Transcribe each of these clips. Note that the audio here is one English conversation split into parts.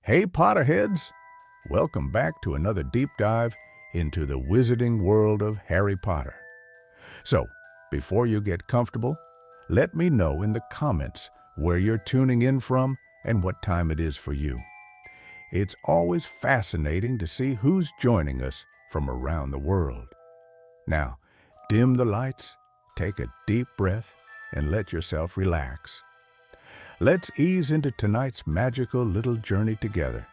Hey Potterheads! Welcome back to another deep dive into the wizarding world of Harry Potter. So, before you get comfortable, let me know in the comments where you're tuning in from and what time it is for you. It's always fascinating to see who's joining us from around the world. Now, dim the lights, take a deep breath, and let yourself relax. Let's ease into tonight's magical little journey together.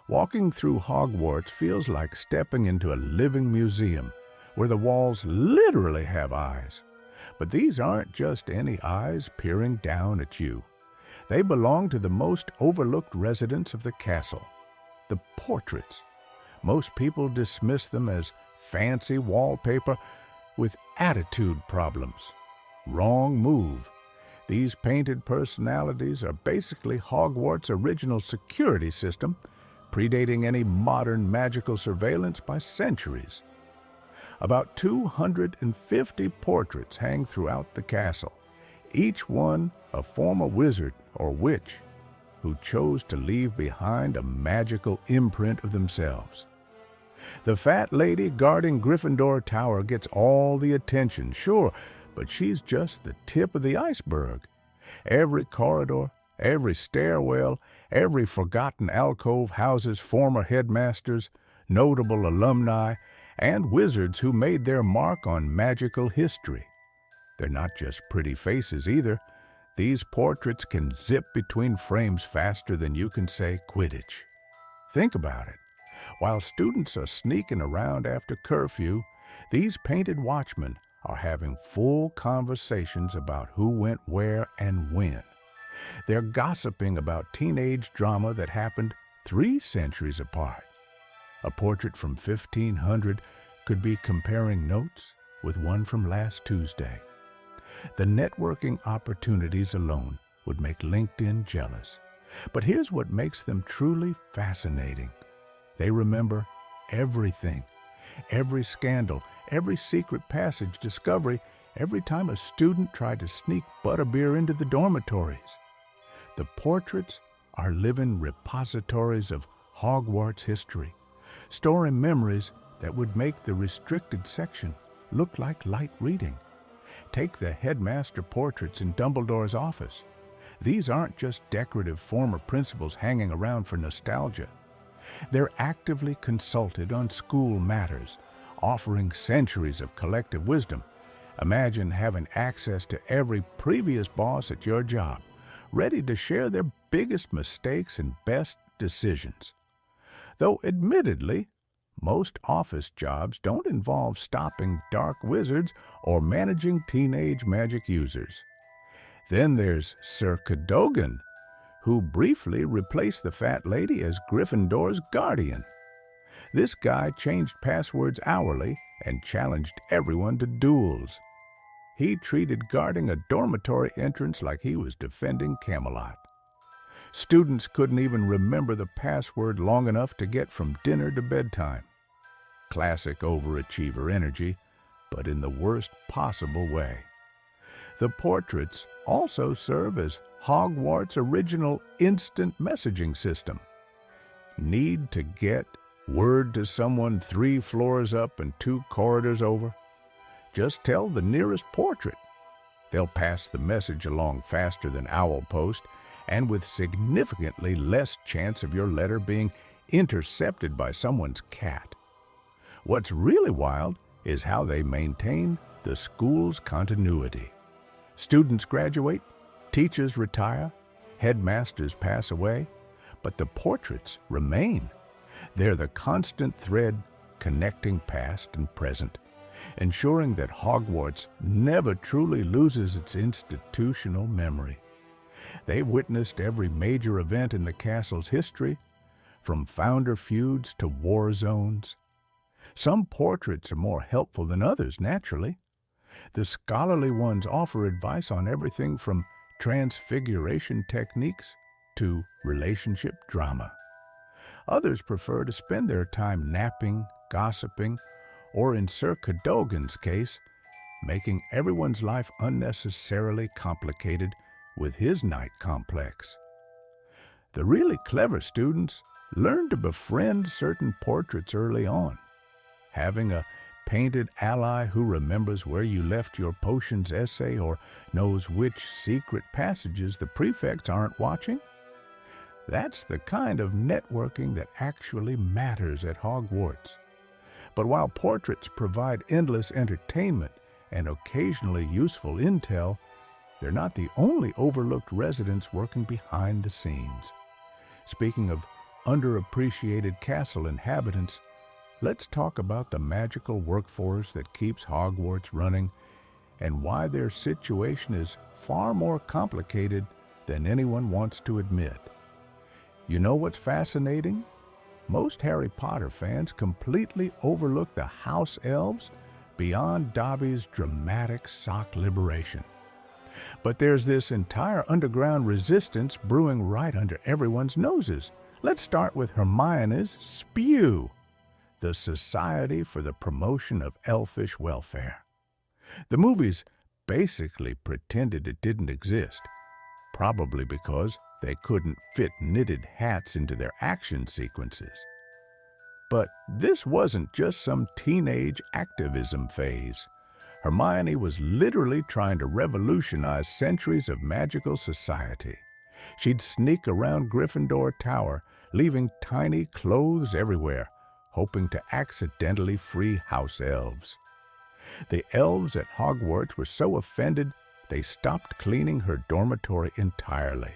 Walking through Hogwarts feels like stepping into a living museum where the walls literally have eyes. But these aren't just any eyes peering down at you. They belong to the most overlooked residents of the castle, the portraits. Most people dismiss them as fancy wallpaper with attitude problems. Wrong move. These painted personalities are basically Hogwarts' original security system, predating any modern magical surveillance by centuries. About 250 portraits hang throughout the castle, each one a former wizard or witch who chose to leave behind a magical imprint of themselves. The fat lady guarding Gryffindor Tower gets all the attention, sure, but she's just the tip of the iceberg. Every corridor, every stairwell, every forgotten alcove houses former headmasters, notable alumni, and wizards who made their mark on magical history. They're not just pretty faces either. These portraits can zip between frames faster than you can say Quidditch. Think about it. While students are sneaking around after curfew, these painted watchmen are having full conversations about who went where and when. They're gossiping about teenage drama that happened 3 centuries apart. A portrait from 1500 could be comparing notes with one from last Tuesday. The networking opportunities alone would make LinkedIn jealous. But here's what makes them truly fascinating. They remember everything. Every scandal, every secret passage discovery, every time a student tried to sneak butterbeer into the dormitories. The portraits are living repositories of Hogwarts history, storing memories that would make the restricted section look like light reading. Take the headmaster portraits in Dumbledore's office. These aren't just decorative former principals hanging around for nostalgia. They're actively consulted on school matters, offering centuries of collective wisdom. Imagine having access to every previous boss at your job, ready to share their biggest mistakes and best decisions. Though admittedly, most office jobs don't involve stopping dark wizards or managing teenage magic users. Then there's Sir Cadogan, who briefly replaced the fat lady as Gryffindor's guardian. This guy changed passwords hourly and challenged everyone to duels. He treated guarding a dormitory entrance like he was defending Camelot. Students couldn't even remember the password long enough to get from dinner to bedtime. Classic overachiever energy, but in the worst possible way. The portraits also serve as Hogwarts' original instant messaging system. Need to get word to someone 3 floors up and 2 corridors over? Just tell the nearest portrait. They'll pass the message along faster than owl post and with significantly less chance of your letter being intercepted by someone's cat. What's really wild is how they maintain the school's continuity. Students graduate, teachers retire, headmasters pass away, but the portraits remain. They're the constant thread connecting past and present, ensuring that Hogwarts never truly loses its institutional memory. They've witnessed every major event in the castle's history, from founder feuds to war zones. Some portraits are more helpful than others, naturally. The scholarly ones offer advice on everything from transfiguration techniques to relationship drama. Others prefer to spend their time napping, gossiping, or in Sir Cadogan's case, making everyone's life unnecessarily complicated with his night complex. The really clever students learn to befriend certain portraits early on. Having a painted ally who remembers where you left your potions essay or knows which secret passages the prefects aren't watching? That's the kind of networking that actually matters at Hogwarts. But while portraits provide endless entertainment and occasionally useful intel, they're not the only overlooked residents working behind the scenes. Speaking of underappreciated castle inhabitants, let's talk about the magical workforce that keeps Hogwarts running and why their situation is far more complicated than anyone wants to admit. You know what's fascinating? Most Harry Potter fans completely overlook the house elves beyond Dobby's dramatic sock liberation. But there's this entire underground resistance brewing right under everyone's noses. Let's start with Hermione's Spew, the Society for the Promotion of Elfish Welfare. The movies basically pretended it didn't exist, probably because they couldn't fit knitted hats into their action sequences. But this wasn't just some teenage activism phase. Hermione was literally trying to revolutionize centuries of magical society. She'd sneak around Gryffindor Tower, leaving tiny clothes everywhere, hoping to accidentally free house elves. The elves at Hogwarts were so offended, they stopped cleaning her dormitory entirely.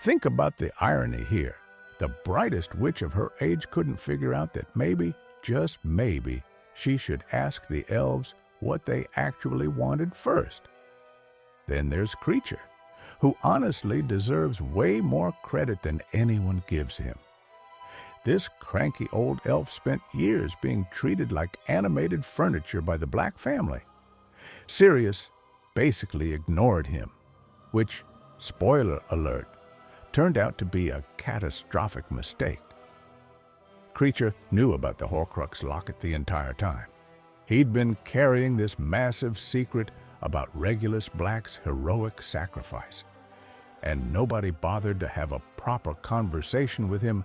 Think about the irony here. The brightest witch of her age couldn't figure out that maybe, just maybe, she should ask the elves what they actually wanted first. Then there's Creature, who honestly deserves way more credit than anyone gives him. This cranky old elf spent years being treated like animated furniture by the Black family. Sirius basically ignored him, which, spoiler alert, turned out to be a catastrophic mistake. Creature knew about the Horcrux locket the entire time. He'd been carrying this massive secret about Regulus Black's heroic sacrifice, and nobody bothered to have a proper conversation with him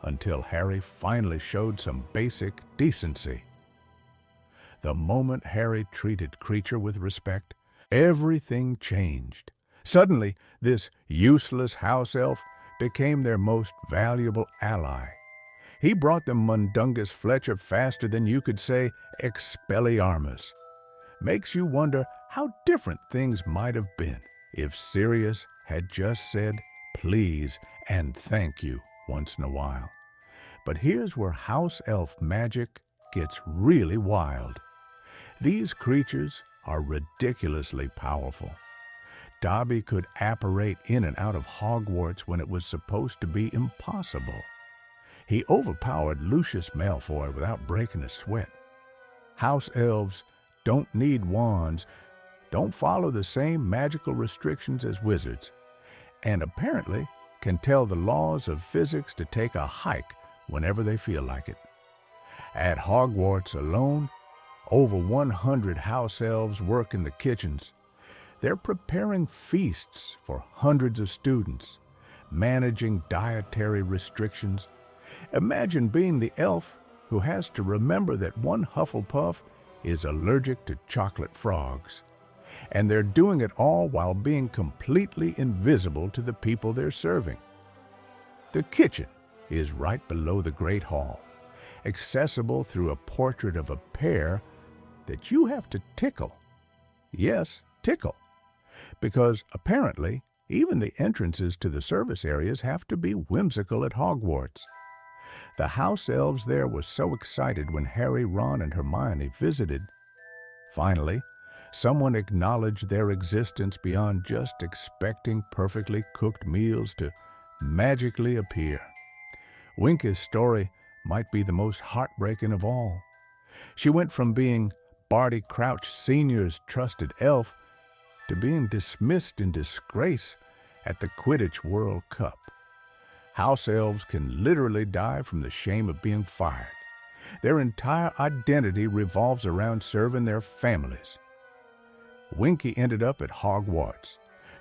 until Harry finally showed some basic decency. The moment Harry treated Creature with respect, everything changed. Suddenly, this useless house elf became their most valuable ally. He brought them Mundungus Fletcher faster than you could say Expelliarmus. Makes you wonder how different things might have been if Sirius had just said please and thank you once in a while. But here's where house elf magic gets really wild. These creatures are ridiculously powerful. Dobby could apparate in and out of Hogwarts when it was supposed to be impossible. He overpowered Lucius Malfoy without breaking a sweat. House elves don't need wands, don't follow the same magical restrictions as wizards, and apparently can tell the laws of physics to take a hike whenever they feel like it. At Hogwarts alone, over 100 house elves work in the kitchens. They're preparing feasts for hundreds of students, managing dietary restrictions. Imagine being the elf who has to remember that one Hufflepuff is allergic to chocolate frogs. And they're doing it all while being completely invisible to the people they're serving. The kitchen is right below the Great Hall, accessible through a portrait of a pear that you have to tickle. Yes, tickle. Because apparently, even the entrances to the service areas have to be whimsical at Hogwarts. The house elves there were so excited when Harry, Ron, and Hermione visited. Finally, someone acknowledged their existence beyond just expecting perfectly cooked meals to magically appear. Winky's story might be the most heartbreaking of all. She went from being Barty Crouch Sr.'s trusted elf to being dismissed in disgrace at the Quidditch World Cup. House elves can literally die from the shame of being fired. Their entire identity revolves around serving their families. Winky ended up at Hogwarts,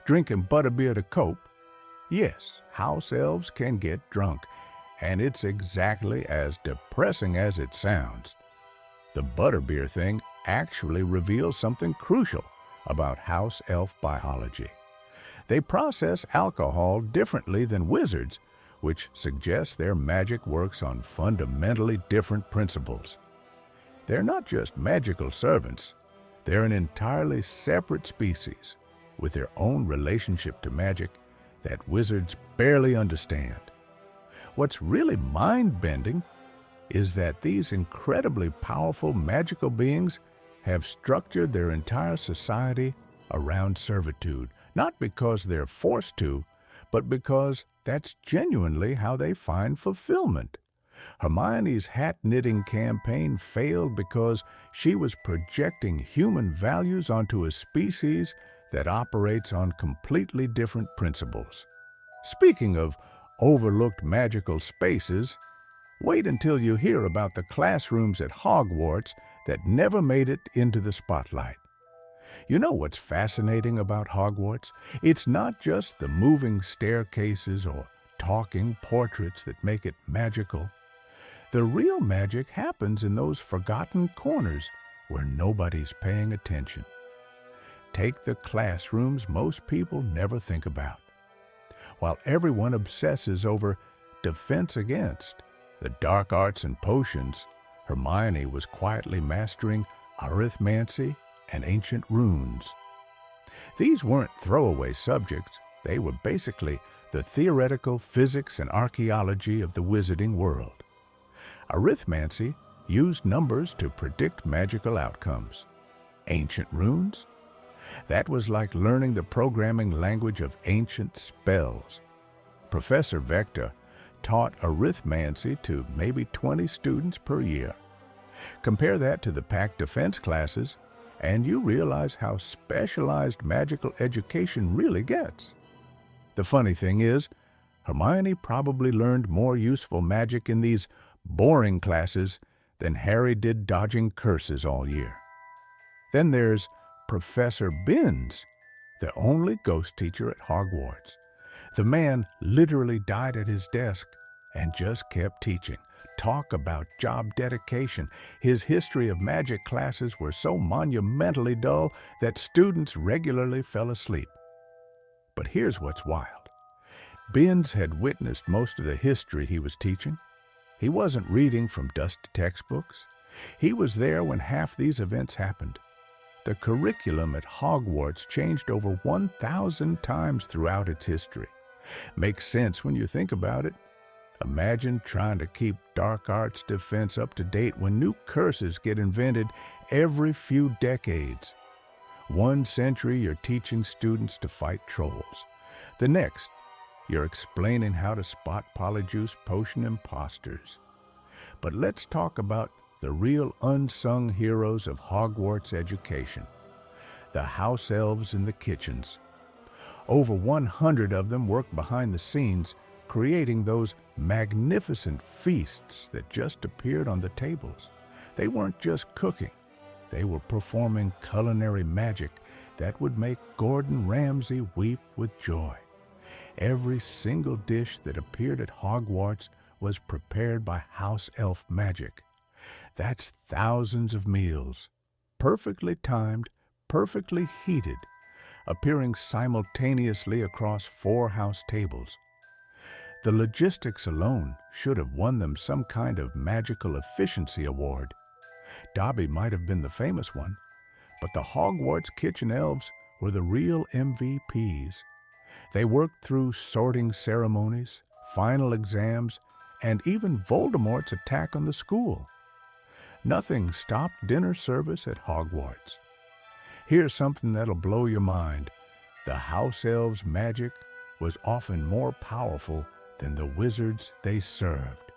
drinking butterbeer to cope. Yes, house elves can get drunk, and it's exactly as depressing as it sounds. The butterbeer thing actually reveals something crucial about house elf biology. They process alcohol differently than wizards, which suggests their magic works on fundamentally different principles. They're not just magical servants, they're an entirely separate species with their own relationship to magic that wizards barely understand. What's really mind-bending is that these incredibly powerful magical beings have structured their entire society around servitude, not because they're forced to, but because that's genuinely how they find fulfillment. Hermione's hat-knitting campaign failed because she was projecting human values onto a species that operates on completely different principles. Speaking of overlooked magical spaces, wait until you hear about the classrooms at Hogwarts that never made it into the spotlight. You know what's fascinating about Hogwarts? It's not just the moving staircases or talking portraits that make it magical. The real magic happens in those forgotten corners where nobody's paying attention. Take the classrooms most people never think about. While everyone obsesses over defense against the dark arts and potions, Hermione was quietly mastering arithmancy and ancient runes. These weren't throwaway subjects. They were basically the theoretical physics and archaeology of the wizarding world. Arithmancy used numbers to predict magical outcomes. Ancient runes? That was like learning the programming language of ancient spells. Professor Vector taught arithmancy to maybe 20 students per year. Compare that to the packed defense classes, and you realize how specialized magical education really gets. The funny thing is, Hermione probably learned more useful magic in these boring classes than Harry did dodging curses all year. Then there's Professor Binns, the only ghost teacher at Hogwarts. The man literally died at his desk and just kept teaching. Talk about job dedication. His history of magic classes were so monumentally dull that students regularly fell asleep. But here's what's wild. Binns had witnessed most of the history he was teaching. He wasn't reading from dusty textbooks. He was there when half these events happened. The curriculum at Hogwarts changed over 1,000 times throughout its history. Makes sense when you think about it. Imagine trying to keep dark arts defense up to date when new curses get invented every few decades. One century you're teaching students to fight trolls. The next, you're explaining how to spot polyjuice potion imposters. But let's talk about the real unsung heroes of Hogwarts education, the house elves in the kitchens. Over 100 of them work behind the scenes, creating those magnificent feasts that just appeared on the tables. They weren't just cooking, they were performing culinary magic that would make Gordon Ramsay weep with joy. Every single dish that appeared at Hogwarts was prepared by house elf magic. That's thousands of meals, perfectly timed, perfectly heated, appearing simultaneously across 4 house tables. The logistics alone should have won them some kind of magical efficiency award. Dobby might have been the famous one, but the Hogwarts kitchen elves were the real MVPs. They worked through sorting ceremonies, final exams, and even Voldemort's attack on the school. Nothing stopped dinner service at Hogwarts. Here's something that'll blow your mind. The house elves' magic was often more powerful than the wizards they served.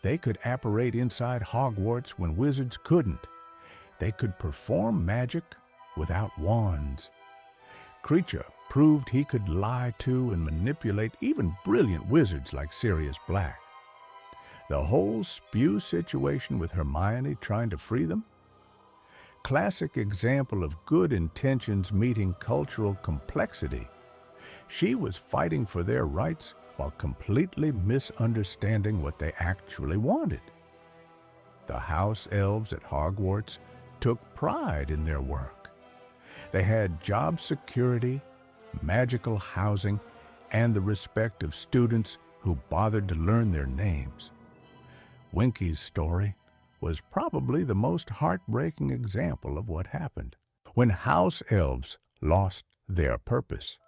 They could apparate inside Hogwarts when wizards couldn't. They could perform magic without wands. Kreacher proved he could lie to and manipulate even brilliant wizards like Sirius Black. The whole spew situation with Hermione trying to free them? Classic example of good intentions meeting cultural complexity. She was fighting for their rights while completely misunderstanding what they actually wanted. The house elves at Hogwarts took pride in their work. They had job security, magical housing, and the respect of students who bothered to learn their names. Winky's story was probably the most heartbreaking example of what happened when house elves lost their purpose.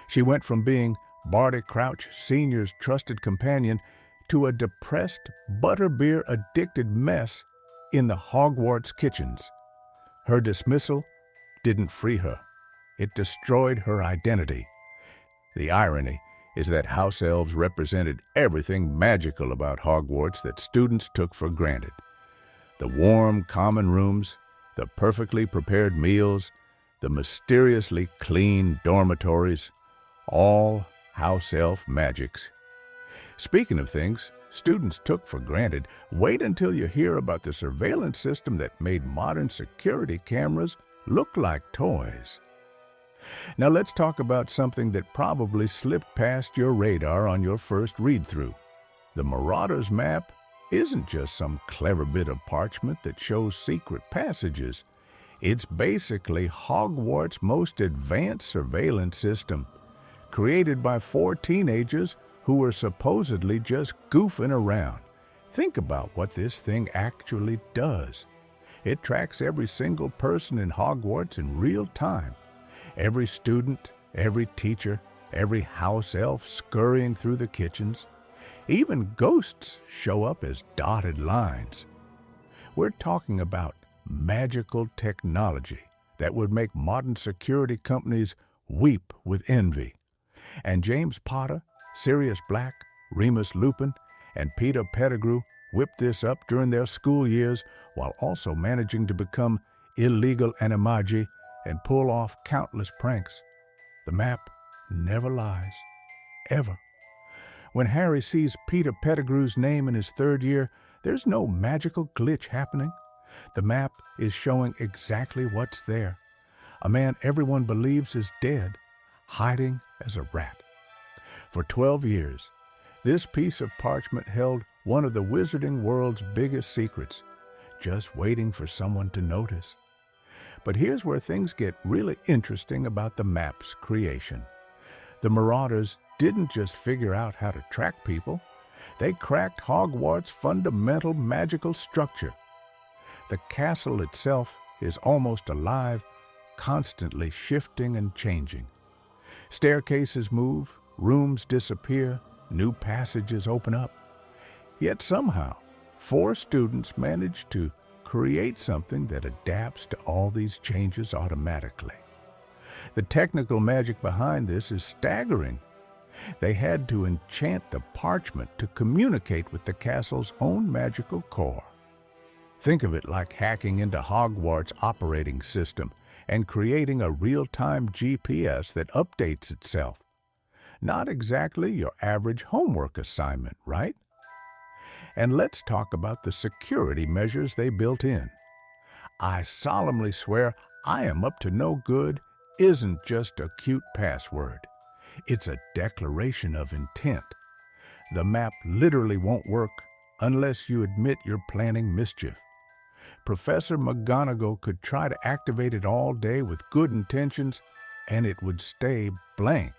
She went from being Barty Crouch Sr.'s trusted companion to a depressed, butterbeer-addicted mess in the Hogwarts kitchens. Her dismissal didn't free her. It destroyed her identity. The irony is that house elves represented everything magical about Hogwarts that students took for granted. The warm common rooms, the perfectly prepared meals, the mysteriously clean dormitories, all house elf magics. Speaking of things students took for granted, wait until you hear about the surveillance system that made modern security cameras look like toys. Now let's talk about something that probably slipped past your radar on your first read-through. The Marauder's Map isn't just some clever bit of parchment that shows secret passages. It's basically Hogwarts' most advanced surveillance system, created by 4 teenagers who were supposedly just goofing around. Think about what this thing actually does. It tracks every single person in Hogwarts in real time. Every student, every teacher, every house elf scurrying through the kitchens. Even ghosts show up as dotted lines. We're talking about magical technology that would make modern security companies weep with envy. And James Potter, Sirius Black, Remus Lupin, and Peter Pettigrew whipped this up during their school years while also managing to become illegal animagi and pull off countless pranks. The map never lies, ever. When Harry sees Peter Pettigrew's name in his 3rd year, there's no magical glitch happening. The map is showing exactly what's there. A man everyone believes is dead, hiding as a rat. For 12 years, this piece of parchment held one of the wizarding world's biggest secrets, just waiting for someone to notice. But here's where things get really interesting about the map's creation. The Marauders didn't just figure out how to track people, they cracked Hogwarts' fundamental magical structure. The castle itself is almost alive, constantly shifting and changing. Staircases move, rooms disappear, new passages open up. Yet somehow, 4 students managed to create something that adapts to all these changes automatically. The technical magic behind this is staggering. They had to enchant the parchment to communicate with the castle's own magical core. Think of it like hacking into Hogwarts' operating system and creating a real-time GPS that updates itself. Not exactly your average homework assignment, right? And let's talk about the security measures they built in. I solemnly swear I am up to no good isn't just a cute password. It's a declaration of intent. The map literally won't work unless you admit you're planning mischief. Professor McGonagall could try to activate it all day with good intentions, and it would stay blank.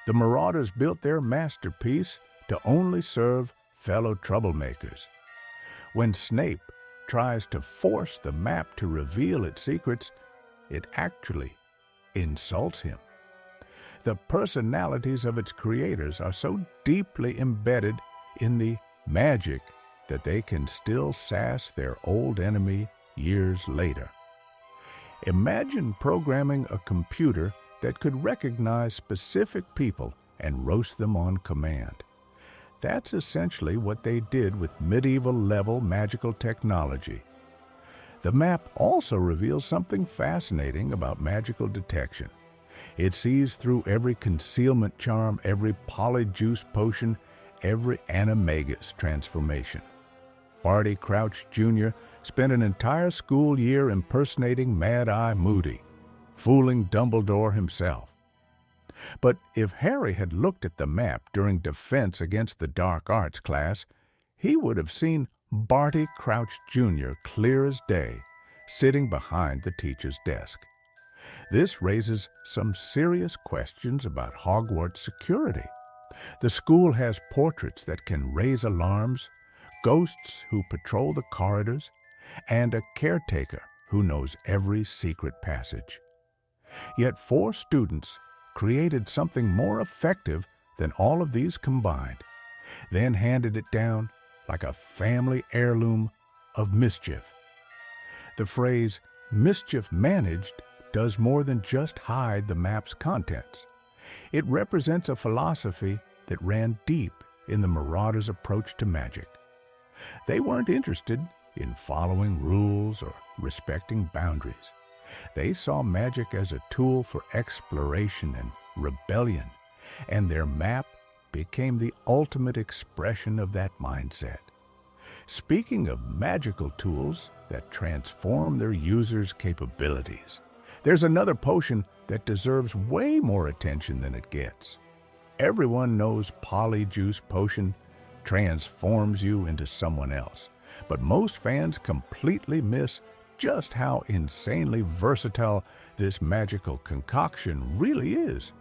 The Marauders built their masterpiece to only serve fellow troublemakers. When Snape tries to force the map to reveal its secrets, it actually insults him. The personalities of its creators are so deeply embedded in the magic that they can still sass their old enemy years later. Imagine programming a computer that could recognize specific people and roast them on command. That's essentially what they did with medieval-level magical technology. The map also reveals something fascinating about magical detection. It sees through every concealment charm, every polyjuice potion, every animagus transformation. Barty Crouch Jr. spent an entire school year impersonating Mad-Eye Moody, fooling Dumbledore himself. But if Harry had looked at the map during Defense Against the Dark Arts class, he would have seen Barty Crouch Jr. clear as day, sitting behind the teacher's desk. This raises some serious questions about Hogwarts security. The school has portraits that can raise alarms, ghosts who patrol the corridors, and a caretaker who knows every secret passage. Yet 4 students created something more effective than all of these combined, then handed it down like a family heirloom of mischief. The phrase, "mischief managed," does more than just hide the map's contents. It represents a philosophy that ran deep in the Marauders' approach to magic. They weren't interested in following rules or respecting boundaries. They saw magic as a tool for exploration and rebellion, and their map became the ultimate expression of that mindset. Speaking of magical tools that transform their users' capabilities, there's another potion that deserves way more attention than it gets. Everyone knows Polyjuice Potion transforms you into someone else, but most fans completely miss just how insanely versatile this magical concoction really is.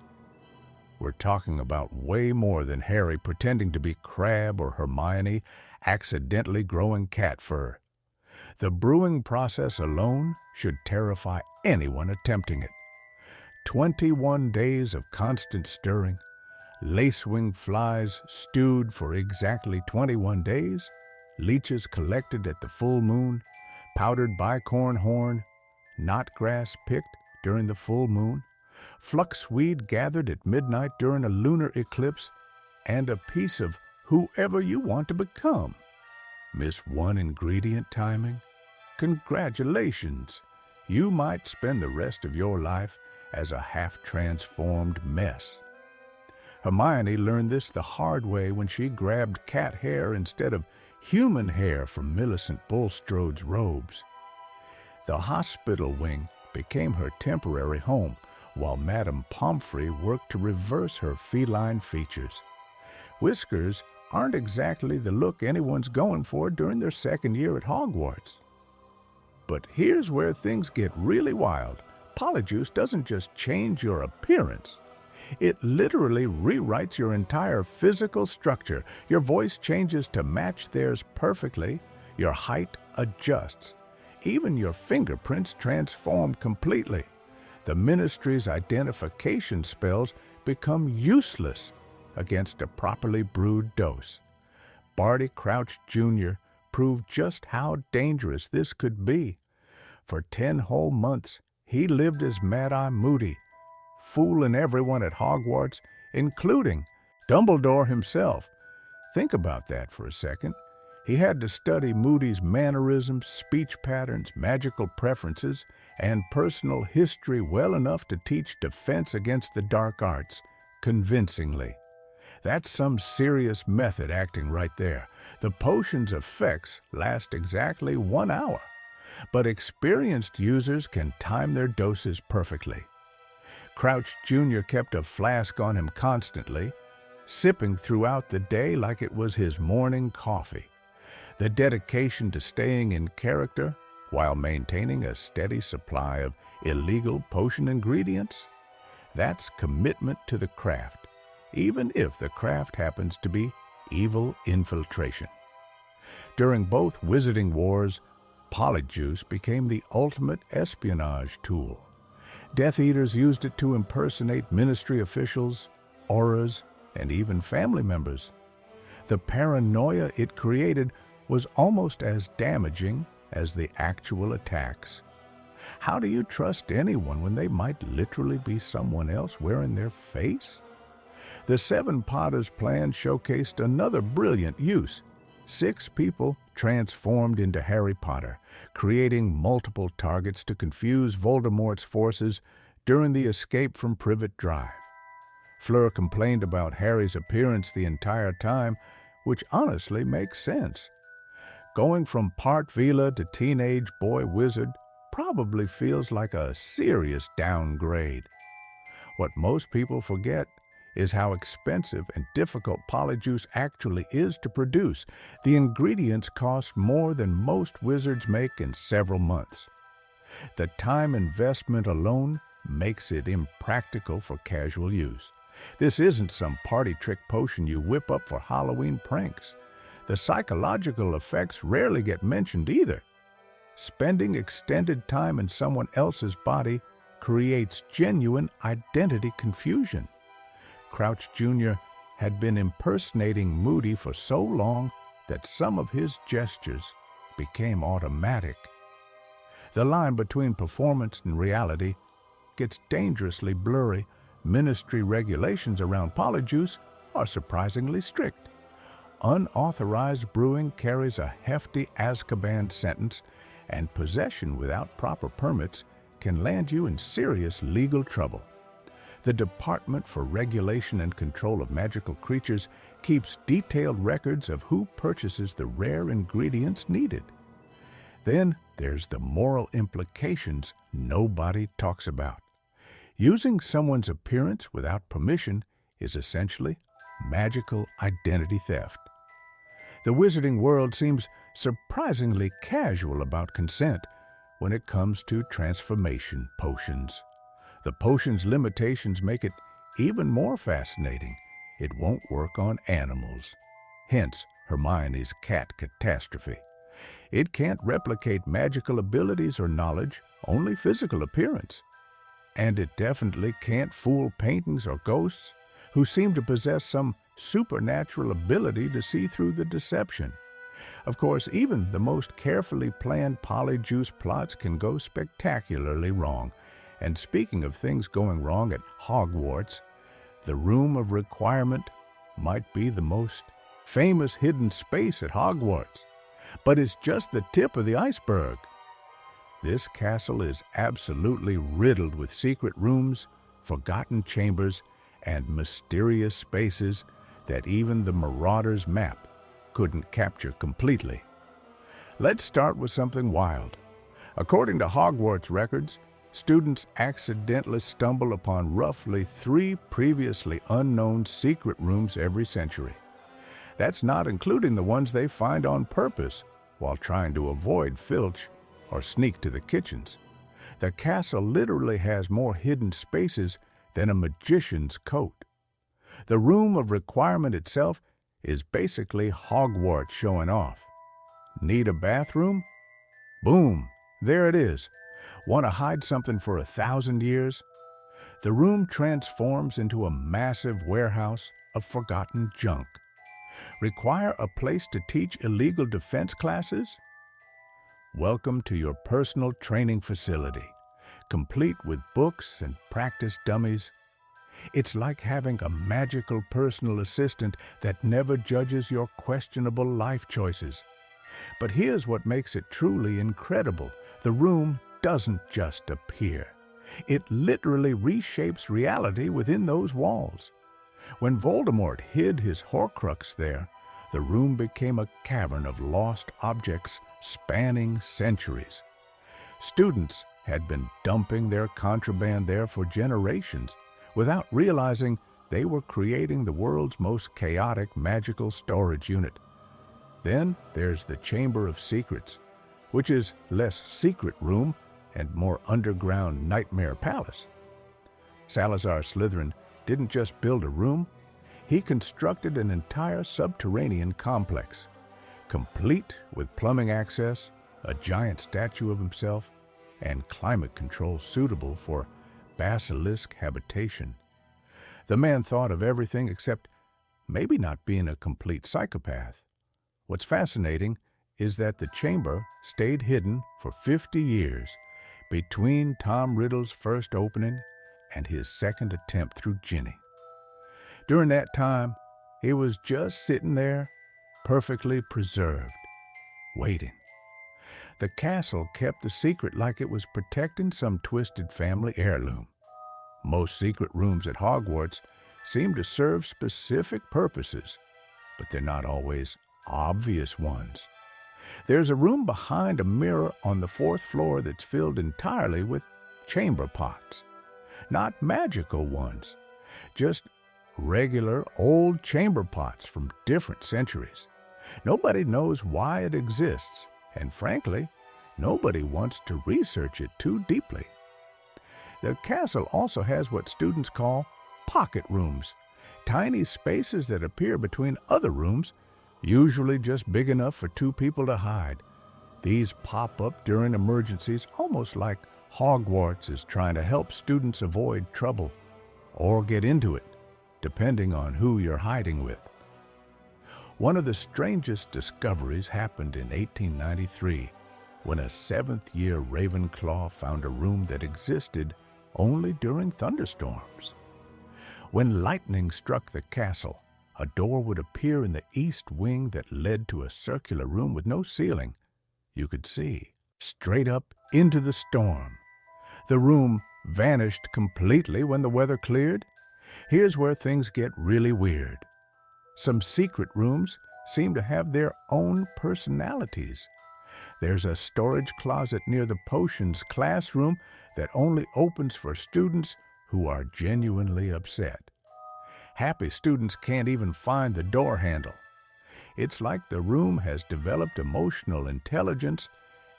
We're talking about way more than Harry pretending to be Crabbe or Hermione accidentally growing cat fur. The brewing process alone should terrify anyone attempting it. 21 days of constant stirring, lacewing flies stewed for exactly 21 days, leeches collected at the full moon, powdered bicorn horn, knotgrass picked during the full moon, fluxweed gathered at midnight during a lunar eclipse, and a piece of whoever you want to become. Miss one ingredient timing? Congratulations! You might spend the rest of your life as a half-transformed mess. Hermione learned this the hard way when she grabbed cat hair instead of human hair from Millicent Bulstrode's robes. The hospital wing became her temporary home, while Madame Pomfrey worked to reverse her feline features. Whiskers aren't exactly the look anyone's going for during their second year at Hogwarts. But here's where things get really wild. Polyjuice doesn't just change your appearance. It literally rewrites your entire physical structure. Your voice changes to match theirs perfectly. Your height adjusts. Even your fingerprints transform completely. The Ministry's identification spells become useless against a properly brewed dose. Barty Crouch Jr. proved just how dangerous this could be. For 10 whole months, he lived as Mad-Eye Moody, fooling everyone at Hogwarts, including Dumbledore himself. Think about that for a second. He had to study Moody's mannerisms, speech patterns, magical preferences, and personal history well enough to teach Defense Against the Dark Arts convincingly. That's some serious method acting right there. The potion's effects last exactly 1 hour, but experienced users can time their doses perfectly. Crouch Jr. kept a flask on him constantly, sipping throughout the day like it was his morning coffee. The dedication to staying in character while maintaining a steady supply of illegal potion ingredients, that's commitment to the craft, even if the craft happens to be evil infiltration. During both Wizarding Wars, Polyjuice became the ultimate espionage tool. Death Eaters used it to impersonate ministry officials, auras, and even family members. The paranoia it created was almost as damaging as the actual attacks. How do you trust anyone when they might literally be someone else wearing their face? The Seven Potters plan showcased another brilliant use. 6 people transformed into Harry Potter, creating multiple targets to confuse Voldemort's forces during the escape from Privet Drive. Fleur complained about Harry's appearance the entire time, which honestly makes sense. Going from part Vila to teenage boy wizard probably feels like a serious downgrade. What most people forget is how expensive and difficult polyjuice actually is to produce. The ingredients cost more than most wizards make in several months. The time investment alone makes it impractical for casual use. This isn't some party trick potion you whip up for Halloween pranks. The psychological effects rarely get mentioned either. Spending extended time in someone else's body creates genuine identity confusion. Crouch Jr. had been impersonating Moody for so long that some of his gestures became automatic. The line between performance and reality gets dangerously blurry. Ministry regulations around polyjuice are surprisingly strict. Unauthorized brewing carries a hefty Azkaban sentence, and possession without proper permits can land you in serious legal trouble. The Department for Regulation and Control of Magical Creatures keeps detailed records of who purchases the rare ingredients needed. Then there's the moral implications nobody talks about. Using someone's appearance without permission is essentially magical identity theft. The wizarding world seems surprisingly casual about consent when it comes to transformation potions. The potion's limitations make it even more fascinating. It won't work on animals. Hence, Hermione's cat catastrophe. It can't replicate magical abilities or knowledge, only physical appearance. And it definitely can't fool paintings or ghosts who seem to possess some supernatural ability to see through the deception. Of course, even the most carefully planned polyjuice plots can go spectacularly wrong. And speaking of things going wrong at Hogwarts, the Room of Requirement might be the most famous hidden space at Hogwarts, but it's just the tip of the iceberg. This castle is absolutely riddled with secret rooms, forgotten chambers, and mysterious spaces that even the Marauder's map couldn't capture completely. Let's start with something wild. According to Hogwarts records, students accidentally stumble upon roughly 3 previously unknown secret rooms every century. That's not including the ones they find on purpose while trying to avoid Filch or sneak to the kitchens. The castle literally has more hidden spaces than a magician's coat. The Room of Requirement itself is basically Hogwarts showing off. Need a bathroom? Boom, there it is. Want to hide something for 1,000 years? The room transforms into a massive warehouse of forgotten junk. Require a place to teach illegal defense classes? Welcome to your personal training facility, complete with books and practice dummies. It's like having a magical personal assistant that never judges your questionable life choices. But here's what makes it truly incredible. The room doesn't just appear. It literally reshapes reality within those walls. When Voldemort hid his Horcrux there, the room became a cavern of lost objects spanning centuries. Students had been dumping their contraband there for generations without realizing they were creating the world's most chaotic magical storage unit. Then there's the Chamber of Secrets, which is less secret room and more underground nightmare palace. Salazar Slytherin didn't just build a room, he constructed an entire subterranean complex, complete with plumbing access, a giant statue of himself, and climate control suitable for basilisk habitation. The man thought of everything except maybe not being a complete psychopath. What's fascinating is that the chamber stayed hidden for 50 years between Tom Riddle's first opening and his second attempt through Ginny. During that time, he was just sitting there, perfectly preserved, waiting. The castle kept the secret like it was protecting some twisted family heirloom. Most secret rooms at Hogwarts seem to serve specific purposes, but they're not always obvious ones. There's a room behind a mirror on the 4th floor that's filled entirely with chamber pots. not magical ones, just regular old chamber pots from different centuries. Nobody knows why it exists, and frankly, nobody wants to research it too deeply. The castle also has what students call pocket rooms, tiny spaces that appear between other rooms, usually just big enough for two people to hide. These pop up during emergencies, almost like Hogwarts is trying to help students avoid trouble or get into it, depending on who you're hiding with. One of the strangest discoveries happened in 1893, when a seventh-year Ravenclaw found a room that existed only during thunderstorms. When lightning struck the castle, a door would appear in the east wing that led to a circular room with no ceiling. You could see straight up into the storm. The room vanished completely when the weather cleared. Here's where things get really weird. Some secret rooms seem to have their own personalities. There's a storage closet near the potions classroom that only opens for students who are genuinely upset. Happy students can't even find the door handle. It's like the room has developed emotional intelligence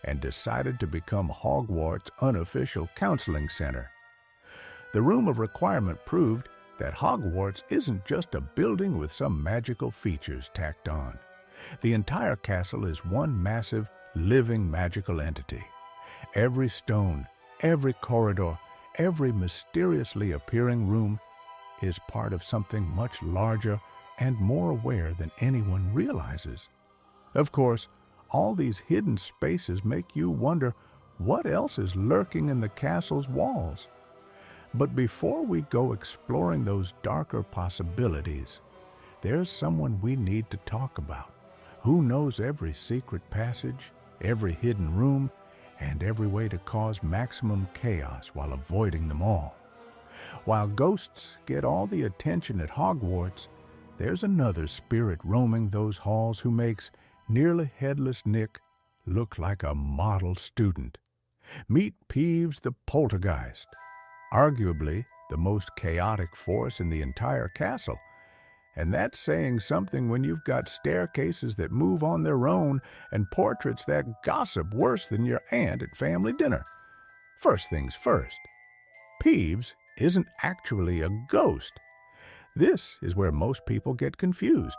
and decided to become Hogwarts' unofficial counseling center. The Room of Requirement proved that Hogwarts isn't just a building with some magical features tacked on. The entire castle is one massive, living magical entity. Every stone, every corridor, every mysteriously appearing room is part of something much larger and more aware than anyone realizes. Of course, all these hidden spaces make you wonder what else is lurking in the castle's walls. But before we go exploring those darker possibilities, there's someone we need to talk about, who knows every secret passage, every hidden room, and every way to cause maximum chaos while avoiding them all. While ghosts get all the attention at Hogwarts, there's another spirit roaming those halls who makes nearly headless Nick look like a model student. Meet Peeves the Poltergeist, arguably the most chaotic force in the entire castle. And that's saying something when you've got staircases that move on their own and portraits that gossip worse than your aunt at family dinner. First things first, Peeves isn't actually a ghost. This is where most people get confused.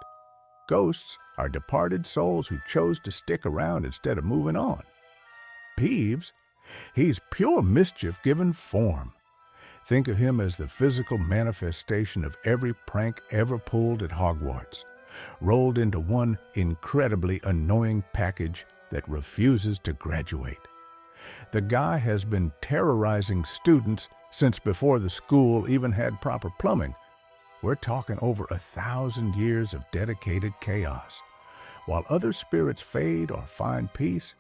Ghosts are departed souls who chose to stick around instead of moving on. Peeves, he's pure mischief given form. Think of him as the physical manifestation of every prank ever pulled at Hogwarts, rolled into one incredibly annoying package that refuses to graduate. The guy has been terrorizing students since before the school even had proper plumbing. We're talking over 1,000 years of dedicated chaos. While other spirits fade or find peace,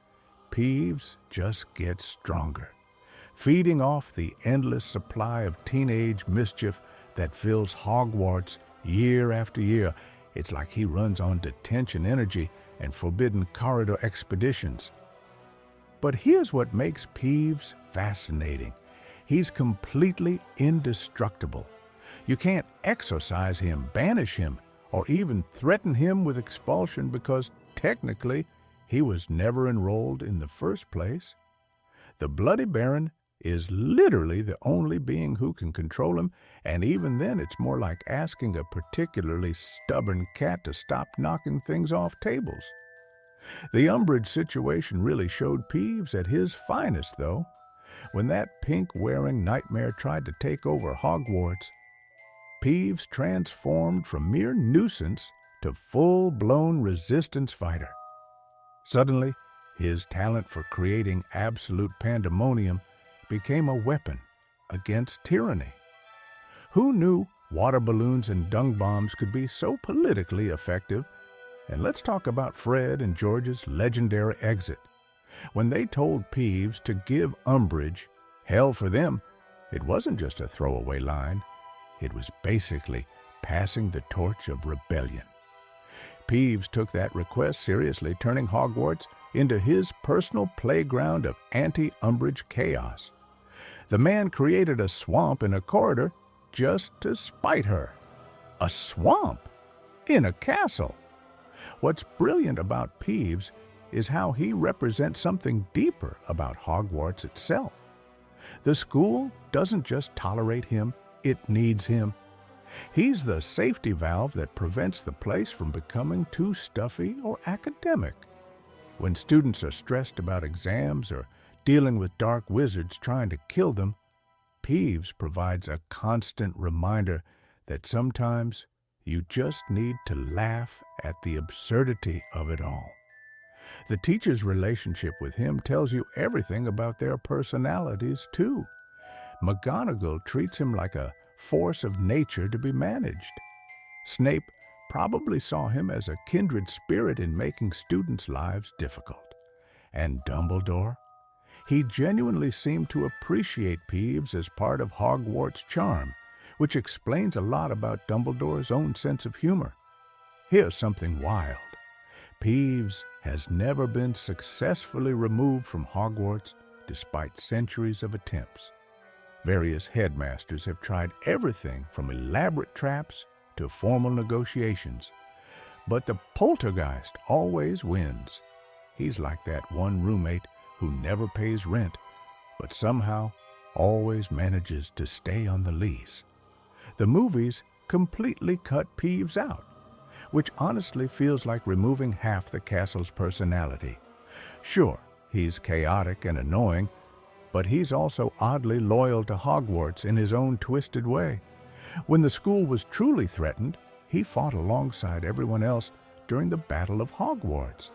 Peeves just gets stronger, feeding off the endless supply of teenage mischief that fills Hogwarts year after year. It's like he runs on detention energy and forbidden corridor expeditions. But here's what makes Peeves fascinating. He's completely indestructible. You can't exorcise him, banish him, or even threaten him with expulsion because technically he was never enrolled in the first place. The Bloody Baron is literally the only being who can control him, and even then it's more like asking a particularly stubborn cat to stop knocking things off tables. The Umbridge situation really showed Peeves at his finest, though. When that pink-wearing nightmare tried to take over Hogwarts, Peeves transformed from mere nuisance to full-blown resistance fighter. Suddenly, his talent for creating absolute pandemonium became a weapon against tyranny. Who knew water balloons and dung bombs could be so politically effective? And let's talk about Fred and George's legendary exit. When they told Peeves to give Umbridge hell for them, it wasn't just a throwaway line. It was basically passing the torch of rebellion. Peeves took that request seriously, turning Hogwarts into his personal playground of anti-Umbridge chaos. The man created a swamp in a corridor just to spite her. A swamp? In a castle? What's brilliant about Peeves is how he represents something deeper about Hogwarts itself. The school doesn't just tolerate him, it needs him. He's the safety valve that prevents the place from becoming too stuffy or academic. When students are stressed about exams or dealing with dark wizards trying to kill them, Peeves provides a constant reminder that sometimes you just need to laugh at the absurdity of it all. The teacher's relationship with him tells you everything about their personalities, too. McGonagall treats him like a force of nature to be managed. Snape probably saw him as a kindred spirit in making students' lives difficult. And Dumbledore? He genuinely seemed to appreciate Peeves as part of Hogwarts' charm, which explains a lot about Dumbledore's own sense of humor. Here's something wild. Peeves has never been successfully removed from Hogwarts despite centuries of attempts. Various headmasters have tried everything from elaborate traps to formal negotiations, but the poltergeist always wins. He's like that one roommate who never pays rent, but somehow always manages to stay on the lease. The movies completely cut Peeves out, which honestly feels like removing half the castle's personality. Sure, he's chaotic and annoying, but he's also oddly loyal to Hogwarts in his own twisted way. When the school was truly threatened, he fought alongside everyone else during the Battle of Hogwarts,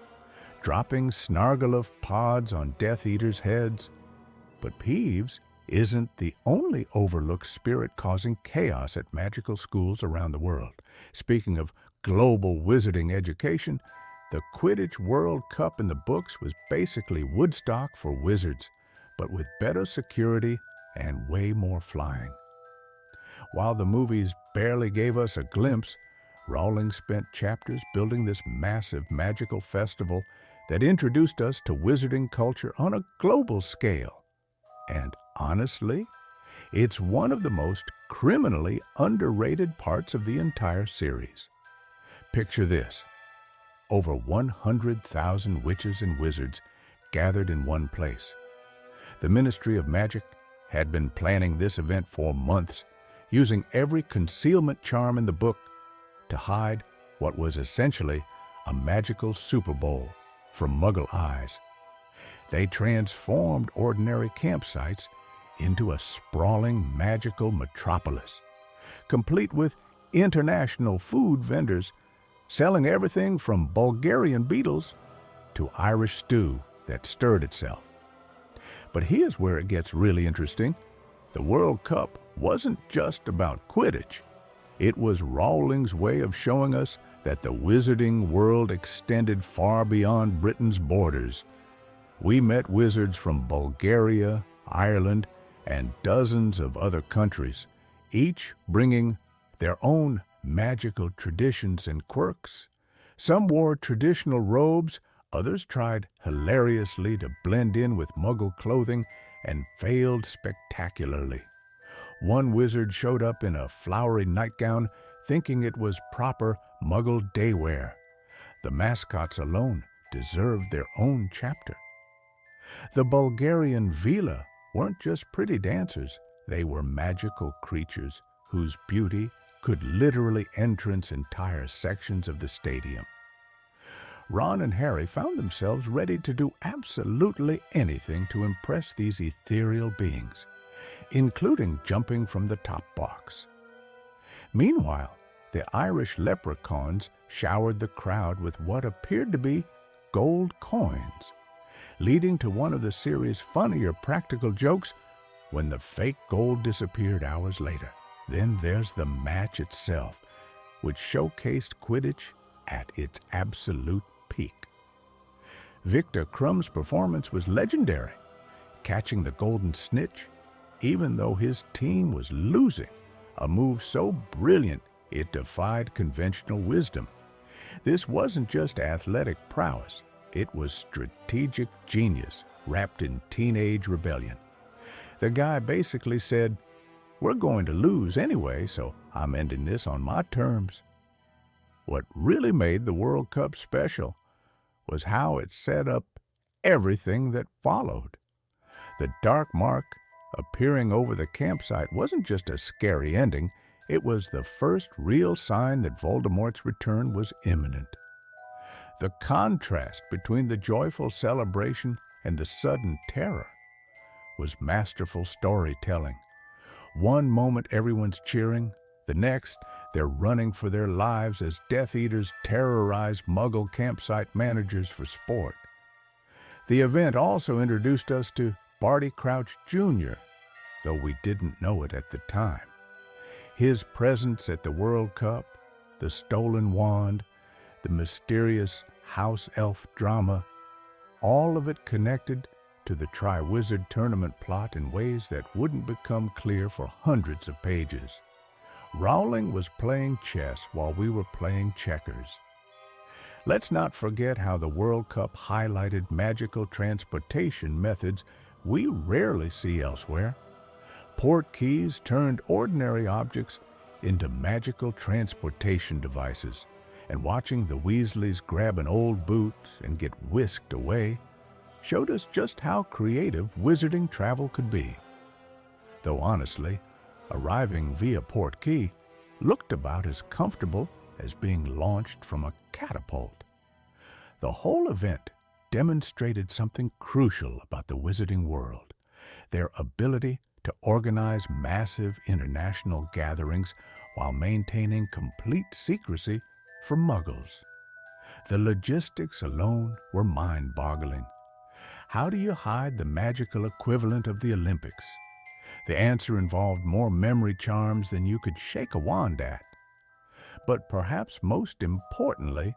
dropping Snargaluff pods on Death Eaters' heads. But Peeves isn't the only overlooked spirit causing chaos at magical schools around the world. Speaking of global wizarding education, the Quidditch World Cup in the books was basically Woodstock for wizards, but with better security and way more flying. While the movies barely gave us a glimpse, Rowling spent chapters building this massive magical festival that introduced us to wizarding culture on a global scale. And honestly, it's one of the most criminally underrated parts of the entire series. Picture this: over 100,000 witches and wizards gathered in one place. The Ministry of Magic had been planning this event for months, using every concealment charm in the book to hide what was essentially a magical Super Bowl from Muggle eyes. They transformed ordinary campsites into a sprawling magical metropolis, complete with international food vendors selling everything from Bulgarian beetles to Irish stew that stirred itself. But here's where it gets really interesting. The World Cup wasn't just about Quidditch. It was Rowling's way of showing us that the wizarding world extended far beyond Britain's borders. We met wizards from Bulgaria, Ireland, and dozens of other countries, each bringing their own magical traditions and quirks. Some wore traditional robes, others tried hilariously to blend in with Muggle clothing and failed spectacularly. One wizard showed up in a flowery nightgown thinking it was proper Muggle day wear. The mascots alone deserved their own chapter. The Bulgarian Vila weren't just pretty dancers, they were magical creatures whose beauty could literally entrance entire sections of the stadium. Ron and Harry found themselves ready to do absolutely anything to impress these ethereal beings, including jumping from the top box. Meanwhile, the Irish leprechauns showered the crowd with what appeared to be gold coins, leading to one of the series' funnier practical jokes when the fake gold disappeared hours later. Then there's the match itself, which showcased Quidditch at its absolute peak. Victor Crumb's performance was legendary, catching the golden snitch, even though his team was losing, a move so brilliant it defied conventional wisdom. This wasn't just athletic prowess, it was strategic genius wrapped in teenage rebellion. The guy basically said, "We're going to lose anyway, so I'm ending this on my terms." What really made the World Cup special was how it set up everything that followed. The dark mark appearing over the campsite wasn't just a scary ending, it was the first real sign that Voldemort's return was imminent. The contrast between the joyful celebration and the sudden terror was masterful storytelling. One moment everyone's cheering, the next they're running for their lives as Death Eaters terrorize Muggle campsite managers for sport. The event also introduced us to Barty Crouch Jr., though we didn't know it at the time. His presence at the World Cup, the stolen wand, the mysterious house elf drama, all of it connected to the Triwizard Tournament plot in ways that wouldn't become clear for hundreds of pages. Rowling was playing chess while we were playing checkers. Let's not forget how the World Cup highlighted magical transportation methods we rarely see elsewhere. Port keys turned ordinary objects into magical transportation devices, and watching the Weasleys grab an old boot and get whisked away showed us just how creative wizarding travel could be. Though honestly, arriving via Port Key looked about as comfortable as being launched from a catapult. The whole event demonstrated something crucial about the wizarding world: their ability to organize massive international gatherings while maintaining complete secrecy for Muggles. The logistics alone were mind-boggling. How do you hide the magical equivalent of the Olympics? The answer involved more memory charms than you could shake a wand at. But perhaps most importantly,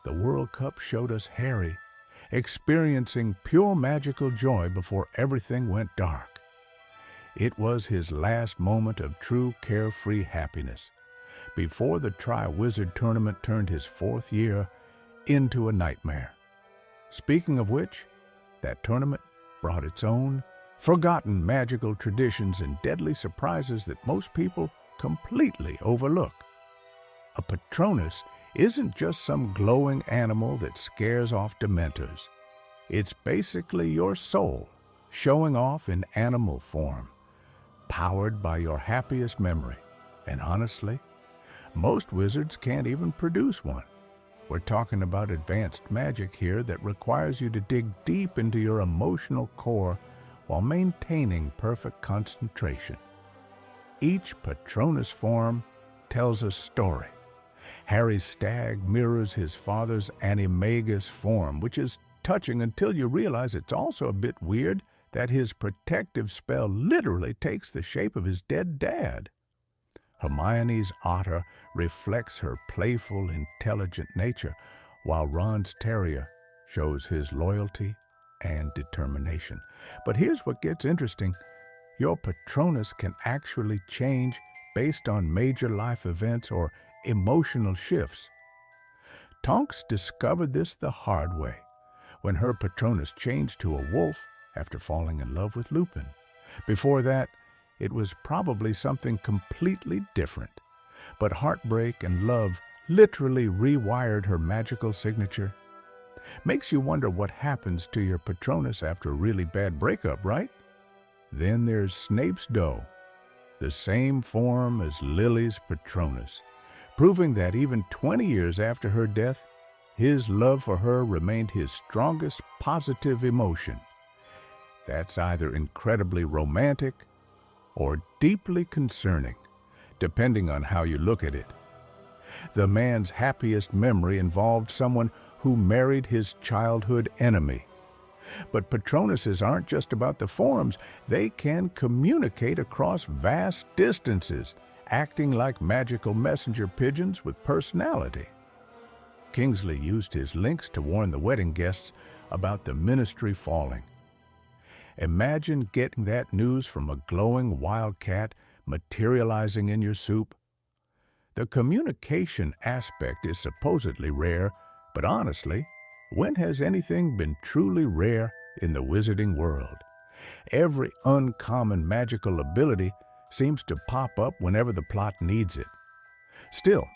the World Cup showed us Harry experiencing pure magical joy before everything went dark. It was his last moment of true carefree happiness, before the Triwizard Tournament turned his fourth year into a nightmare. Speaking of which, that tournament brought its own forgotten magical traditions and deadly surprises that most people completely overlook. A Patronus isn't just some glowing animal that scares off Dementors. It's basically your soul showing off in animal form, powered by your happiest memory. And honestly, most wizards can't even produce one. We're talking about advanced magic here that requires you to dig deep into your emotional core while maintaining perfect concentration. Each Patronus form tells a story. Harry's stag mirrors his father's animagus form, which is touching until you realize it's also a bit weird that his protective spell literally takes the shape of his dead dad. Hermione's otter reflects her playful, intelligent nature, while Ron's terrier shows his loyalty and determination. But here's what gets interesting. Your Patronus can actually change based on major life events or emotional shifts. Tonks discovered this the hard way, when her Patronus changed to a wolf after falling in love with Lupin. Before that, it was probably something completely different. But heartbreak and love literally rewired her magical signature. Makes you wonder what happens to your Patronus after a really bad breakup, right? Then there's Snape's doe, the same form as Lily's Patronus, proving that even 20 years after her death, his love for her remained his strongest positive emotion. That's either incredibly romantic or deeply concerning, depending on how you look at it. The man's happiest memory involved someone who married his childhood enemy. But Patronuses aren't just about the forms. They can communicate across vast distances, acting like magical messenger pigeons with personality. Kingsley used his lynx to warn the wedding guests about the ministry falling. Imagine getting that news from a glowing wildcat materializing in your soup. The communication aspect is supposedly rare, but honestly, when has anything been truly rare in the wizarding world? Every uncommon magical ability seems to pop up whenever the plot needs it. Still,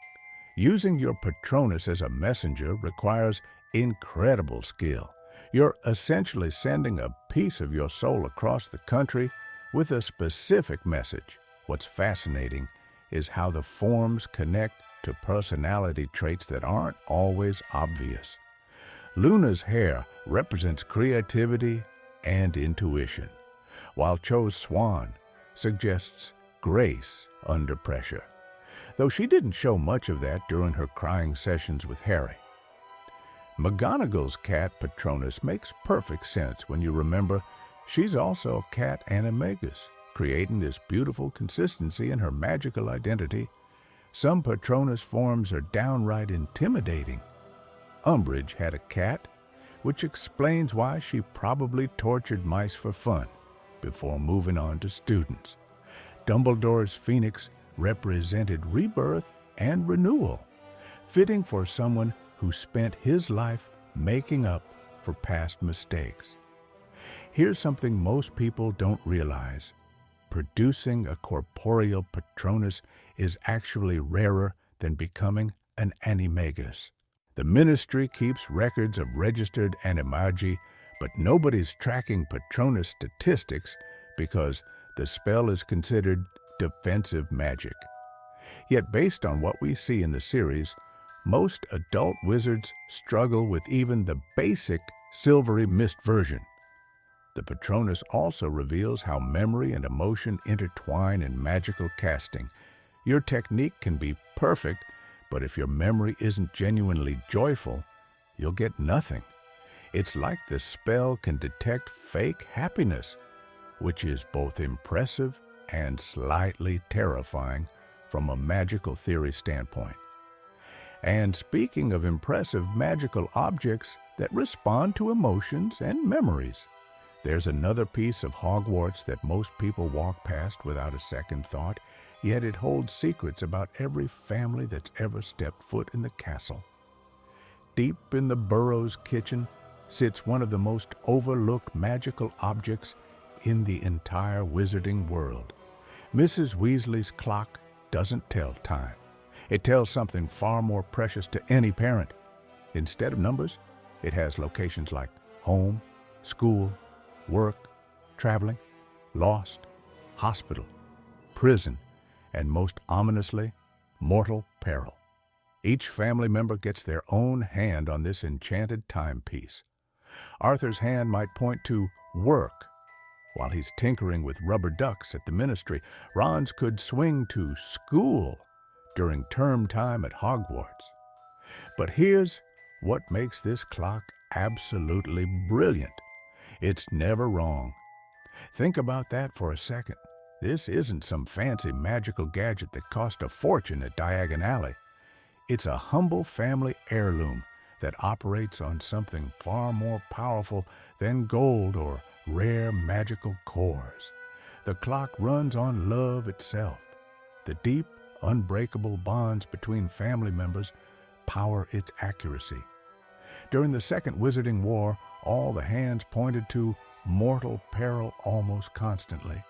using your Patronus as a messenger requires incredible skill. You're essentially sending a piece of your soul across the country with a specific message. What's fascinating is how the forms connect to personality traits that aren't always obvious. Luna's hair represents creativity and intuition, while Cho's swan suggests grace under pressure, though she didn't show much of that during her crying sessions with Harry. McGonagall's cat Patronus makes perfect sense when you remember she's also a cat animagus, creating this beautiful consistency in her magical identity. Some Patronus forms are downright intimidating. Umbridge had a cat, which explains why she probably tortured mice for fun before moving on to students. Dumbledore's phoenix represented rebirth and renewal, fitting for someone who spent his life making up for past mistakes. Here's something most people don't realize. Producing a corporeal Patronus is actually rarer than becoming an animagus. The Ministry keeps records of registered animagi, but nobody's tracking Patronus statistics because the spell is considered defensive magic. Yet based on what we see in the series, most adult wizards struggle with even the basic silvery mist version. The Patronus also reveals how memory and emotion intertwine in magical casting. Your technique can be perfect, but if your memory isn't genuinely joyful, you'll get nothing. It's like the spell can detect fake happiness, which is both impressive and slightly terrifying from a magical theory standpoint. And speaking of impressive magical objects that respond to emotions and memories, there's another piece of Hogwarts that most people walk past without a second thought, yet it holds secrets about every family that's ever stepped foot in the castle. Deep in the Burrow's kitchen sits one of the most overlooked magical objects in the entire wizarding world. Mrs. Weasley's clock doesn't tell time. It tells something far more precious to any parent. Instead of numbers, it has locations like home, school, work, traveling, lost, hospital, prison, and most ominously, mortal peril. Each family member gets their own hand on this enchanted timepiece. Arthur's hand might point to work. While he's tinkering with rubber ducks at the Ministry, Ron's could swing to school during term time at Hogwarts. But here's what makes this clock absolutely brilliant. It's never wrong. Think about that for a second. This isn't some fancy magical gadget that cost a fortune at Diagon Alley. It's a humble family heirloom that operates on something far more powerful than gold or rare magical cores. The clock runs on love itself. The deep, unbreakable bonds between family members power its accuracy. During the Second Wizarding War, all the hands pointed to mortal peril almost constantly.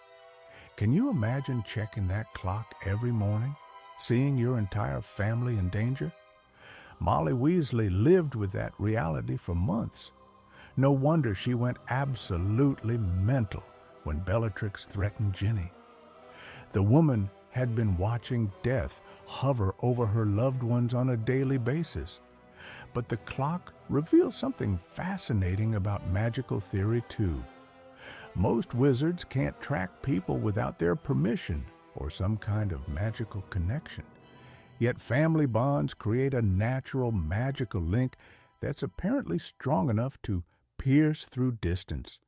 Can you imagine checking that clock every morning, seeing your entire family in danger? Molly Weasley lived with that reality for months. No wonder she went absolutely mental when Bellatrix threatened Ginny. The woman had been watching death hover over her loved ones on a daily basis. But the clock reveals something fascinating about magical theory too. Most wizards can't track people without their permission or some kind of magical connection. Yet family bonds create a natural magical link that's apparently strong enough to pierce through distance,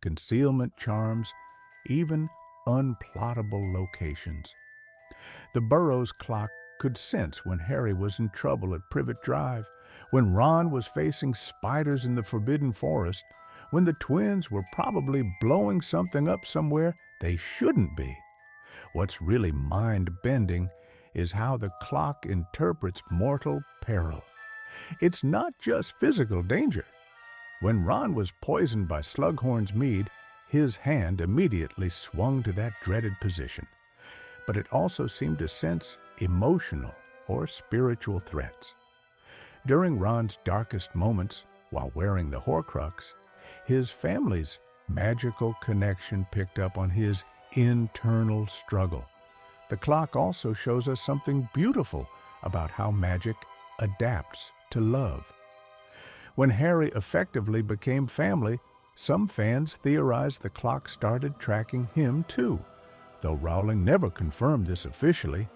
concealment charms, even unplottable locations. The Burrows clock could sense when Harry was in trouble at Privet Drive, when Ron was facing spiders in the Forbidden Forest, when the twins were probably blowing something up somewhere they shouldn't be. What's really mind-bending is how the clock interprets mortal peril. It's not just physical danger. When Ron was poisoned by Slughorn's mead, his hand immediately swung to that dreaded position, but it also seemed to sense emotional or spiritual threats. During Ron's darkest moments, while wearing the Horcrux, his family's magical connection picked up on his internal struggle. The clock also shows us something beautiful about how magic adapts to love. When Harry effectively became family, some fans theorized the clock started tracking him too, though Rowling never confirmed this officially.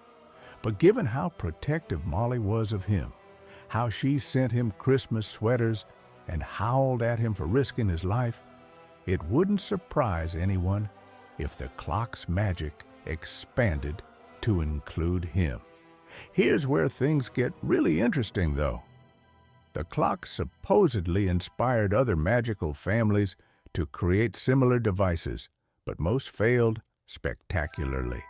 But given how protective Molly was of him, how she sent him Christmas sweaters and howled at him for risking his life, it wouldn't surprise anyone if the clock's magic expanded to include him. Here's where things get really interesting, though. The clock supposedly inspired other magical families to create similar devices, but most failed spectacularly.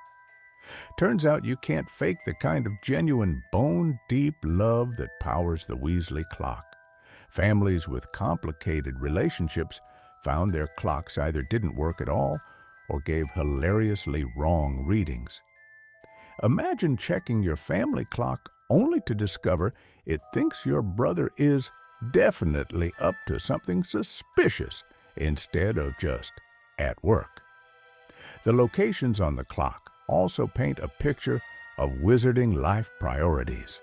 Turns out you can't fake the kind of genuine bone-deep love that powers the Weasley clock. Families with complicated relationships found their clocks either didn't work at all or gave hilariously wrong readings. Imagine checking your family clock only to discover it thinks your brother is definitely up to something suspicious instead of just at work. The locations on the clock also paint a picture of wizarding life priorities.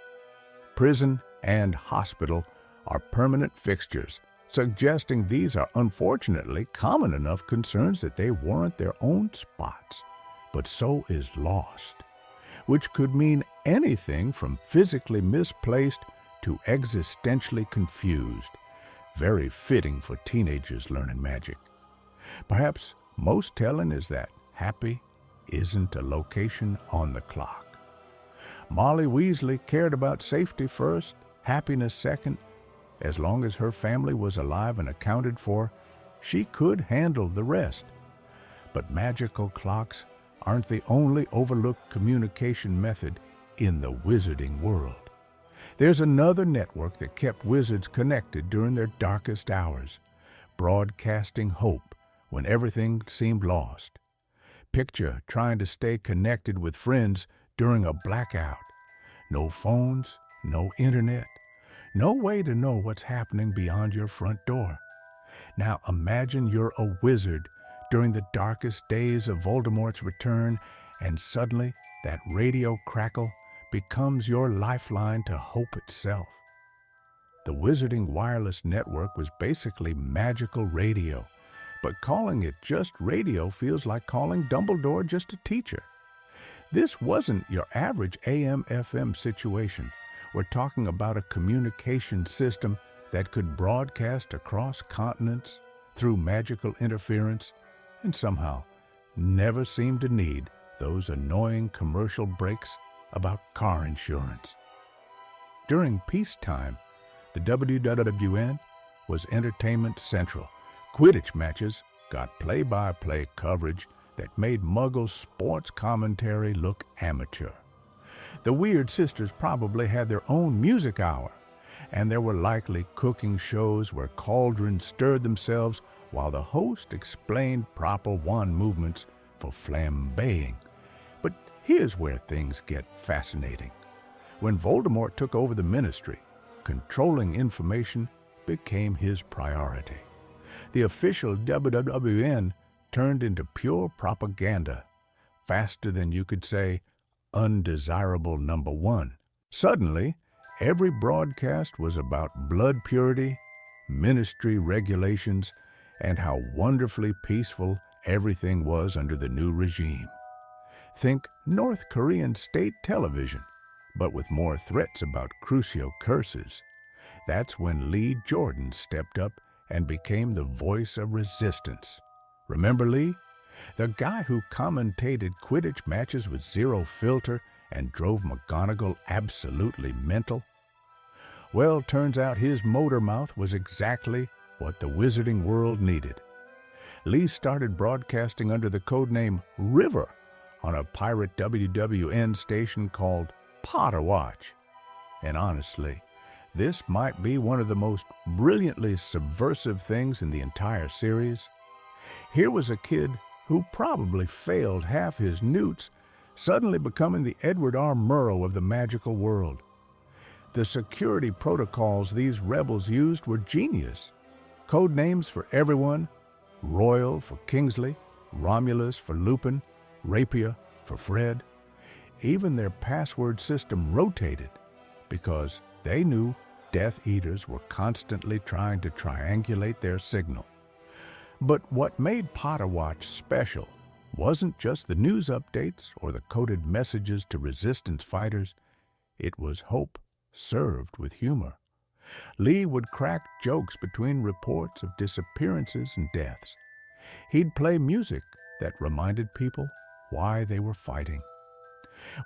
Prison and hospital are permanent fixtures, suggesting these are unfortunately common enough concerns that they warrant their own spots. But so is lost, which could mean anything from physically misplaced to existentially confused. Very fitting for teenagers learning magic. Perhaps most telling is that happy isn't a location on the clock. Molly Weasley cared about safety first, happiness second. As long as her family was alive and accounted for, she could handle the rest. But magical clocks aren't the only overlooked communication method in the wizarding world. There's another network that kept wizards connected during their darkest hours, broadcasting hope when everything seemed lost. Picture trying to stay connected with friends during a blackout. No phones, no internet, no way to know what's happening beyond your front door. Now imagine you're a wizard during the darkest days of Voldemort's return, and suddenly that radio crackle becomes your lifeline to hope itself. The Wizarding Wireless Network was basically magical radio, but calling it just radio feels like calling Dumbledore just a teacher. This wasn't your average AM/FM situation. We're talking about a communication system that could broadcast across continents through magical interference and somehow never seemed to need those annoying commercial breaks about car insurance. During peacetime, the WWN was entertainment central. Quidditch matches got play-by-play coverage that made Muggle sports commentary look amateur. The Weird Sisters probably had their own music hour, and there were likely cooking shows where cauldrons stirred themselves while the host explained proper wand movements for flambeing. But here's where things get fascinating. When Voldemort took over the Ministry, controlling information became his priority. The official WWN turned into pure propaganda, faster than you could say, undesirable number one. Suddenly, every broadcast was about blood purity, ministry regulations, and how wonderfully peaceful everything was under the new regime. Think North Korean state television, but with more threats about Crucio curses. That's when Lee Jordan stepped up and became the voice of resistance. Remember Lee? The guy who commentated Quidditch matches with zero filter and drove McGonagall absolutely mental? Well, turns out his motor mouth was exactly what the wizarding world needed. Lee started broadcasting under the codename River on a pirate WWN station called Potter Watch. And honestly, this might be one of the most brilliantly subversive things in the entire series. Here was a kid who probably failed half his newts, suddenly becoming the Edward R. Murrow of the magical world. The security protocols these rebels used were genius. Code names for everyone: Royal for Kingsley, Romulus for Lupin, Rapier for Fred. Even their password system rotated because they knew Death Eaters were constantly trying to triangulate their signal. But what made Potter Watch special wasn't just the news updates or the coded messages to resistance fighters. It was hope served with humor. Lee would crack jokes between reports of disappearances and deaths. He'd play music that reminded people why they were fighting.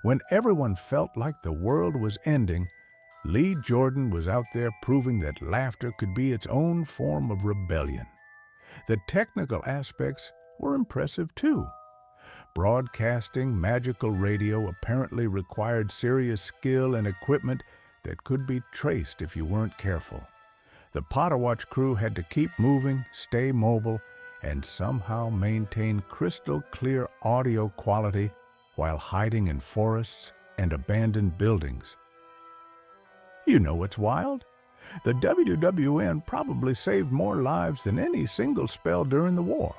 When everyone felt like the world was ending, Lee Jordan was out there proving that laughter could be its own form of rebellion. The technical aspects were impressive too. Broadcasting magical radio apparently required serious skill and equipment that could be traced if you weren't careful. The Potter Watch crew had to keep moving, stay mobile, and somehow maintain crystal clear audio quality while hiding in forests and abandoned buildings. You know what's wild? The WWN probably saved more lives than any single spell during the war.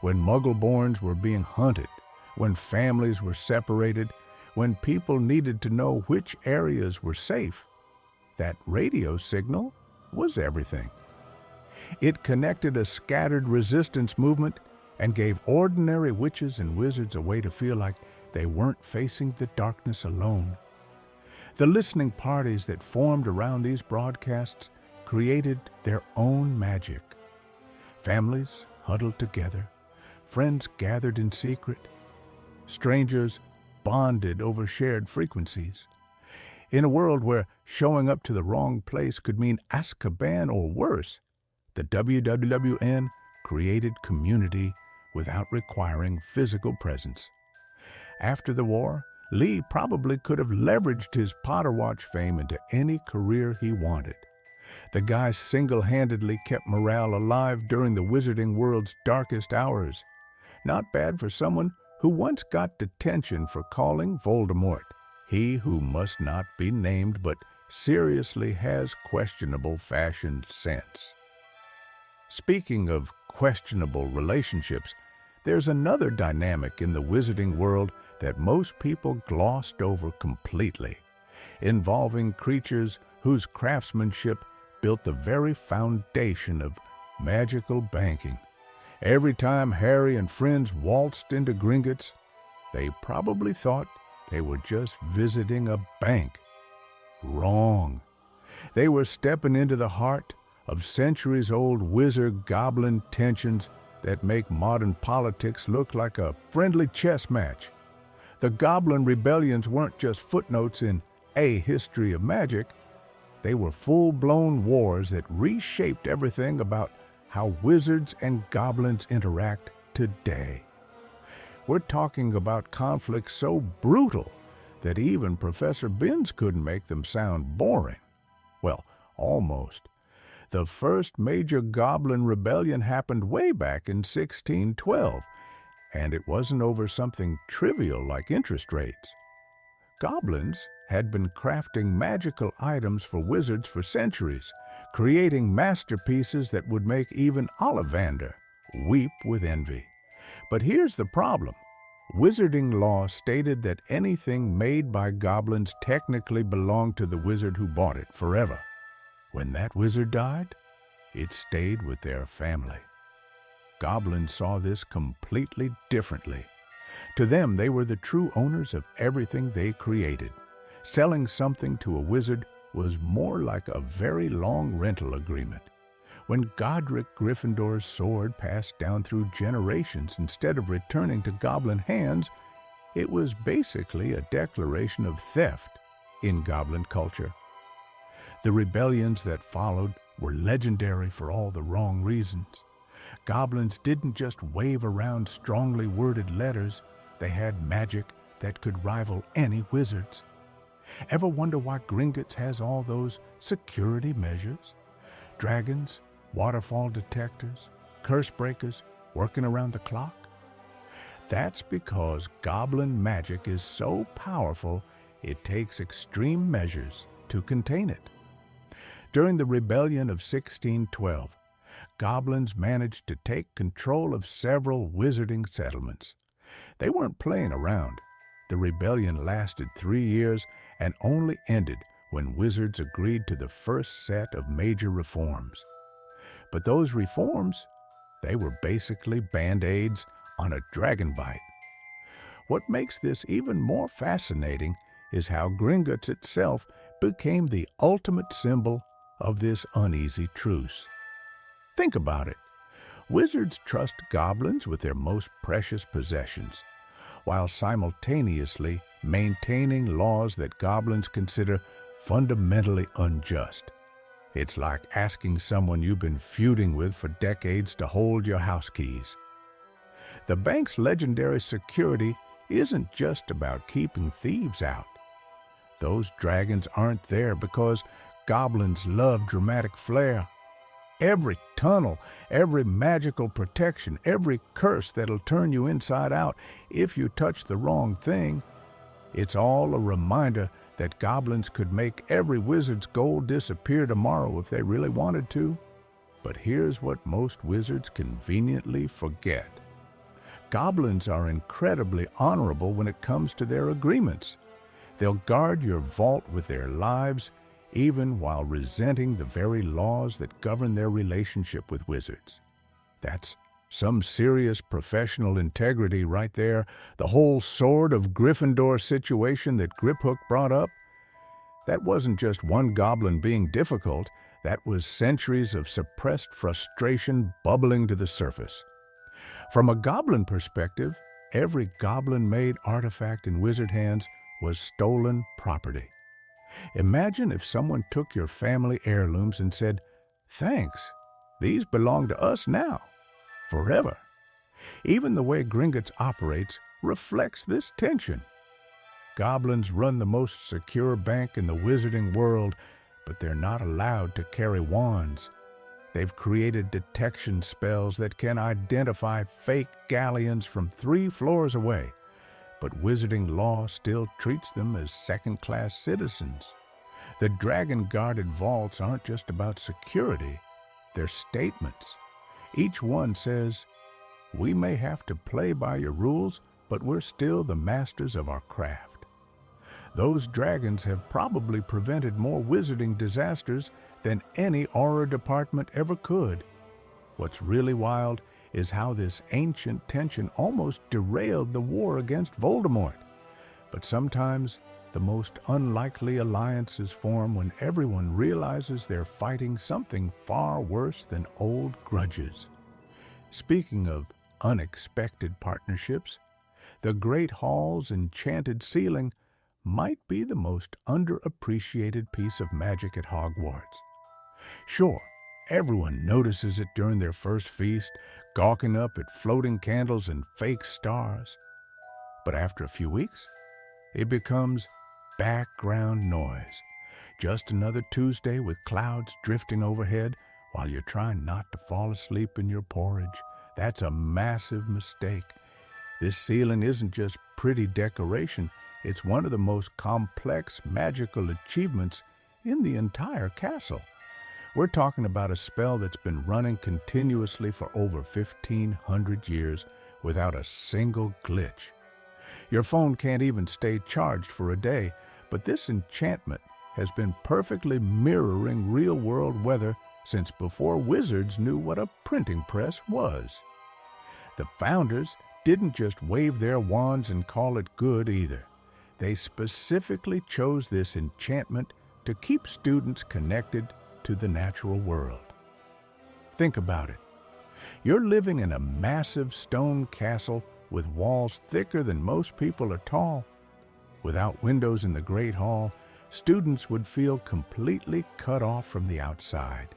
When Muggle-borns were being hunted, when families were separated, when people needed to know which areas were safe, that radio signal was everything. It connected a scattered resistance movement and gave ordinary witches and wizards a way to feel like they weren't facing the darkness alone. The listening parties that formed around these broadcasts created their own magic. Families huddled together, friends gathered in secret, strangers bonded over shared frequencies. In a world where showing up to the wrong place could mean Azkaban or worse, the WWN created community without requiring physical presence. After the war, Lee probably could have leveraged his Potter Watch fame into any career he wanted. The guy single-handedly kept morale alive during the wizarding world's darkest hours. Not bad for someone who once got detention for calling Voldemort he who must not be named but seriously has questionable fashion sense. Speaking of questionable relationships, there's another dynamic in the wizarding world that most people glossed over completely, involving creatures whose craftsmanship built the very foundation of magical banking. Every time Harry and friends waltzed into Gringotts, they probably thought they were just visiting a bank. Wrong. They were stepping into the heart of centuries-old wizard-goblin tensions that make modern politics look like a friendly chess match. The goblin rebellions weren't just footnotes in A History of Magic. They were full-blown wars that reshaped everything about how wizards and goblins interact today. We're talking about conflicts so brutal that even Professor Binns couldn't make them sound boring. Well, almost. The first major goblin rebellion happened way back in 1612, and it wasn't over something trivial like interest rates. Goblins had been crafting magical items for wizards for centuries, creating masterpieces that would make even Ollivander weep with envy. But here's the problem. Wizarding law stated that anything made by goblins technically belonged to the wizard who bought it forever. When that wizard died, it stayed with their family. Goblins saw this completely differently. To them, they were the true owners of everything they created. Selling something to a wizard was more like a very long rental agreement. When Godric Gryffindor's sword passed down through generations instead of returning to goblin hands, it was basically a declaration of theft in goblin culture. The rebellions that followed were legendary for all the wrong reasons. Goblins didn't just wave around strongly worded letters, they had magic that could rival any wizard's. Ever wonder why Gringotts has all those security measures? Dragons, waterfall detectors, curse breakers, working around the clock? That's because goblin magic is so powerful it takes extreme measures to contain it. During the rebellion of 1612, goblins managed to take control of several wizarding settlements. They weren't playing around. The rebellion lasted 3 years and only ended when wizards agreed to the first set of major reforms. But those reforms, they were basically band-aids on a dragon bite. What makes this even more fascinating is how Gringotts itself became the ultimate symbol of this uneasy truce. Think about it. Wizards trust goblins with their most precious possessions, while simultaneously maintaining laws that goblins consider fundamentally unjust. It's like asking someone you've been feuding with for decades to hold your house keys. The bank's legendary security isn't just about keeping thieves out. Those dragons aren't there because goblins love dramatic flair. Every tunnel, every magical protection, every curse that'll turn you inside out if you touch the wrong thing, it's all a reminder that goblins could make every wizard's gold disappear tomorrow if they really wanted to. But here's what most wizards conveniently forget. Goblins are incredibly honorable when it comes to their agreements. They'll guard your vault with their lives, even while resenting the very laws that govern their relationship with wizards. That's some serious professional integrity right there. The whole Sword of Gryffindor situation that Griphook brought up, that wasn't just one goblin being difficult, that was centuries of suppressed frustration bubbling to the surface. From a goblin perspective, every goblin-made artifact in wizard hands was stolen property. Imagine if someone took your family heirlooms and said, "Thanks, these belong to us now, forever." Even the way Gringotts operates reflects this tension. Goblins run the most secure bank in the wizarding world, but they're not allowed to carry wands. They've created detection spells that can identify fake galleons from 3 floors away, but wizarding law still treats them as second-class citizens. The dragon-guarded vaults aren't just about security, they're statements. Each one says, "We may have to play by your rules, but we're still the masters of our craft." Those dragons have probably prevented more wizarding disasters than any aura department ever could. What's really wild is how this ancient tension almost derailed the war against Voldemort. But sometimes the most unlikely alliances form when everyone realizes they're fighting something far worse than old grudges. Speaking of unexpected partnerships, the Great Hall's enchanted ceiling might be the most underappreciated piece of magic at Hogwarts. Sure, everyone notices it during their first feast, gawking up at floating candles and fake stars. But after a few weeks, it becomes background noise. Just another Tuesday with clouds drifting overhead while you're trying not to fall asleep in your porridge. That's a massive mistake. This ceiling isn't just pretty decoration, it's one of the most complex magical achievements in the entire castle. We're talking about a spell that's been running continuously for over 1,500 years without a single glitch. Your phone can't even stay charged for a day, but this enchantment has been perfectly mirroring real-world weather since before wizards knew what a printing press was. The founders didn't just wave their wands and call it good either. They specifically chose this enchantment to keep students connected to the natural world. Think about it. You're living in a massive stone castle with walls thicker than most people are tall. Without windows in the Great Hall, students would feel completely cut off from the outside.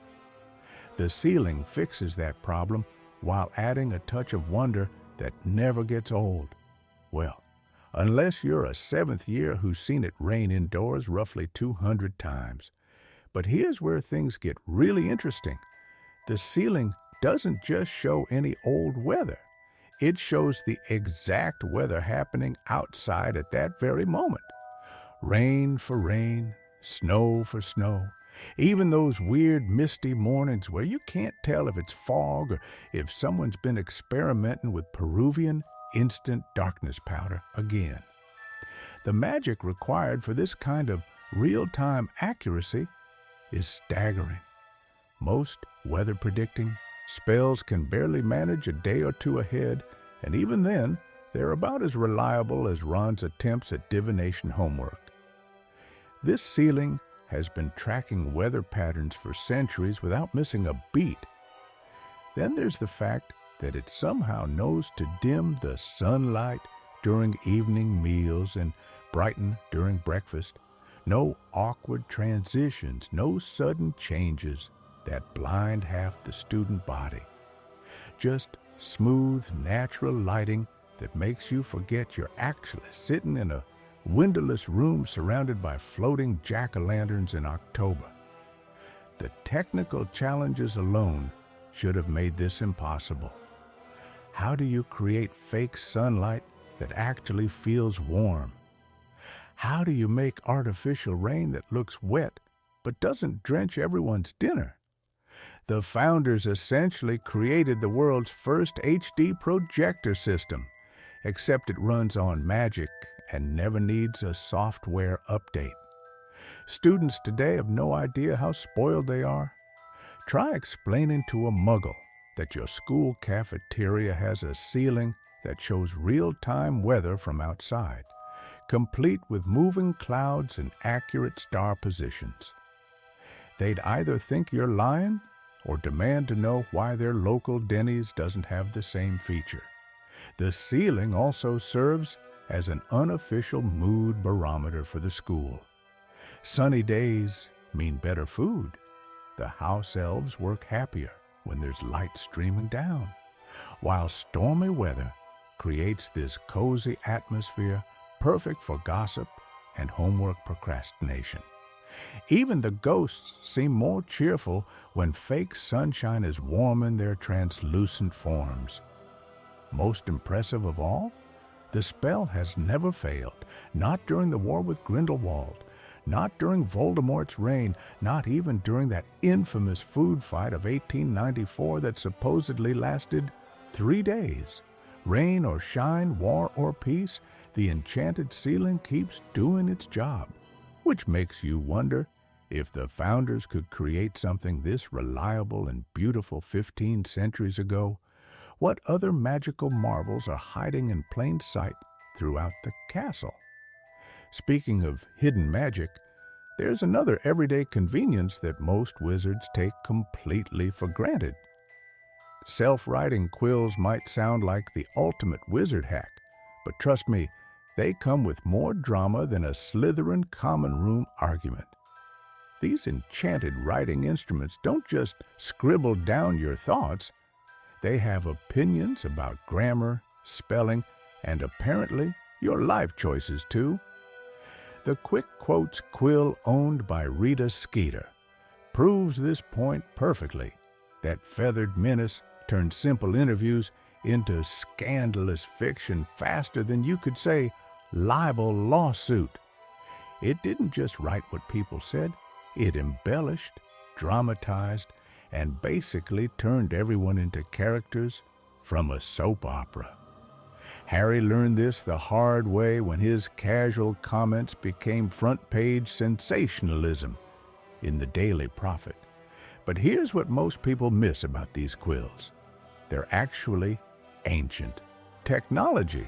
The ceiling fixes that problem while adding a touch of wonder that never gets old. Well, unless you're a 7th year who's seen it rain indoors roughly 200 times. But here's where things get really interesting. The ceiling doesn't just show any old weather. It shows the exact weather happening outside at that very moment. Rain for rain, snow for snow, even those weird misty mornings where you can't tell if it's fog or if someone's been experimenting with Peruvian instant darkness powder again. The magic required for this kind of real-time accuracy is staggering. Most weather predicting spells can barely manage a day or two ahead, and even then, they're about as reliable as Ron's attempts at divination homework. This ceiling has been tracking weather patterns for centuries without missing a beat. Then there's the fact that it somehow knows to dim the sunlight during evening meals and brighten during breakfast. No awkward transitions, no sudden changes that blind half the student body. Just smooth, natural lighting that makes you forget you're actually sitting in a windowless room surrounded by floating jack-o'-lanterns in October. The technical challenges alone should have made this impossible. How do you create fake sunlight that actually feels warm? How do you make artificial rain that looks wet but doesn't drench everyone's dinner? The founders essentially created the world's first HD projector system, except it runs on magic and never needs a software update. Students today have no idea how spoiled they are. Try explaining to a muggle that your school cafeteria has a ceiling that shows real-time weather from outside, complete with moving clouds and accurate star positions. They'd either think you're lying or demand to know why their local Denny's doesn't have the same feature. The ceiling also serves as an unofficial mood barometer for the school. Sunny days mean better food. The house elves work happier when there's light streaming down, while stormy weather creates this cozy atmosphere perfect for gossip and homework procrastination. Even the ghosts seem more cheerful when fake sunshine is warming their translucent forms. Most impressive of all, the spell has never failed, not during the war with Grindelwald, not during Voldemort's reign, not even during that infamous food fight of 1894 that supposedly lasted 3 days. Rain or shine, war or peace, the enchanted ceiling keeps doing its job, which makes you wonder if the founders could create something this reliable and beautiful 15 centuries ago, what other magical marvels are hiding in plain sight throughout the castle? Speaking of hidden magic, there's another everyday convenience that most wizards take completely for granted. Self-writing quills might sound like the ultimate wizard hack, but trust me, they come with more drama than a Slytherin common room argument. These enchanted writing instruments don't just scribble down your thoughts. They have opinions about grammar, spelling, and apparently your life choices too. The Quick Quotes quill owned by Rita Skeeter proves this point perfectly. That feathered menace turned simple interviews into scandalous fiction faster than you could say libel lawsuit. It didn't just write what people said, it embellished, dramatized, and basically turned everyone into characters from a soap opera. Harry learned this the hard way when his casual comments became front-page sensationalism in the Daily Prophet. But here's what most people miss about these quills. They're actually ancient technology.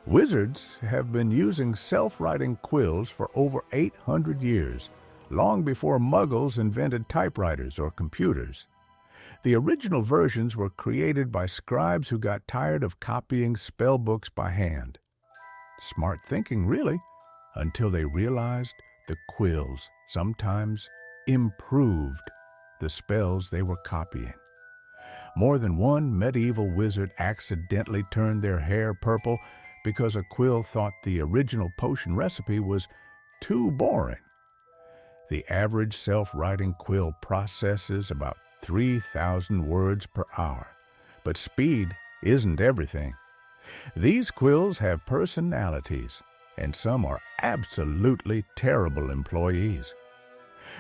Wizards have been using self-writing quills for over 800 years, long before Muggles invented typewriters or computers. The original versions were created by scribes who got tired of copying spell books by hand. Smart thinking, really, until they realized the quills sometimes improved the spells they were copying. More than one medieval wizard accidentally turned their hair purple because a quill thought the original potion recipe was too boring. The average self-writing quill processes about 3,000 words per hour. But speed isn't everything. These quills have personalities, and some are absolutely terrible employees.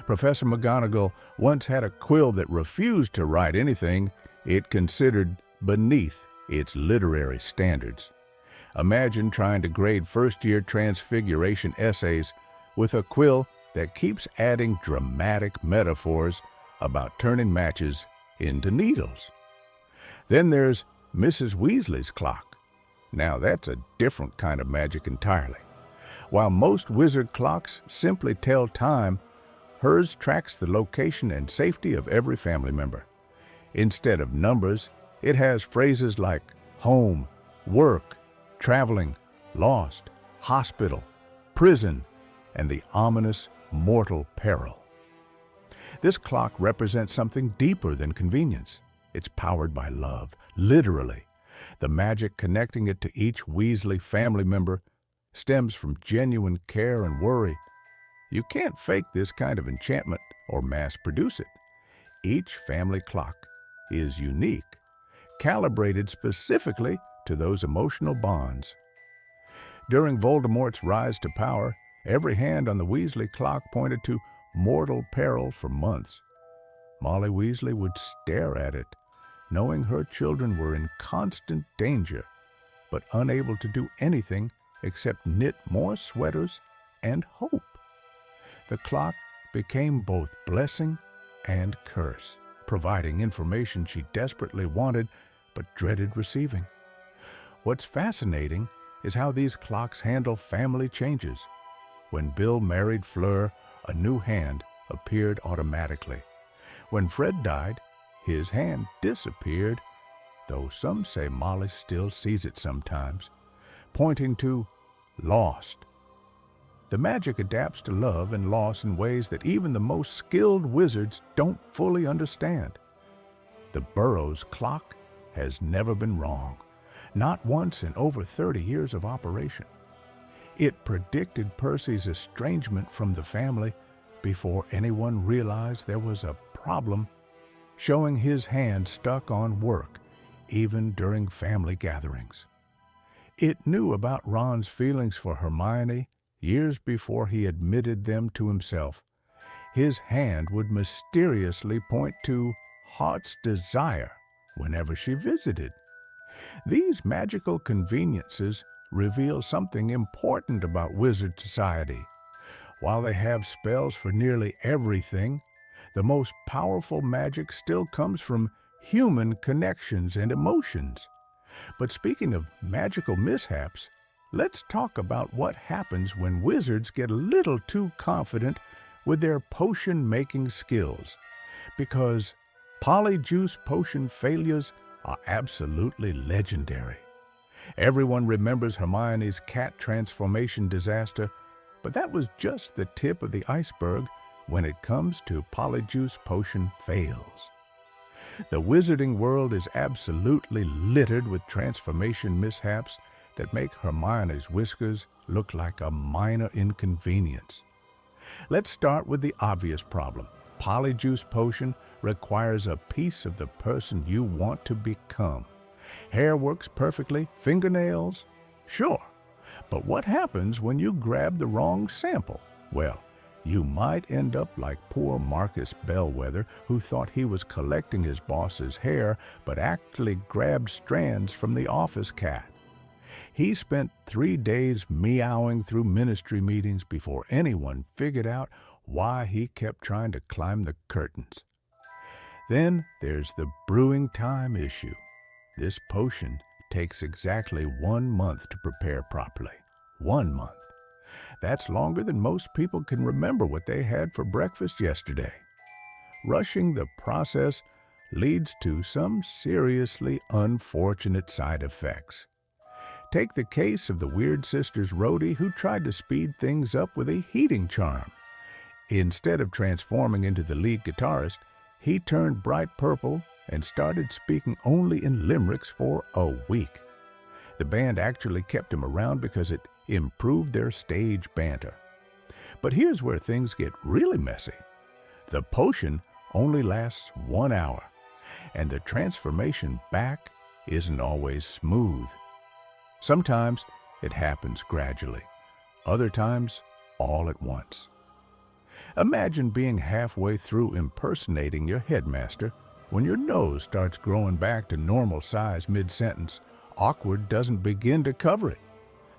Professor McGonagall once had a quill that refused to write anything it considered beneath its literary standards. Imagine trying to grade first-year Transfiguration essays with a quill that keeps adding dramatic metaphors about turning matches into needles. Then there's Mrs. Weasley's clock. Now that's a different kind of magic entirely. While most wizard clocks simply tell time, hers tracks the location and safety of every family member. Instead of numbers, it has phrases like home, work, traveling, lost, hospital, prison, and the ominous mortal peril. This clock represents something deeper than convenience. It's powered by love, literally. The magic connecting it to each Weasley family member stems from genuine care and worry. You can't fake this kind of enchantment or mass produce it. Each family clock is unique, calibrated specifically to those emotional bonds. During Voldemort's rise to power, every hand on the Weasley clock pointed to mortal peril for months. Molly Weasley would stare at it, knowing her children were in constant danger, but unable to do anything except knit more sweaters and hope. The clock became both blessing and curse, providing information she desperately wanted but dreaded receiving. What's fascinating is how these clocks handle family changes. When Bill married Fleur, a new hand appeared automatically. When Fred died, his hand disappeared, though some say Molly still sees it sometimes, pointing to lost. The magic adapts to love and loss in ways that even the most skilled wizards don't fully understand. The Burrows clock has never been wrong, not once in over 30 years of operation. It predicted Percy's estrangement from the family before anyone realized there was a problem, showing his hand stuck on work, even during family gatherings. It knew about Ron's feelings for Hermione years before he admitted them to himself. His hand would mysteriously point to heart's desire whenever she visited. These magical conveniences reveal something important about wizard society. While they have spells for nearly everything, the most powerful magic still comes from human connections and emotions. But speaking of magical mishaps, let's talk about what happens when wizards get a little too confident with their potion-making skills. Because polyjuice potion failures are absolutely legendary. Everyone remembers Hermione's cat transformation disaster, but that was just the tip of the iceberg when it comes to polyjuice potion fails. The wizarding world is absolutely littered with transformation mishaps that make Hermione's whiskers look like a minor inconvenience. Let's start with the obvious problem. Polyjuice potion requires a piece of the person you want to become. Hair works perfectly, fingernails? Sure. But what happens when you grab the wrong sample? Well, you might end up like poor Marcus Bellwether, who thought he was collecting his boss's hair, but actually grabbed strands from the office cat. He spent 3 days meowing through ministry meetings before anyone figured out why he kept trying to climb the curtains. Then there's the brewing time issue. This potion takes exactly 1 month to prepare properly. 1 month. That's longer than most people can remember what they had for breakfast yesterday. Rushing the process leads to some seriously unfortunate side effects. Take the case of the Weird Sisters roadie who tried to speed things up with a heating charm. Instead of transforming into the lead guitarist, he turned bright purple and started speaking only in limericks for a week. The band actually kept him around because it improved their stage banter. But here's where things get really messy. The potion only lasts 1 hour, and the transformation back isn't always smooth. Sometimes it happens gradually, other times all at once. Imagine being halfway through impersonating your headmaster when your nose starts growing back to normal size mid-sentence. Awkward doesn't begin to cover it.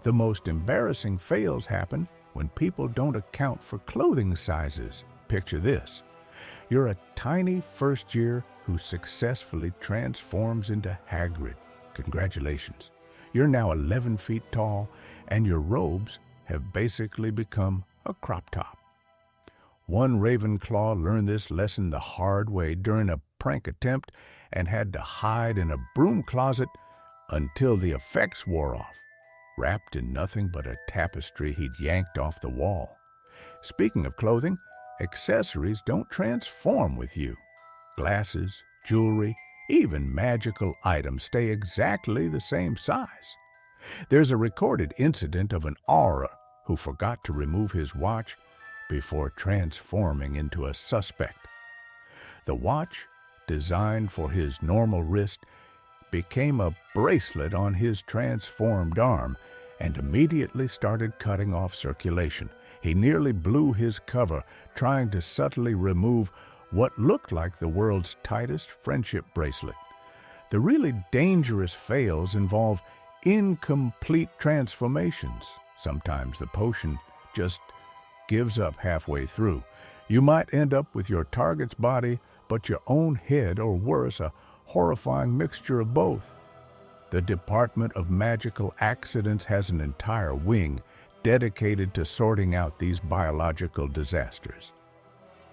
The most embarrassing fails happen when people don't account for clothing sizes. Picture this. You're a tiny first year who successfully transforms into Hagrid. Congratulations. You're now 11 feet tall, and your robes have basically become a crop top. One Ravenclaw learned this lesson the hard way during a prank attempt and had to hide in a broom closet until the effects wore off, wrapped in nothing but a tapestry he'd yanked off the wall. Speaking of clothing, accessories don't transform with you. Glasses, jewelry, even magical items stay exactly the same size. There's a recorded incident of an Auror who forgot to remove his watch before transforming into a suspect. The watch, designed for his normal wrist, became a bracelet on his transformed arm and immediately started cutting off circulation. He nearly blew his cover trying to subtly remove what looked like the world's tightest friendship bracelet. The really dangerous fails involve incomplete transformations. Sometimes the potion just gives up halfway through. You might end up with your target's body, but your own head, or worse, a horrifying mixture of both. The Department of Magical Accidents has an entire wing dedicated to sorting out these biological disasters.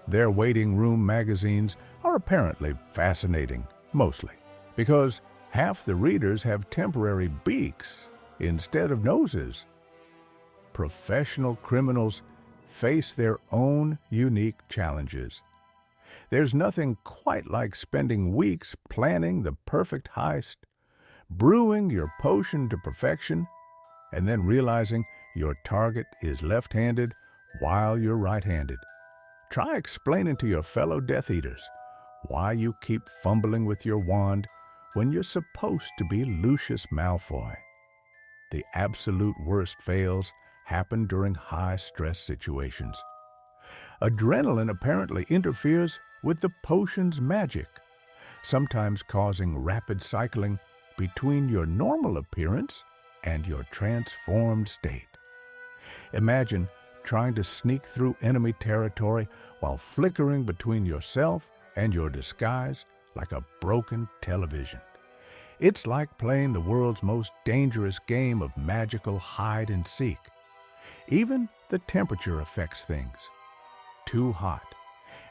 Their waiting room magazines are apparently fascinating, mostly, because half the readers have temporary beaks instead of noses. Professional criminals face their own unique challenges. There's nothing quite like spending weeks planning the perfect heist, brewing your potion to perfection, and then realizing your target is left-handed while you're right-handed. Try explaining to your fellow Death Eaters why you keep fumbling with your wand when you're supposed to be Lucius Malfoy. The absolute worst fails happen during high-stress situations. Adrenaline apparently interferes with the potion's magic, sometimes causing rapid cycling between your normal appearance and your transformed state. Imagine trying to sneak through enemy territory while flickering between yourself and your disguise like a broken television. It's like playing the world's most dangerous game of magical hide-and-seek. Even the temperature affects things. Too hot,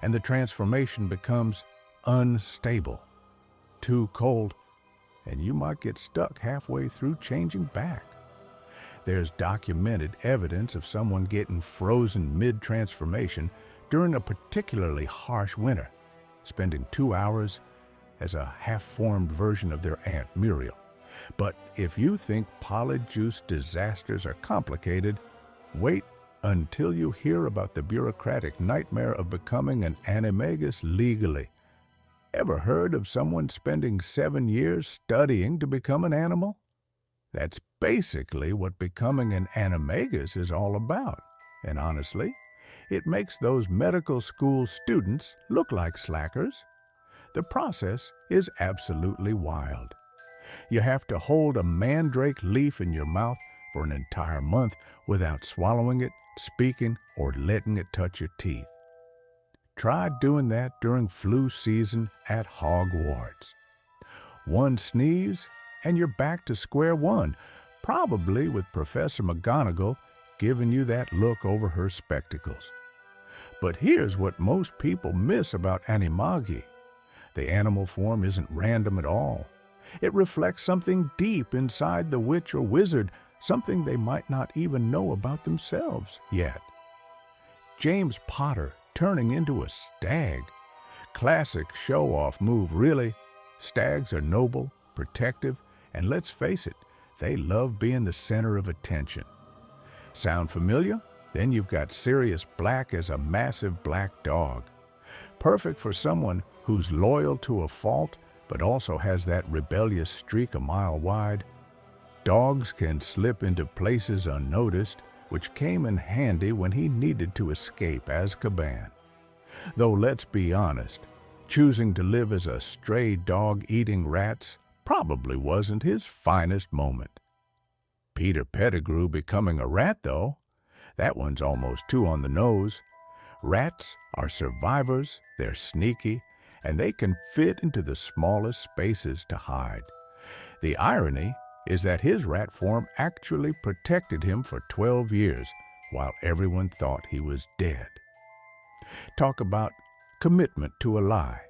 and the transformation becomes unstable. Too cold, and you might get stuck halfway through changing back. There's documented evidence of someone getting frozen mid-transformation during a particularly harsh winter, spending 2 hours as a half-formed version of their Aunt Muriel. But if you think polyjuice disasters are complicated, wait until you hear about the bureaucratic nightmare of becoming an animagus legally. Ever heard of someone spending 7 years studying to become an animal? That's basically what becoming an animagus is all about. And honestly, it makes those medical school students look like slackers. The process is absolutely wild. You have to hold a mandrake leaf in your mouth for an entire month without swallowing it, speaking, or letting it touch your teeth. Try doing that during flu season at Hogwarts. One sneeze, and you're back to square one, probably with Professor McGonagall giving you that look over her spectacles. But here's what most people miss about animagi. The animal form isn't random at all. It reflects something deep inside the witch or wizard, something they might not even know about themselves yet. James Potter turning into a stag. Classic show-off move, really. Stags are noble, protective, and let's face it, they love being the center of attention. Sound familiar? Then you've got Sirius Black as a massive black dog. Perfect for someone who's loyal to a fault but also has that rebellious streak a mile wide. Dogs can slip into places unnoticed, which came in handy when he needed to escape Azkaban. Though let's be honest, choosing to live as a stray dog eating rats probably wasn't his finest moment. Peter Pettigrew becoming a rat, though, that one's almost too on the nose. Rats are survivors, they're sneaky, and they can fit into the smallest spaces to hide. The irony is that his rat form actually protected him for 12 years, while everyone thought he was dead. Talk about commitment to a lie.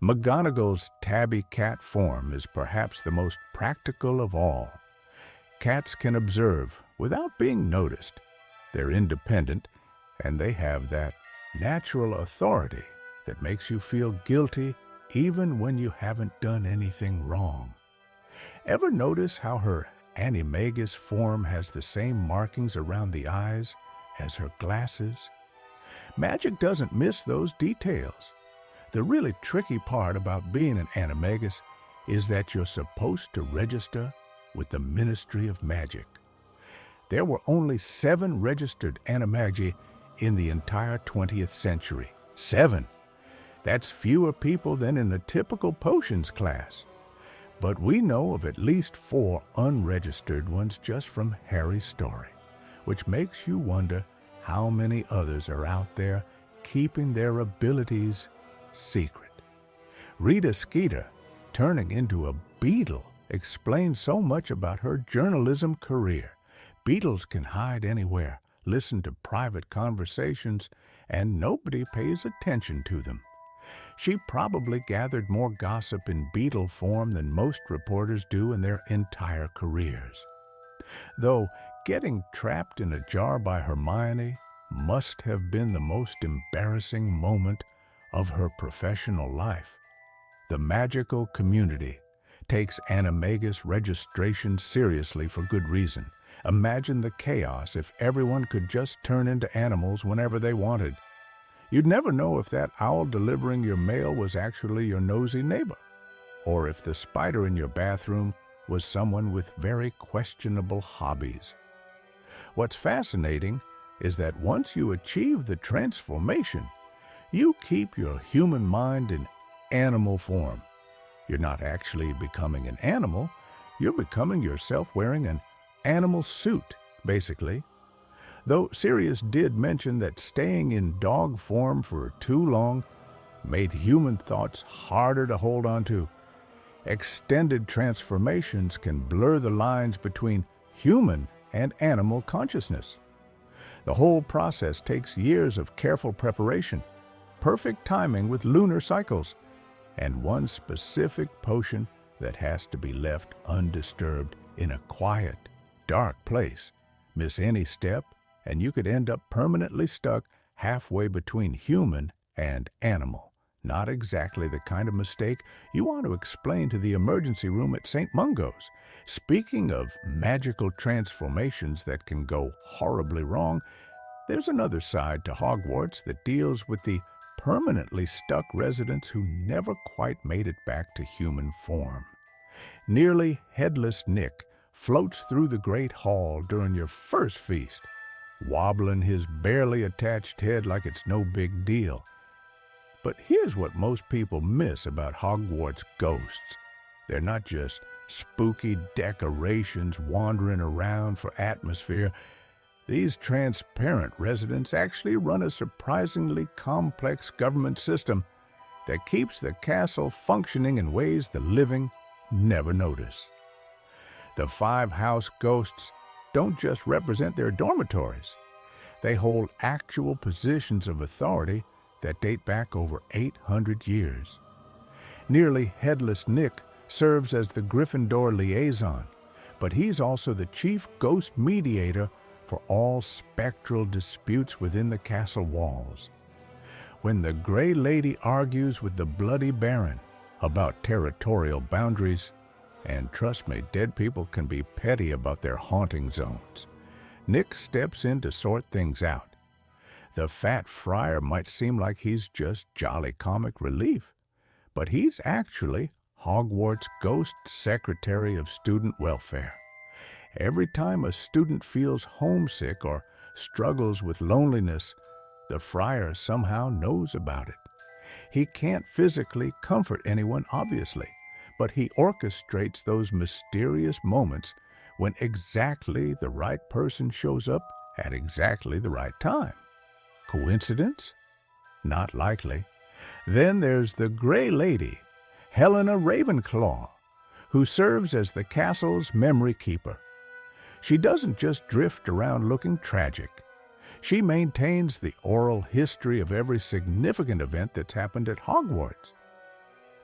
McGonagall's tabby cat form is perhaps the most practical of all. Cats can observe without being noticed. They're independent, and they have that natural authority that makes you feel guilty even when you haven't done anything wrong. Ever notice how her animagus form has the same markings around the eyes as her glasses? Magic doesn't miss those details. The really tricky part about being an animagus is that you're supposed to register with the Ministry of Magic. There were only 7 registered animagi in the entire 20th century. 7! That's fewer people than in a typical potions class. But we know of at least 4 unregistered ones just from Harry's story, which makes you wonder how many others are out there keeping their abilities secret. Rita Skeeter turning into a beetle explains so much about her journalism career. Beetles can hide anywhere, listen to private conversations, and nobody pays attention to them. She probably gathered more gossip in beetle form than most reporters do in their entire careers. Though getting trapped in a jar by Hermione must have been the most embarrassing moment of her professional life. The magical community takes animagus registration seriously for good reason. Imagine the chaos if everyone could just turn into animals whenever they wanted. You'd never know if that owl delivering your mail was actually your nosy neighbor, or if the spider in your bathroom was someone with very questionable hobbies. What's fascinating is that once you achieve the transformation, you keep your human mind in animal form. You're not actually becoming an animal, you're becoming yourself wearing an animal suit, basically. Though Sirius did mention that staying in dog form for too long made human thoughts harder to hold on to. Extended transformations can blur the lines between human and animal consciousness. The whole process takes years of careful preparation, perfect timing with lunar cycles, and one specific potion that has to be left undisturbed in a quiet, dark place. Miss any step, and you could end up permanently stuck halfway between human and animal. Not exactly the kind of mistake you want to explain to the emergency room at St. Mungo's. Speaking of magical transformations that can go horribly wrong, there's another side to Hogwarts that deals with the permanently stuck residents who never quite made it back to human form. Nearly headless Nick floats through the Great Hall during your first feast, wobbling his barely attached head like it's no big deal. But here's what most people miss about Hogwarts ghosts. They're not just spooky decorations wandering around for atmosphere. These transparent residents actually run a surprisingly complex government system that keeps the castle functioning in ways the living never notice. The 5 house ghosts don't just represent their dormitories. They hold actual positions of authority that date back over 800 years. Nearly headless Nick serves as the Gryffindor liaison, but he's also the chief ghost mediator for all spectral disputes within the castle walls. When the Grey Lady argues with the Bloody Baron about territorial boundaries, and trust me, dead people can be petty about their haunting zones, Nick steps in to sort things out. The fat friar might seem like he's just jolly comic relief, but he's actually Hogwarts' ghost secretary of student welfare. Every time a student feels homesick or struggles with loneliness, the friar somehow knows about it. He can't physically comfort anyone, obviously, but he orchestrates those mysterious moments when exactly the right person shows up at exactly the right time. Coincidence? Not likely. Then there's the Gray Lady, Helena Ravenclaw, who serves as the castle's memory keeper. She doesn't just drift around looking tragic. She maintains the oral history of every significant event that's happened at Hogwarts.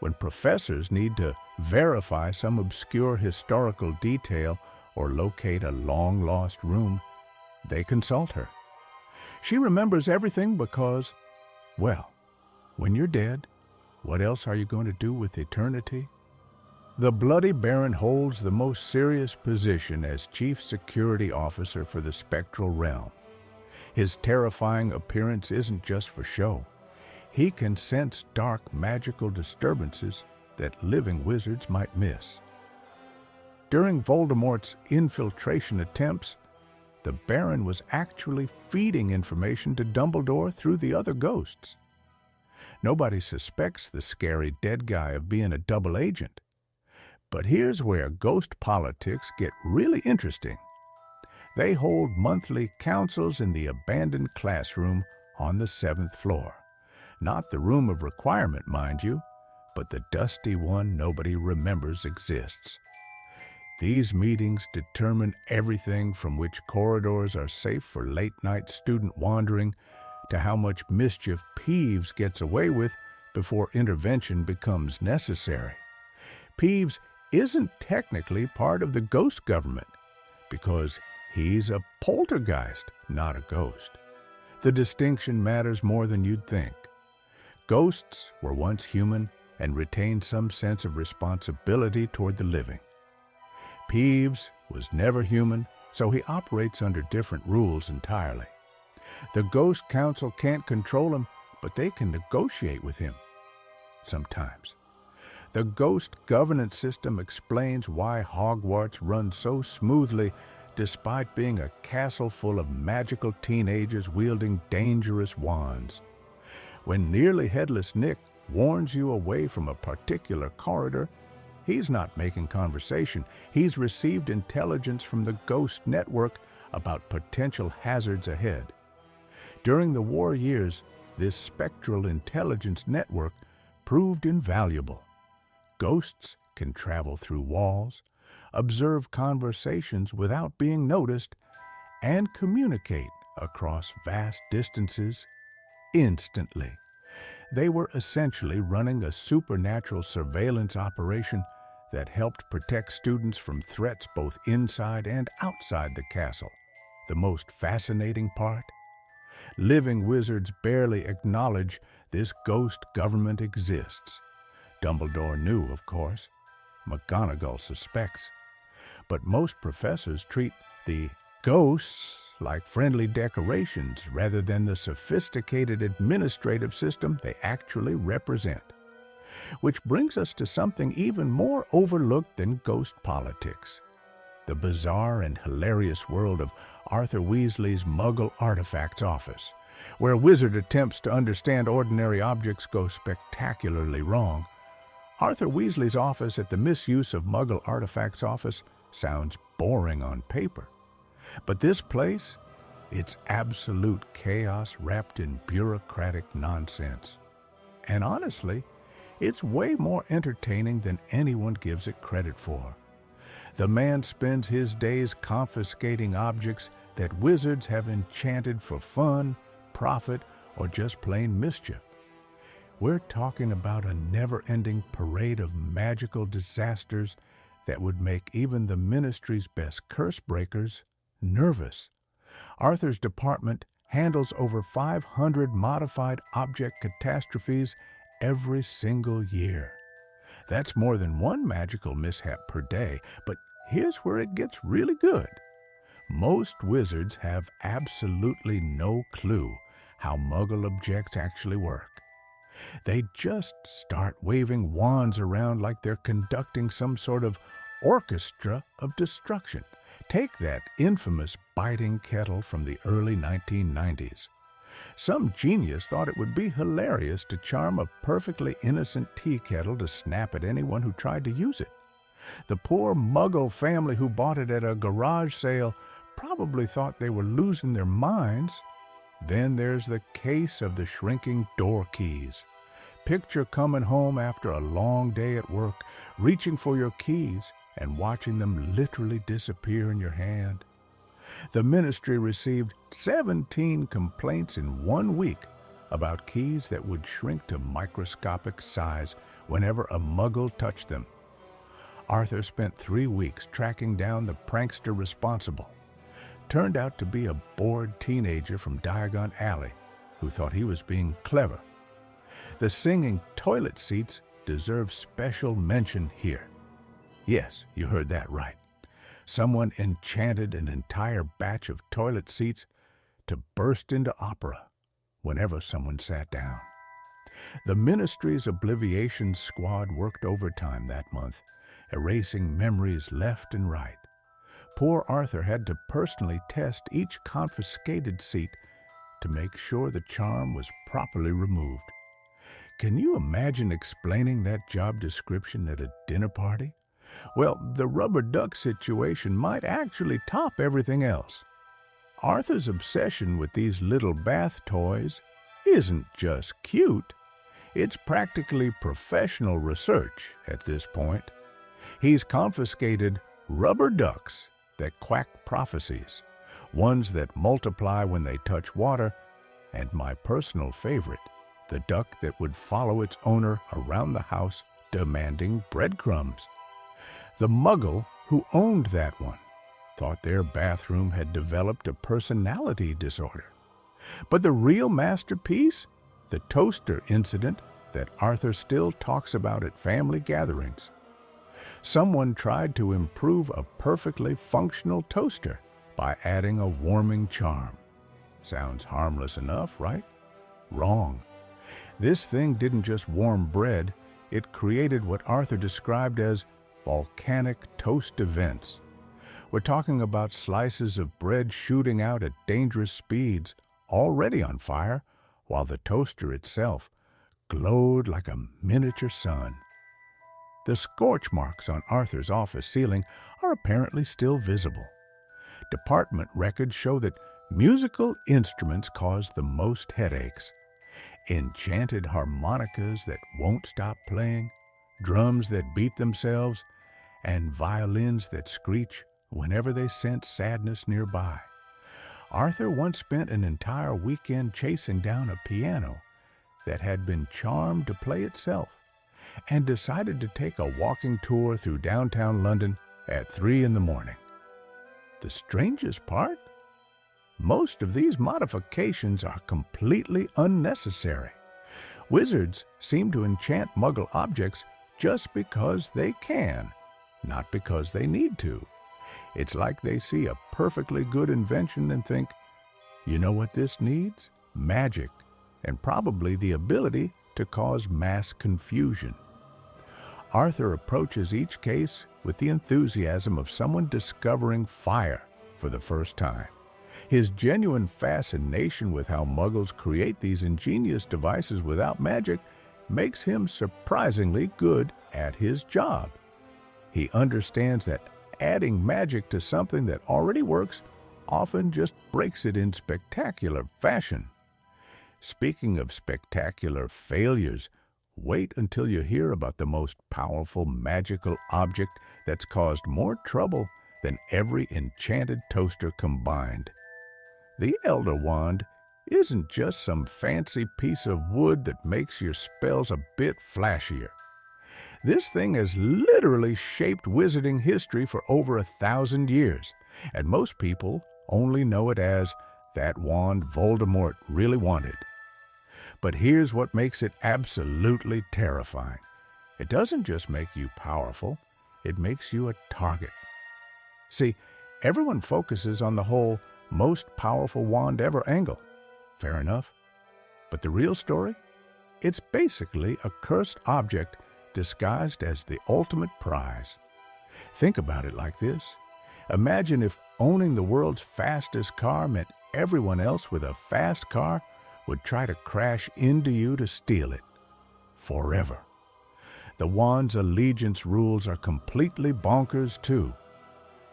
When professors need to verify some obscure historical detail or locate a long-lost room, they consult her. She remembers everything because, well, when you're dead, what else are you going to do with eternity? The Bloody Baron holds the most serious position as Chief Security Officer for the Spectral Realm. His terrifying appearance isn't just for show. He can sense dark magical disturbances that living wizards might miss. During Voldemort's infiltration attempts, the Baron was actually feeding information to Dumbledore through the other ghosts. Nobody suspects the scary dead guy of being a double agent. But here's where ghost politics get really interesting. They hold monthly councils in the abandoned classroom on the 7th floor. Not the room of requirement, mind you, but the dusty one nobody remembers exists. These meetings determine everything from which corridors are safe for late-night student wandering to how much mischief Peeves gets away with before intervention becomes necessary. Peeves isn't technically part of the ghost government because he's a poltergeist, not a ghost. The distinction matters more than you'd think. Ghosts were once human and retained some sense of responsibility toward the living. Peeves was never human, so he operates under different rules entirely. The Ghost Council can't control him, but they can negotiate with him. Sometimes. The Ghost Governance System explains why Hogwarts runs so smoothly despite being a castle full of magical teenagers wielding dangerous wands. When Nearly Headless Nick warns you away from a particular corridor, he's not making conversation. He's received intelligence from the Ghost Network about potential hazards ahead. During the war years, this spectral intelligence network proved invaluable. Ghosts can travel through walls, observe conversations without being noticed, and communicate across vast distances instantly. They were essentially running a supernatural surveillance operation that helped protect students from threats both inside and outside the castle. The most fascinating part? Living wizards barely acknowledge this ghost government exists. Dumbledore knew, of course. McGonagall suspects. But most professors treat the ghosts like friendly decorations rather than the sophisticated administrative system they actually represent. Which brings us to something even more overlooked than ghost politics. The bizarre and hilarious world of Arthur Weasley's Muggle Artifacts Office, where wizard attempts to understand ordinary objects go spectacularly wrong. Arthur Weasley's office at the Misuse of Muggle Artifacts Office sounds boring on paper. But this place, it's absolute chaos wrapped in bureaucratic nonsense. And honestly, it's way more entertaining than anyone gives it credit for. The man spends his days confiscating objects that wizards have enchanted for fun, profit, or just plain mischief. We're talking about a never-ending parade of magical disasters that would make even the Ministry's best curse breakers nervous. Arthur's department handles over 500 modified object catastrophes every single year. That's more than one magical mishap per day, but here's where it gets really good. Most wizards have absolutely no clue how Muggle objects actually work. They just start waving wands around like they're conducting some sort of orchestra of destruction. Take that infamous biting kettle from the early 1990s. Some genius thought it would be hilarious to charm a perfectly innocent tea kettle to snap at anyone who tried to use it. The poor Muggle family who bought it at a garage sale probably thought they were losing their minds. Then there's the case of the shrinking door keys. Picture coming home after a long day at work, reaching for your keys and watching them literally disappear in your hand. The ministry received 17 complaints in 1 week about keys that would shrink to microscopic size whenever a Muggle touched them. Arthur spent 3 weeks tracking down the prankster responsible. Turned out to be a bored teenager from Diagon Alley who thought he was being clever. The singing toilet seats deserve special mention here. Yes, you heard that right. Someone enchanted an entire batch of toilet seats to burst into opera whenever someone sat down. The ministry's Obliviation Squad worked overtime that month, erasing memories left and right. Poor Arthur had to personally test each confiscated seat to make sure the charm was properly removed. Can you imagine explaining that job description at a dinner party? Well, the rubber duck situation might actually top everything else. Arthur's obsession with these little bath toys isn't just cute. It's practically professional research at this point. He's confiscated rubber ducks that quack prophecies, ones that multiply when they touch water, and my personal favorite, the duck that would follow its owner around the house demanding breadcrumbs. The Muggle who owned that one thought their bathroom had developed a personality disorder. But the real masterpiece, the toaster incident that Arthur still talks about at family gatherings. Someone tried to improve a perfectly functional toaster by adding a warming charm. Sounds harmless enough, right? Wrong. This thing didn't just warm bread, it created what Arthur described as volcanic toast events. We're talking about slices of bread shooting out at dangerous speeds, already on fire, while the toaster itself glowed like a miniature sun. The scorch marks on Arthur's office ceiling are apparently still visible. Department records show that musical instruments cause the most headaches. Enchanted harmonicas that won't stop playing, drums that beat themselves, and violins that screech whenever they sense sadness nearby. Arthur once spent an entire weekend chasing down a piano that had been charmed to play itself, and decided to take a walking tour through downtown London at 3 a.m. The strangest part? Most of these modifications are completely unnecessary. Wizards seem to enchant Muggle objects just because they can, not because they need to. It's like they see a perfectly good invention and think, you know what this needs? Magic, and probably the ability to cause mass confusion. Arthur approaches each case with the enthusiasm of someone discovering fire for the first time. His genuine fascination with how Muggles create these ingenious devices without magic makes him surprisingly good at his job. He understands that adding magic to something that already works often just breaks it in spectacular fashion. Speaking of spectacular failures, wait until you hear about the most powerful magical object that's caused more trouble than every enchanted toaster combined. The Elder Wand isn't just some fancy piece of wood that makes your spells a bit flashier. This thing has literally shaped wizarding history for over 1,000 years, and most people only know it as that wand Voldemort really wanted. But here's what makes it absolutely terrifying. It doesn't just make you powerful, it makes you a target. See, everyone focuses on the whole most powerful wand ever angle. Fair enough. But the real story? It's basically a cursed object disguised as the ultimate prize. Think about it like this. Imagine if owning the world's fastest car meant everyone else with a fast car would try to crash into you to steal it. Forever. The wand's allegiance rules are completely bonkers too.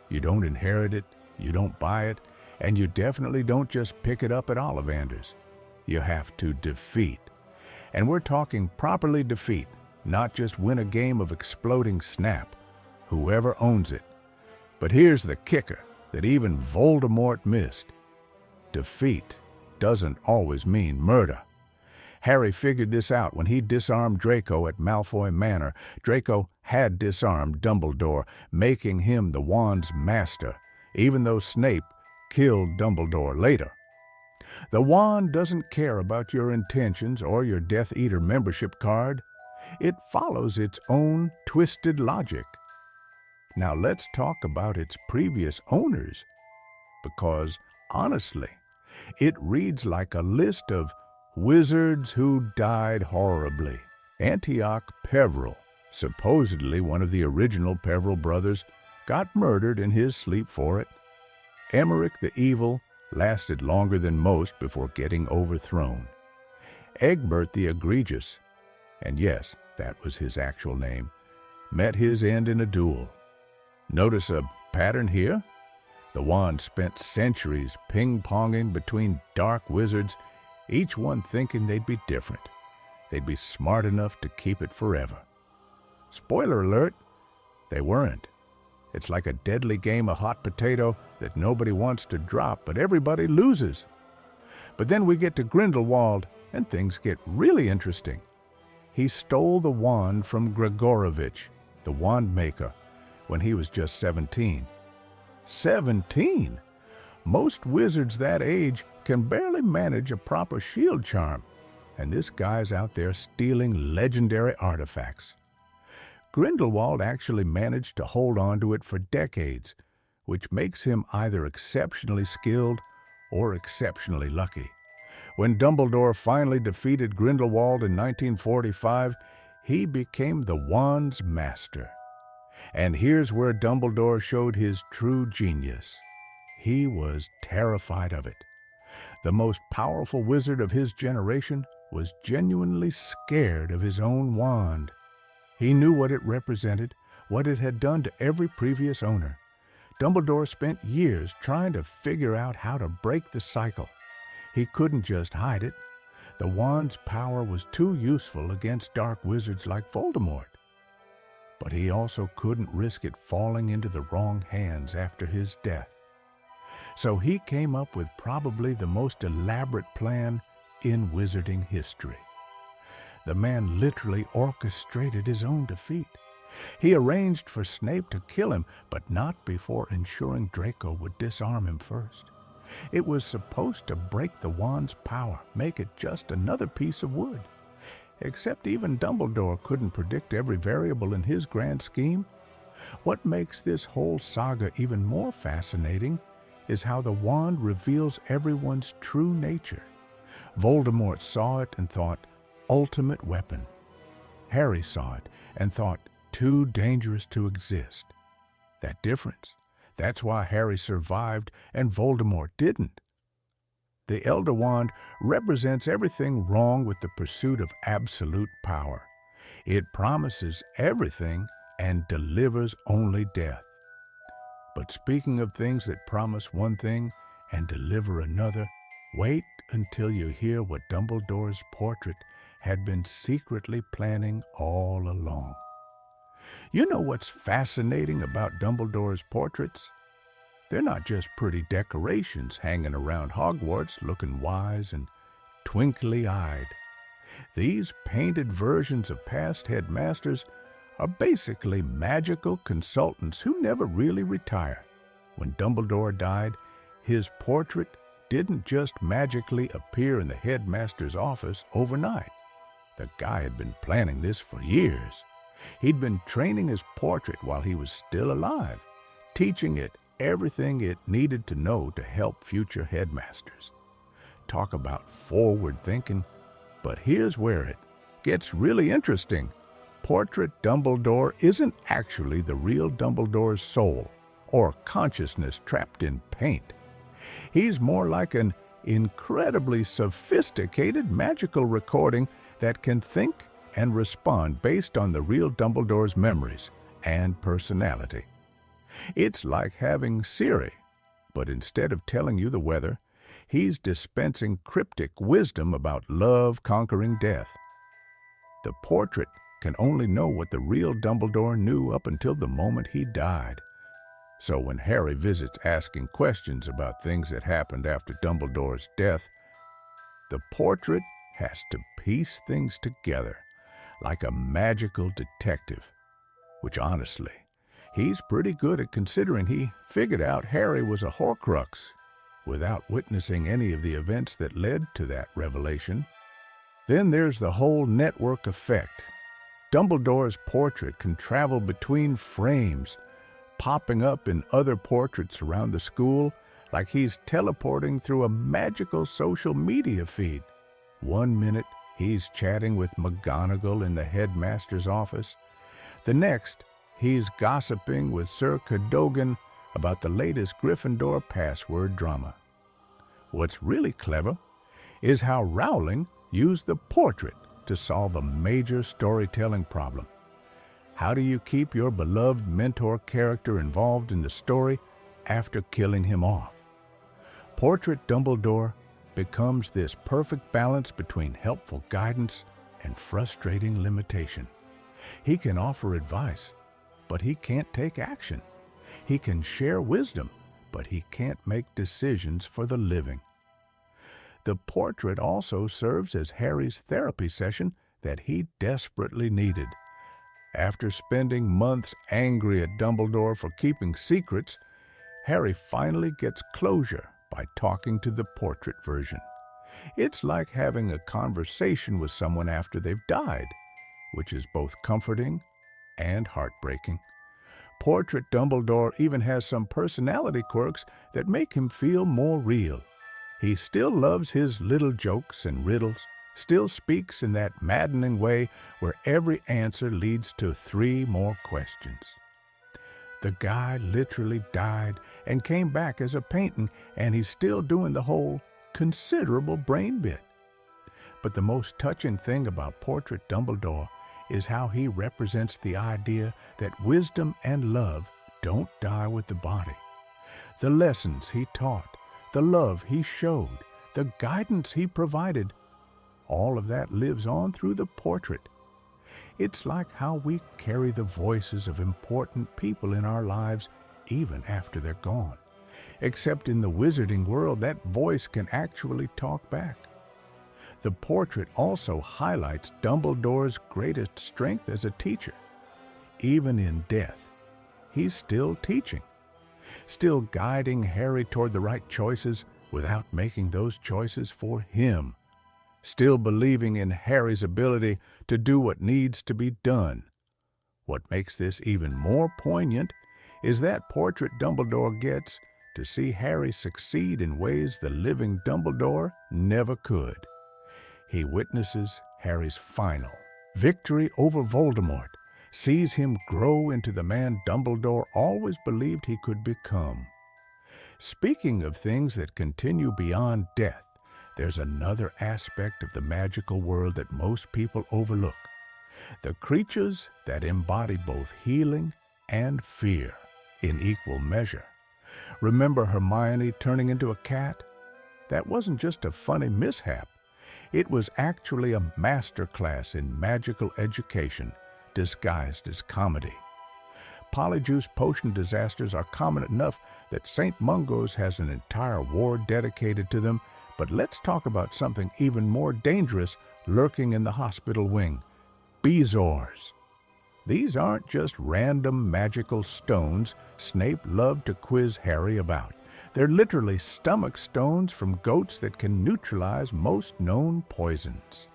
You don't inherit it, you don't buy it, and you definitely don't just pick it up at Ollivander's. You have to defeat. And we're talking properly defeat, not just win a game of exploding snap. Whoever owns it. But here's the kicker that even Voldemort missed. Defeat doesn't always mean murder. Harry figured this out when he disarmed Draco at Malfoy Manor. Draco had disarmed Dumbledore, making him the wand's master, even though Snape killed Dumbledore later. The wand doesn't care about your intentions or your Death Eater membership card. It follows its own twisted logic. Now let's talk about its previous owners, because honestly, it reads like a list of wizards who died horribly. Antioch Peverell, supposedly one of the original Peverell brothers, got murdered in his sleep for it. Emmerich the Evil lasted longer than most before getting overthrown. Egbert the Egregious, and yes, that was his actual name, met his end in a duel. Notice a pattern here? The wand spent centuries ping-ponging between dark wizards, each one thinking they'd be different. They'd be smart enough to keep it forever. Spoiler alert, they weren't. It's like a deadly game of hot potato that nobody wants to drop, but everybody loses. But then we get to Grindelwald, and things get really interesting. He stole the wand from Gregorovitch, the wand maker, when he was just 17. 17? Most wizards that age can barely manage a proper shield charm, and this guy's out there stealing legendary artifacts. Grindelwald actually managed to hold on to it for decades, which makes him either exceptionally skilled or exceptionally lucky. When Dumbledore finally defeated Grindelwald in 1945, he became the wand's master. And here's where Dumbledore showed his true genius. He was terrified of it. The most powerful wizard of his generation was genuinely scared of his own wand. He knew what it represented, what it had done to every previous owner. Dumbledore spent years trying to figure out how to break the cycle. He couldn't just hide it. The wand's power was too useful against dark wizards like Voldemort. But he also couldn't risk it falling into the wrong hands after his death. So he came up with probably the most elaborate plan in wizarding history. The man literally orchestrated his own defeat. He arranged for Snape to kill him, but not before ensuring Draco would disarm him first. It was supposed to break the wand's power, make it just another piece of wood. Except even Dumbledore couldn't predict every variable in his grand scheme. What makes this whole saga even more fascinating is how the wand reveals everyone's true nature. Voldemort saw it and thought, ultimate weapon. Harry saw it and thought, too dangerous to exist. That difference, that's why Harry survived and Voldemort didn't. The Elder Wand represents everything wrong with the pursuit of absolute power. It promises everything and delivers only death. But speaking of things that promise one thing and deliver another, wait until you hear what Dumbledore's portrait had been secretly planning all along. You know what's fascinating about Dumbledore's portraits? They're not just pretty decorations hanging around Hogwarts looking wise and twinkly-eyed. These painted versions of past headmasters are basically magical consultants who never really retire. When Dumbledore died, his portrait didn't just magically appear in the headmaster's office overnight. The guy had been planning this for years. He'd been training his portrait while he was still alive, teaching it everything it needed to know to help future headmasters. Talk about forward thinking But here's where it gets really interesting. Portrait Dumbledore isn't actually the real Dumbledore's soul or consciousness trapped in paint. He's more like an incredibly sophisticated magical recording that can think and respond based on the real Dumbledore's memories and personality. It's like having Siri, but instead of telling you the weather, he's dispensing cryptic wisdom about love conquering death. The portrait can only know what the real Dumbledore knew up until the moment he died. So when Harry visits asking questions about things that happened after Dumbledore's death, the portrait has to piece things together like a magical detective, which honestly, he's pretty good at considering he figured out Harry was a Horcrux without witnessing any of the events that led to that revelation. Then there's the whole network effect. Dumbledore's portrait can travel between frames, popping up in other portraits around the school like he's teleporting through a magical social media feed. One minute, he's chatting with McGonagall in the headmaster's office. The next, he's gossiping with Sir Cadogan about the latest Gryffindor password drama. What's really clever is how Rowling used the portrait to solve a major storytelling problem. How do you keep your beloved mentor character involved in the story after killing him off? Portrait Dumbledore becomes this perfect balance between helpful guidance and frustrating limitation. He can offer advice, but he can't take action. He can share wisdom, but he can't make decisions for the living. The portrait also serves as Harry's therapy session that he desperately needed. After spending months angry at Dumbledore for keeping secrets, Harry finally gets closure by talking to the portrait version. It's like having a conversation with someone after they've died, which is both comforting and heartbreaking. Portrait Dumbledore even has some personality quirks that make him feel more real. He still loves his little jokes and riddles, still speaks in that maddening way where every answer leads to 3 more questions. The guy literally died and came back as a painting, and he's still doing the whole considerable brain bit. But the most touching thing about Portrait Dumbledore is how he represents the idea that wisdom and love don't die with the body. The lessons he taught, the love he showed, the guidance he provided, all of that lives on through the portrait. It's like how we carry the voices of important people in our lives even after they're gone. Except in the wizarding world, that voice can actually talk back. The portrait also highlights Dumbledore's greatest strength as a teacher. Even in death, he's still teaching, still guiding Harry toward the right choices without making those choices for him, still believing in Harry's ability to do what needs to be done. What makes this even more poignant is that Portrait Dumbledore gets to see Harry succeed in ways the living Dumbledore never could. He witnesses Harry's final victory over Voldemort, sees him grow into the man Dumbledore always believed he could become. Speaking of things that continue beyond death, there's another aspect of the magical world that most people overlook: the creatures that embody both healing and fear in equal measure. Remember Hermione turning into a cat? That wasn't just a funny mishap. It was actually a masterclass in magical education disguised as comedy. Polyjuice potion disasters are common enough that St. Mungo's has an entire ward dedicated to them, but let's talk about something even more dangerous lurking in the hospital wing: Bezoars. These aren't just random magical stones Snape loved to quiz Harry about. They're literally stomach stones from goats that can neutralize most known poisons.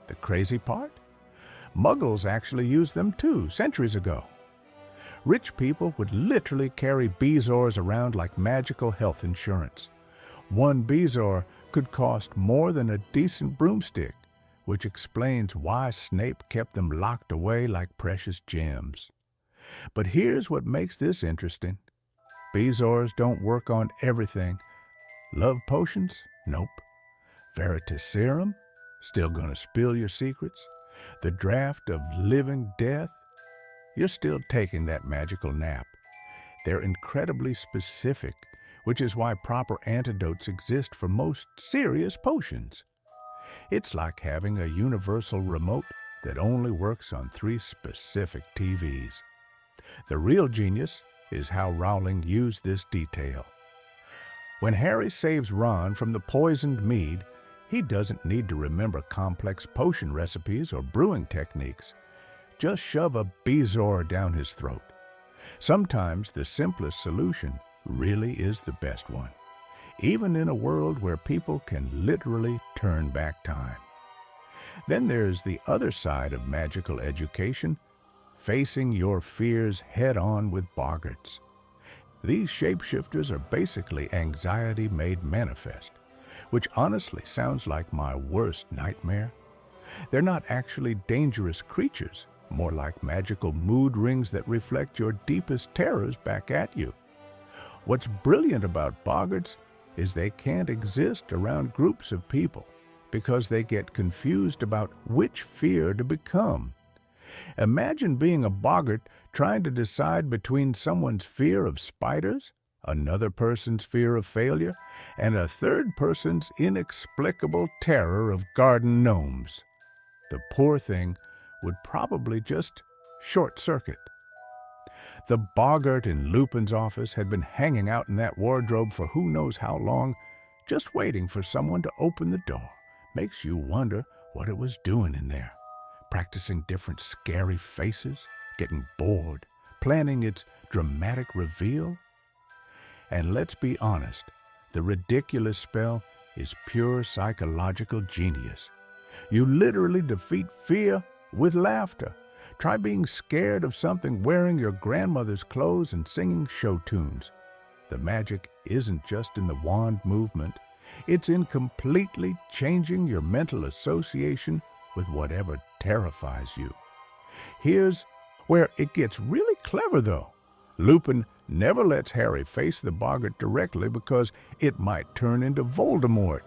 The crazy part? Muggles actually used them too, centuries ago. Rich people would literally carry Bezoars around like magical health insurance. One Bezoar could cost more than a decent broomstick, which explains why Snape kept them locked away like precious gems. But here's what makes this interesting. Bezoars don't work on everything. Love potions? Nope. Veritaserum? Still gonna spill your secrets? The draft of living death? You're still taking that magical nap. They're incredibly specific, which is why proper antidotes exist for most serious potions. It's like having a universal remote that only works on 3 specific TVs. The real genius is how Rowling used this detail. When Harry saves Ron from the poisoned mead, he doesn't need to remember complex potion recipes or brewing techniques. Just shove a Bezoar down his throat. Sometimes the simplest solution really is the best one, even in a world where people can literally turn back time. Then there's the other side of magical education, facing your fears head-on with boggarts. These shapeshifters are basically anxiety made manifest, which honestly sounds like my worst nightmare. They're not actually dangerous creatures, more like magical mood rings that reflect your deepest terrors back at you. What's brilliant about boggarts is they can't exist around groups of people because they get confused about which fear to become. Imagine being a boggart trying to decide between someone's fear of spiders, another person's fear of failure, and a third person's inexplicable terror of garden gnomes. The poor thing would probably just short-circuit. The boggart in Lupin's office had been hanging out in that wardrobe for who knows how long, just waiting for someone to open the door. Makes you wonder what it was doing in there. Practicing different scary faces, getting bored, planning its dramatic reveal. And let's be honest, the ridiculous spell is pure psychological genius. You literally defeat fear with laughter. Try being scared of something wearing your grandmother's clothes and singing show tunes. The magic isn't just in the wand movement. It's in completely changing your mental association with whatever terrifies you. Here's where it gets really clever, though. Lupin never lets Harry face the boggart directly because it might turn into Voldemort,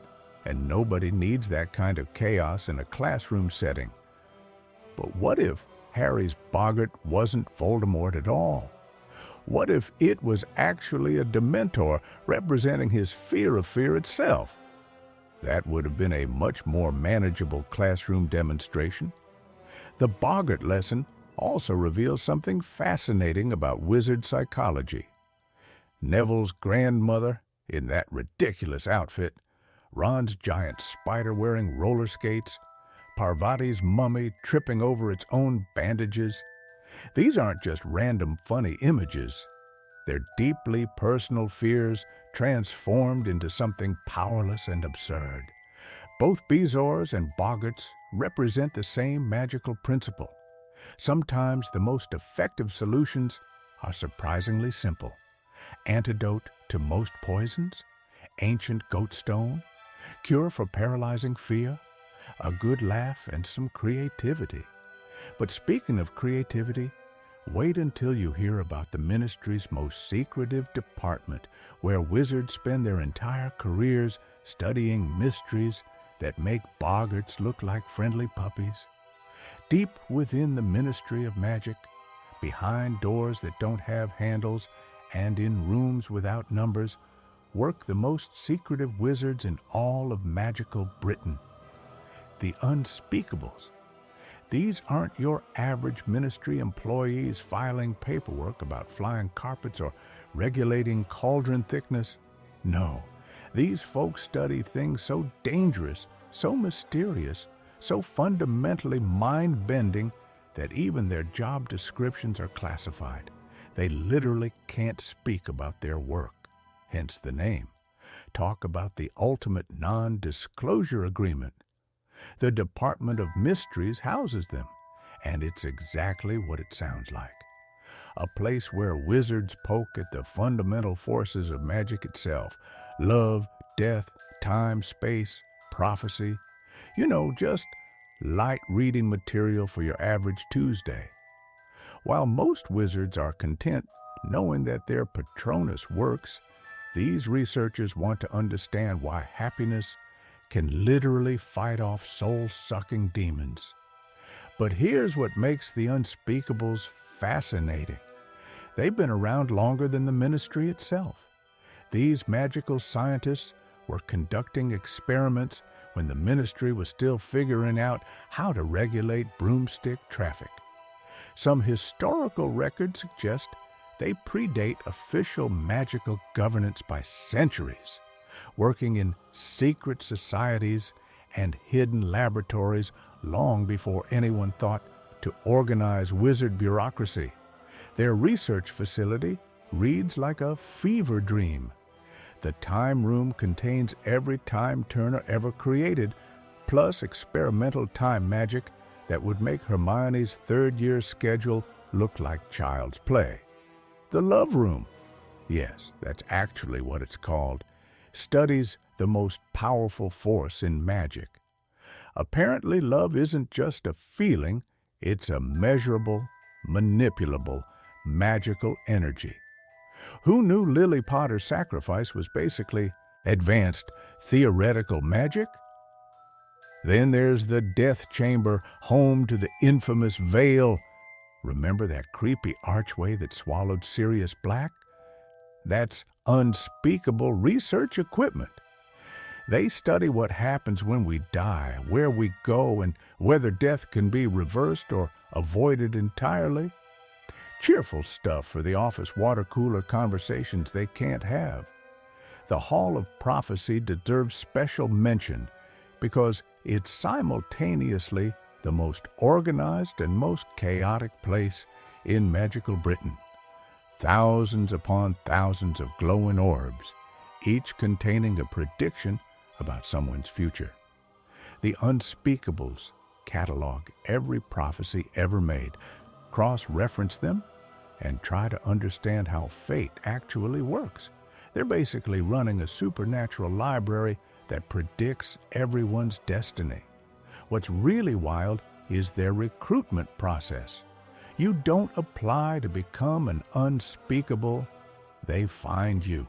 and nobody needs that kind of chaos in a classroom setting. But what if Harry's boggart wasn't Voldemort at all? What if it was actually a Dementor representing his fear of fear itself? That would have been a much more manageable classroom demonstration. The boggart lesson also reveals something fascinating about wizard psychology. Neville's grandmother in that ridiculous outfit, Ron's giant spider wearing roller skates, Parvati's mummy tripping over its own bandages. These aren't just random funny images. They're deeply personal fears transformed into something powerless and absurd. Both Bezoars and boggarts represent the same magical principle. Sometimes the most effective solutions are surprisingly simple. Antidote to most poisons, ancient goat stone, cure for paralyzing fear, a good laugh, and some creativity. But speaking of creativity, wait until you hear about the ministry's most secretive department, where wizards spend their entire careers studying mysteries that make boggarts look like friendly puppies. Deep within the Ministry of Magic, behind doors that don't have handles, and in rooms without numbers, work the most secretive wizards in all of magical Britain. The Unspeakables. These aren't your average ministry employees filing paperwork about flying carpets or regulating cauldron thickness. No, these folks study things so dangerous, so mysterious, so fundamentally mind-bending that even their job descriptions are classified. They literally can't speak about their work, hence the name. Talk about the ultimate non-disclosure agreement. The Department of Mysteries houses them, and it's exactly what it sounds like. A place where wizards poke at the fundamental forces of magic itself. Love, death, time, space, prophecy. Just light reading material for your average Tuesday. While most wizards are content knowing that their Patronus works, these researchers want to understand why happiness can literally fight off soul-sucking demons. But here's what makes the unspeakables fascinating. They've been around longer than the ministry itself. These magical scientists were conducting experiments when the ministry was still figuring out how to regulate broomstick traffic. Some historical records suggest they predate official magical governance by centuries, working in secret societies and hidden laboratories long before anyone thought to organize wizard bureaucracy. Their research facility reads like a fever dream. The time room contains every time turner ever created, plus experimental time magic that would make Hermione's third-year schedule look like child's play. The love room, yes, that's actually what it's called, studies the most powerful force in magic. Apparently, love isn't just a feeling, it's a measurable, manipulable, magical energy. Who knew Lily Potter's sacrifice was basically advanced theoretical magic? Then there's the death chamber, home to the infamous veil. Remember that creepy archway that swallowed Sirius Black? That's unspeakable research equipment. They study what happens when we die, where we go, and whether death can be reversed or avoided entirely. Cheerful stuff for the office water cooler conversations they can't have. The Hall of Prophecy deserves special mention because it's simultaneously the most organized and most chaotic place in magical Britain. Thousands upon thousands of glowing orbs, each containing a prediction about someone's future. The Unspeakables catalog every prophecy ever made, cross-reference them, and try to understand how fate actually works. They're basically running a supernatural library that predicts everyone's destiny. What's really wild is their recruitment process. You don't apply to become an unspeakable, they find you.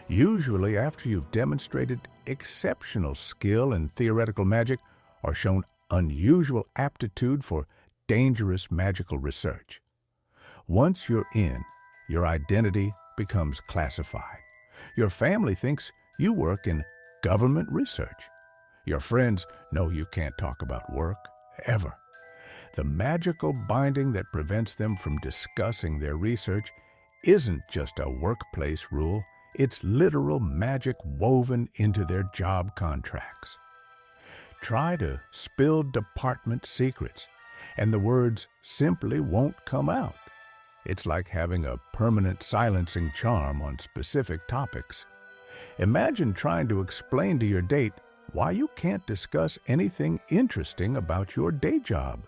Usually after you've demonstrated exceptional skill in theoretical magic or shown unusual aptitude for dangerous magical research. Once you're in, your identity becomes classified. Your family thinks you work in government research. Your friends know you can't talk about work, ever. The magical binding that prevents them from discussing their research isn't just a workplace rule, it's literal magic woven into their job contracts. Try to spill department secrets, and the words simply won't come out. It's like having a permanent silencing charm on specific topics. Imagine trying to explain to your date why you can't discuss anything interesting about your day job.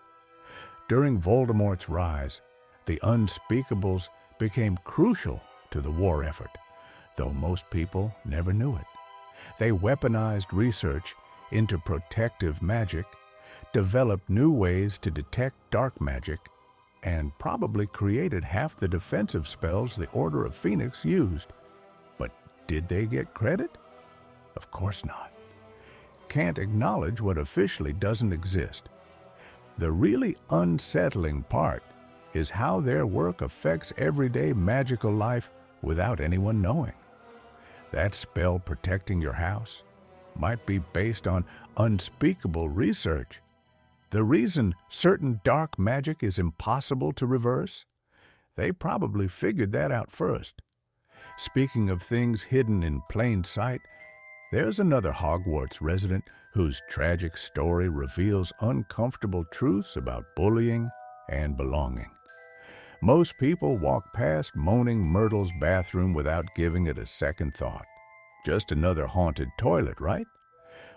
During Voldemort's rise, the Unspeakables became crucial to the war effort, though most people never knew it. They weaponized research into protective magic, developed new ways to detect dark magic, and probably created half the defensive spells the Order of Phoenix used. But did they get credit? Of course not. Can't acknowledge what officially doesn't exist. The really unsettling part is how their work affects everyday magical life without anyone knowing. That spell protecting your house might be based on unspeakable research. The reason certain dark magic is impossible to reverse? They probably figured that out first. Speaking of things hidden in plain sight, there's another Hogwarts resident whose tragic story reveals uncomfortable truths about bullying and belonging. Most people walk past moaning Myrtle's bathroom without giving it a second thought. Just another haunted toilet, right?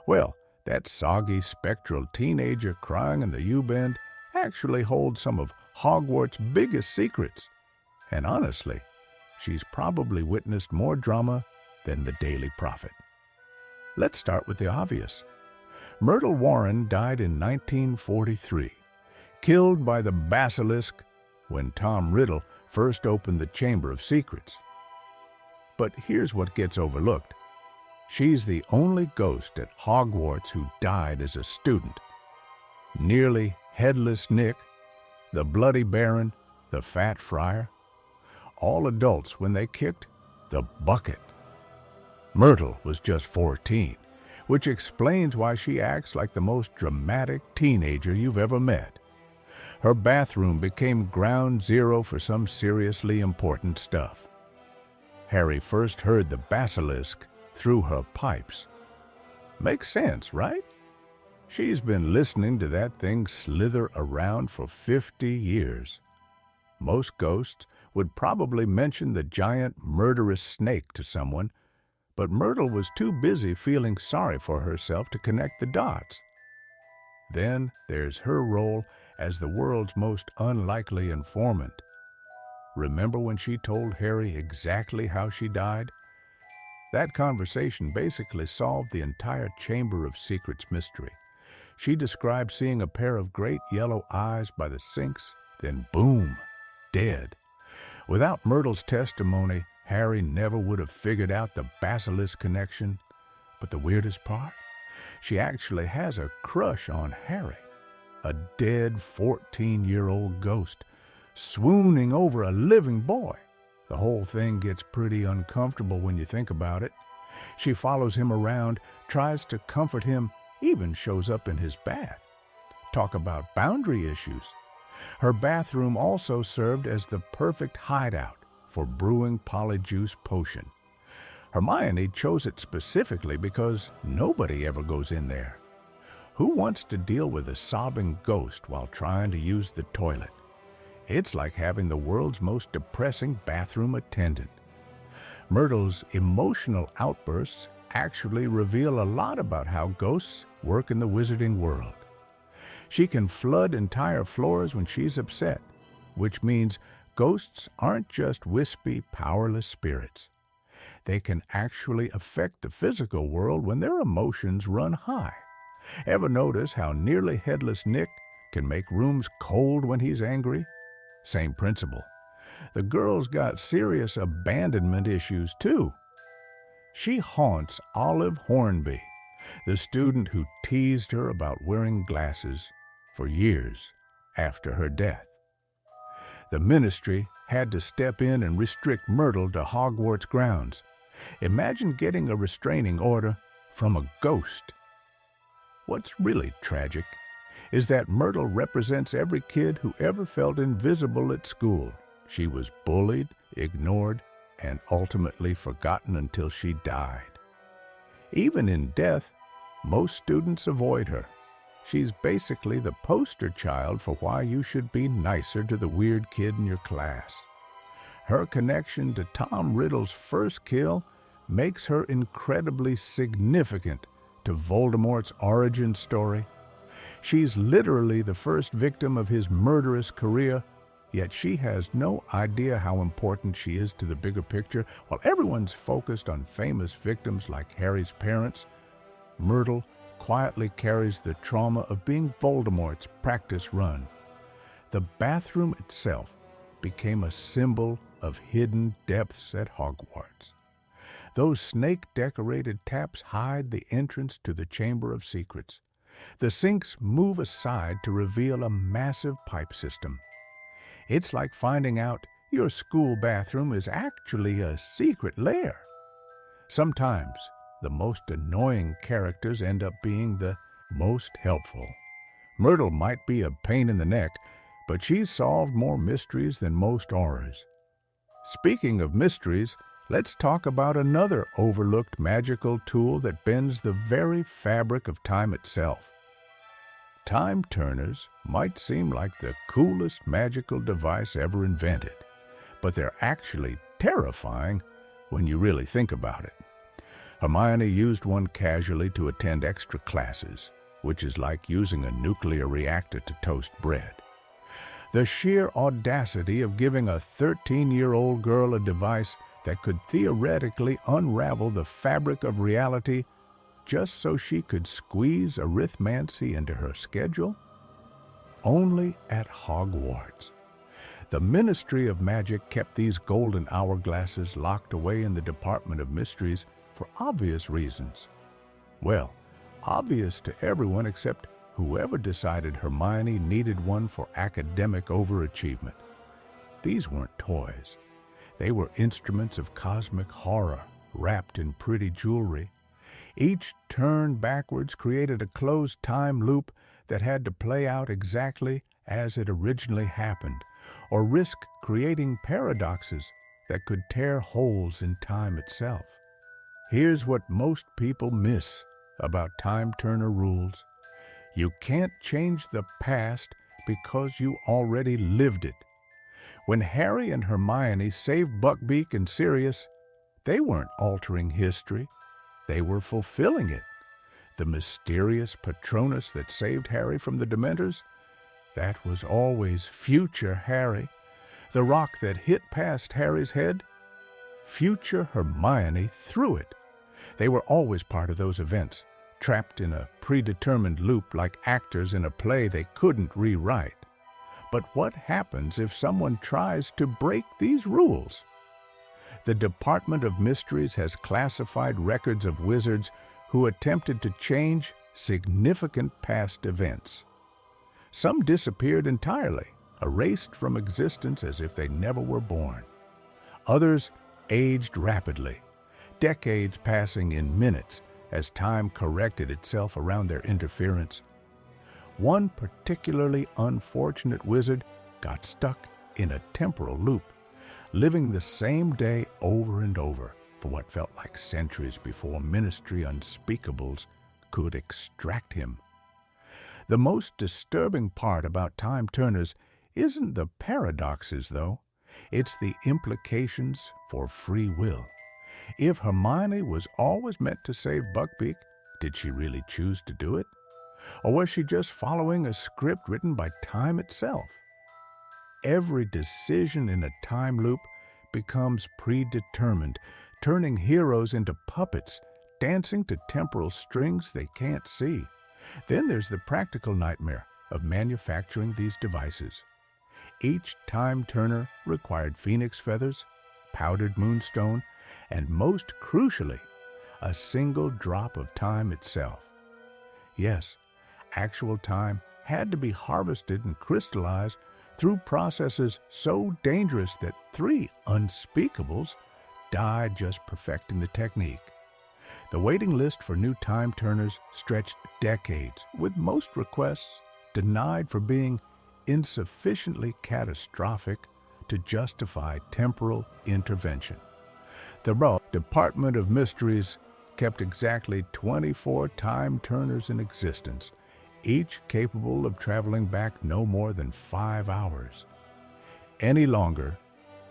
Well, that soggy, spectral teenager crying in the U-bend actually holds some of Hogwarts' biggest secrets. And honestly, she's probably witnessed more drama than the Daily Prophet. Let's start with the obvious. Myrtle Warren died in 1943, killed by the basilisk when Tom Riddle first opened the Chamber of Secrets. But here's what gets overlooked. She's the only ghost at Hogwarts who died as a student. Nearly headless Nick, the bloody Baron, the fat friar, all adults when they kicked the bucket. Myrtle was just 14, which explains why she acts like the most dramatic teenager you've ever met. Her bathroom became ground zero for some seriously important stuff. Harry first heard the basilisk through her pipes. Makes sense, right? She's been listening to that thing slither around for 50 years. Most ghosts would probably mention the giant murderous snake to someone, but Myrtle was too busy feeling sorry for herself to connect the dots. Then there's her role as the world's most unlikely informant. Remember when she told Harry exactly how she died? That conversation basically solved the entire Chamber of Secrets mystery. She described seeing a pair of great yellow eyes by the sinks, then boom, dead. Without Myrtle's testimony, Harry never would have figured out the basilisk connection. But the weirdest part? She actually has a crush on Harry, a dead 14-year-old ghost swooning over a living boy. The whole thing gets pretty uncomfortable when you think about it. She follows him around, tries to comfort him, even shows up in his bath. Talk about boundary issues. Her bathroom also served as the perfect hideout for brewing polyjuice potion. Hermione chose it specifically because nobody ever goes in there. Who wants to deal with a sobbing ghost while trying to use the toilet? It's like having the world's most depressing bathroom attendant. Myrtle's emotional outbursts actually reveal a lot about how ghosts work in the wizarding world. She can flood entire floors when she's upset, which means ghosts aren't just wispy, powerless spirits. They can actually affect the physical world when their emotions run high. Ever notice how nearly headless Nick can make rooms cold when he's angry? Same principle. The girl's got serious abandonment issues too. She haunts Olive Hornby, the student who teased her about wearing glasses, for years after her death. The ministry had to step in and restrict Myrtle to Hogwarts grounds. Imagine getting a restraining order from a ghost. What's really tragic is that Myrtle represents every kid who ever felt invisible at school. She was bullied, ignored, and ultimately forgotten until she died. Even in death, most students avoid her. She's basically the poster child for why you should be nicer to the weird kid in your class. Her connection to Tom Riddle's first kill makes her incredibly significant to Voldemort's origin story. She's literally the first victim of his murderous career, yet she has no idea how important she is to the bigger picture. While everyone's focused on famous victims like Harry's parents, Myrtle quietly carries the trauma of being Voldemort's practice run. The bathroom itself became a symbol of hidden depths at Hogwarts. Those snake-decorated taps hide the entrance to the Chamber of Secrets. The sinks move aside to reveal a massive pipe system. It's like finding out your school bathroom is actually a secret lair. Sometimes, the most annoying characters end up being the most helpful. Myrtle might be a pain in the neck, but she's solved more mysteries than most auras. Speaking of mysteries, let's talk about another overlooked magical tool that bends the very fabric of time itself. Time turners might seem like the coolest magical device ever invented, but they're actually terrifying when you really think about it. Hermione used one casually to attend extra classes, which is like using a nuclear reactor to toast bread. The sheer audacity of giving a 13-year-old girl a device that could theoretically unravel the fabric of reality just so she could squeeze arithmancy into her schedule? Only at Hogwarts. The Ministry of Magic kept these golden hourglasses locked away in the Department of Mysteries for obvious reasons. Well, obvious to everyone except whoever decided Hermione needed one for academic overachievement. These weren't toys. They were instruments of cosmic horror wrapped in pretty jewelry. Each turn backwards created a closed time loop that had to play out exactly as it originally happened, or risk creating paradoxes that could tear holes in time itself. Here's what most people miss about Time Turner rules. You can't change the past because you already lived it. When Harry and Hermione saved Buckbeak and Sirius, they weren't altering history. They were fulfilling it. The mysterious Patronus that saved Harry from the Dementors, that was always future Harry. The rock that hit past Harry's head, future Hermione threw it. They were always part of those events, trapped in a predetermined loop like actors in a play they couldn't rewrite. But what happens if someone tries to break these rules? The Department of Mysteries has classified records of wizards who attempted to change significant past events. Some disappeared entirely, erased from existence as if they never were born. Others aged rapidly, decades passing in minutes as time corrected itself around their interference. One particularly unfortunate wizard got stuck in a temporal loop, living the same day over and over for what felt like centuries before Ministry Unspeakables could extract him. The most disturbing part about Time Turners isn't the paradoxes, though. It's the implications for free will. If Hermione was always meant to save Buckbeak, did she really choose to do it? Or was she just following a script written by time itself? Every decision in a time loop becomes predetermined, turning heroes into puppets, dancing to temporal strings they can't see. Then there's the practical nightmare of manufacturing these devices. Each time turner required phoenix feathers, powdered moonstone, and most crucially, a single drop of time itself. Yes, actual time had to be harvested and crystallized through processes so dangerous that 3 unspeakables died just perfecting the technique. The waiting list for new time turners stretched decades, with most requests denied for being insufficiently catastrophic to justify temporal intervention. The Department of Mysteries kept exactly 24 time turners in existence, each capable of traveling back no more than 5 hours. Any longer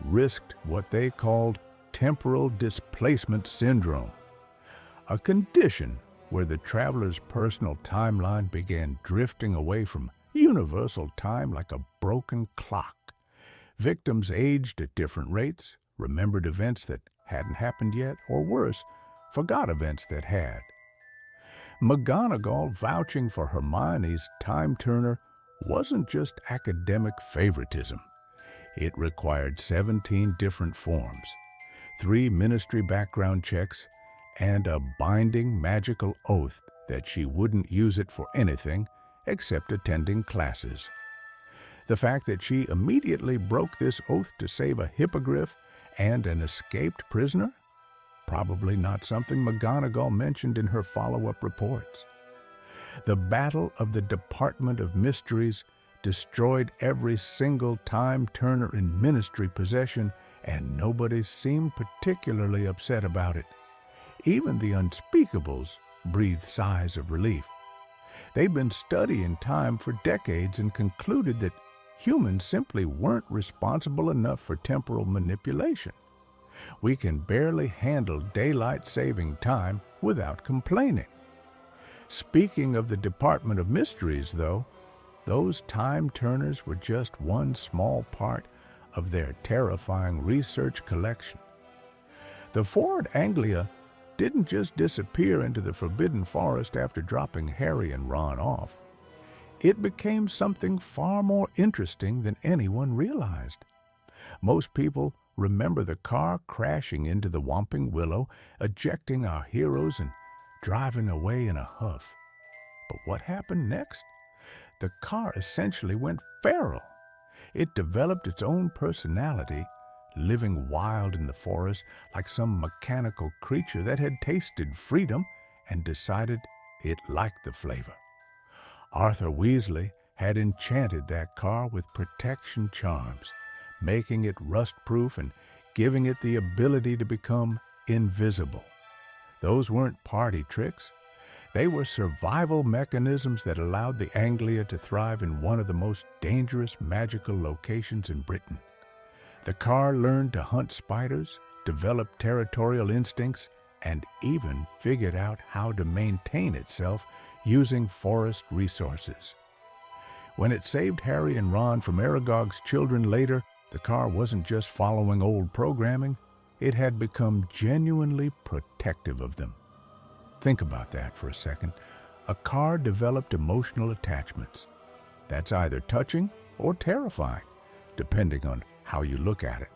risked what they called temporal displacement syndrome, a condition where the traveler's personal timeline began drifting away from universal time like a broken clock. Victims aged at different rates, remembered events that hadn't happened yet, or worse, forgot events that had. McGonagall vouching for Hermione's time turner wasn't just academic favoritism. It required 17 different forms, 3 ministry background checks, and a binding magical oath that she wouldn't use it for anything except attending classes. The fact that she immediately broke this oath to save a hippogriff and an escaped prisoner? Probably not something McGonagall mentioned in her follow-up reports. The Battle of the Department of Mysteries destroyed every single time turner in Ministry possession, and nobody seemed particularly upset about it. Even the Unspeakables breathed sighs of relief. They'd been studying time for decades and concluded that humans simply weren't responsible enough for temporal manipulation. We can barely handle daylight saving time without complaining. Speaking of the Department of Mysteries, though, those time turners were just one small part of their terrifying research collection. The Ford Anglia didn't just disappear into the Forbidden Forest after dropping Harry and Ron off. It became something far more interesting than anyone realized. Most people remember the car crashing into the Whomping Willow, ejecting our heroes and driving away in a huff. But what happened next? The car essentially went feral. It developed its own personality, living wild in the forest like some mechanical creature that had tasted freedom and decided it liked the flavor. Arthur Weasley had enchanted that car with protection charms, making it rust-proof and giving it the ability to become invisible. Those weren't party tricks. They were survival mechanisms that allowed the Anglia to thrive in one of the most dangerous magical locations in Britain. The car learned to hunt spiders, developed territorial instincts, and even figured out how to maintain itself using forest resources. When it saved Harry and Ron from Aragog's children later, the car wasn't just following old programming, it had become genuinely protective of them. Think about that for a second. A car developed emotional attachments. That's either touching or terrifying, depending on how you look at it.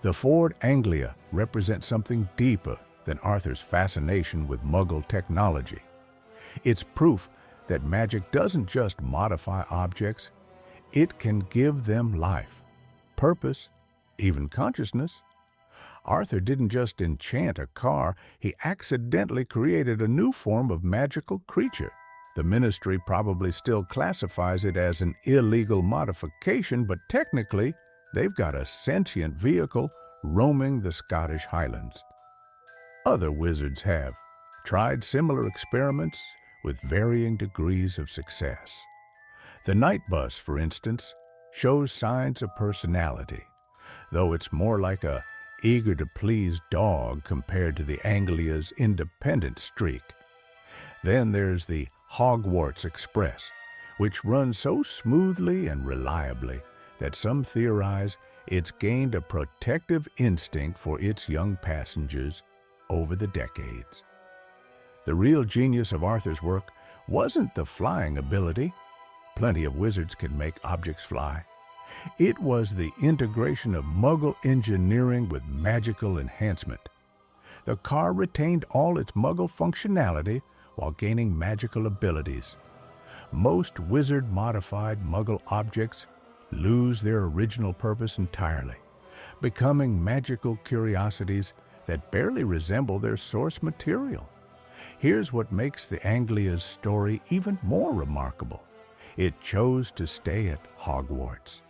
The Ford Anglia represents something deeper than Arthur's fascination with Muggle technology. It's proof that magic doesn't just modify objects, it can give them life, purpose, even consciousness. Arthur didn't just enchant a car, he accidentally created a new form of magical creature. The Ministry probably still classifies it as an illegal modification, but technically, they've got a sentient vehicle roaming the Scottish Highlands. Other wizards have tried similar experiments with varying degrees of success. The night bus, for instance, shows signs of personality, though it's more like a eager-to-please dog compared to the Anglia's independent streak. Then there's the Hogwarts Express, which runs so smoothly and reliably that some theorize it's gained a protective instinct for its young passengers over the decades. The real genius of Arthur's work wasn't the flying ability. Plenty of wizards can make objects fly. It was the integration of Muggle engineering with magical enhancement. The car retained all its Muggle functionality while gaining magical abilities. Most wizard-modified Muggle objects lose their original purpose entirely, becoming magical curiosities that barely resemble their source material. Here's what makes the Anglia's story even more remarkable. It chose to stay at Hogwarts.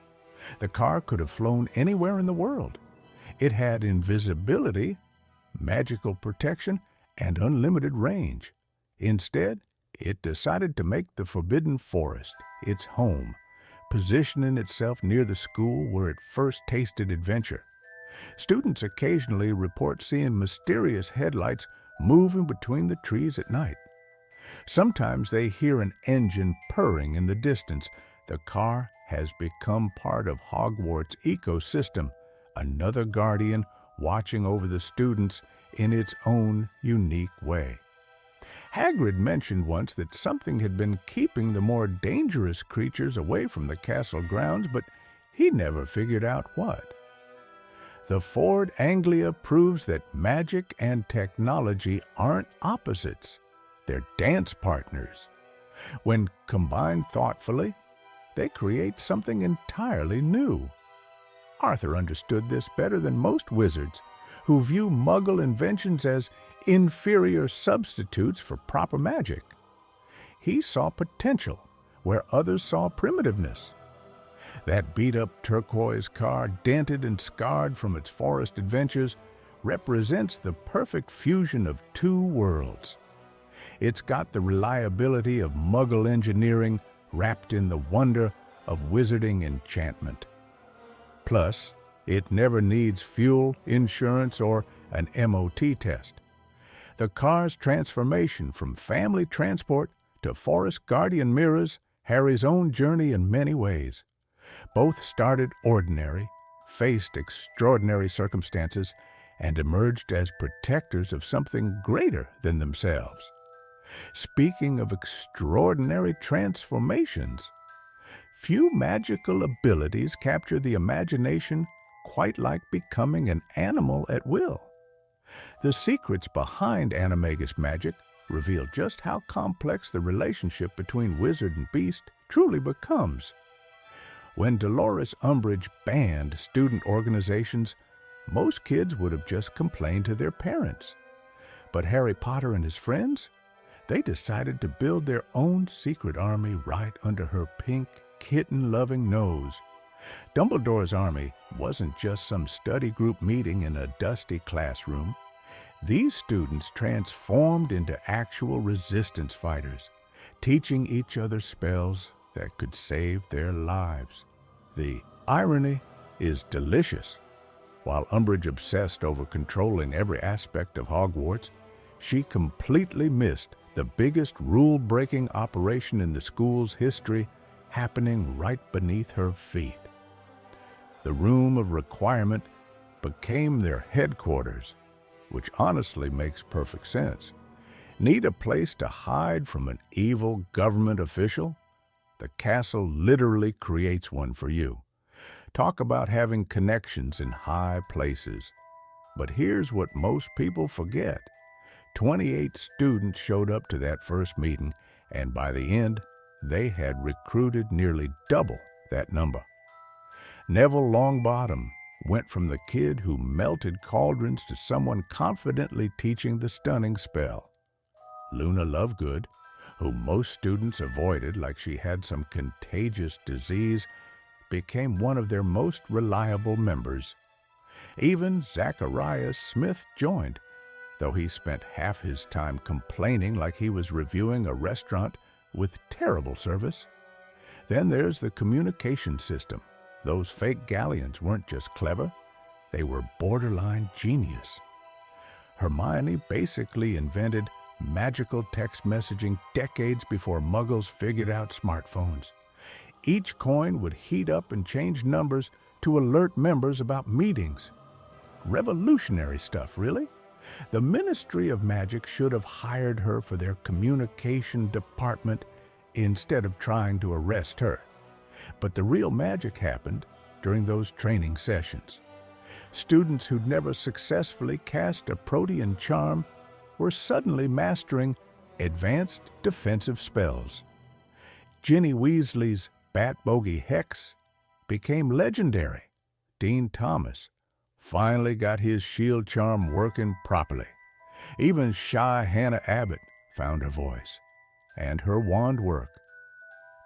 The car could have flown anywhere in the world. It had invisibility, magical protection, and unlimited range. Instead, it decided to make the Forbidden Forest its home, positioning itself near the school where it first tasted adventure. Students occasionally report seeing mysterious headlights moving between the trees at night. Sometimes they hear an engine purring in the distance. The car has become part of Hogwarts' ecosystem, another guardian watching over the students in its own unique way. Hagrid mentioned once that something had been keeping the more dangerous creatures away from the castle grounds, but he never figured out what. The Ford Anglia proves that magic and technology aren't opposites. They're dance partners. When combined thoughtfully, they create something entirely new. Arthur understood this better than most wizards, who view Muggle inventions as inferior substitutes for proper magic. He saw potential where others saw primitiveness. That beat-up turquoise car, dented and scarred from its forest adventures, represents the perfect fusion of two worlds. It's got the reliability of Muggle engineering wrapped in the wonder of wizarding enchantment. Plus, it never needs fuel, insurance, or an MOT test. The car's transformation from family transport to forest guardian mirrors Harry's own journey in many ways. Both started ordinary, faced extraordinary circumstances, and emerged as protectors of something greater than themselves. Speaking of extraordinary transformations, few magical abilities capture the imagination quite like becoming an animal at will. The secrets behind animagus magic reveal just how complex the relationship between wizard and beast truly becomes. When Dolores Umbridge banned student organizations, most kids would have just complained to their parents. But Harry Potter and his friends, they decided to build their own secret army right under her pink, kitten-loving nose. Dumbledore's army wasn't just some study group meeting in a dusty classroom. These students transformed into actual resistance fighters, teaching each other spells that could save their lives. The irony is delicious. While Umbridge obsessed over controlling every aspect of Hogwarts, she completely missed the biggest rule-breaking operation in the school's history happening right beneath her feet. The Room of Requirement became their headquarters, which honestly makes perfect sense. Need a place to hide from an evil government official? The castle literally creates one for you. Talk about having connections in high places. But here's what most people forget. 28 students showed up to that first meeting, and by the end, they had recruited nearly double that number. Neville Longbottom went from the kid who melted cauldrons to someone confidently teaching the stunning spell. Luna Lovegood, whom most students avoided like she had some contagious disease, became one of their most reliable members. Even Zacharias Smith joined, though he spent half his time complaining like he was reviewing a restaurant with terrible service. Then there's the communication system. Those fake galleons weren't just clever, they were borderline genius. Hermione basically invented magical text messaging decades before Muggles figured out smartphones. Each coin would heat up and change numbers to alert members about meetings. Revolutionary stuff, really. The Ministry of Magic should have hired her for their communication department instead of trying to arrest her. But the real magic happened during those training sessions. Students who'd never successfully cast a protean charm were suddenly mastering advanced defensive spells. Ginny Weasley's Bat Bogey Hex became legendary. Dean Thomas finally got his shield charm working properly. Even shy Hannah Abbott found her voice and her wand work.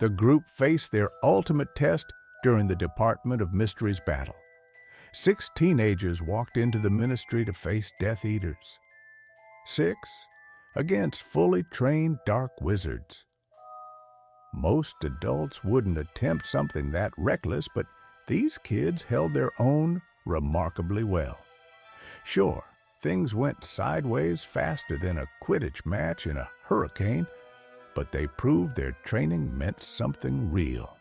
The group faced their ultimate test during the Department of Mysteries battle. 6 teenagers walked into the ministry to face Death Eaters. 6 against fully trained dark wizards. Most adults wouldn't attempt something that reckless, but these kids held their own remarkably well. Sure, things went sideways faster than a Quidditch match in a hurricane, but they proved their training meant something real.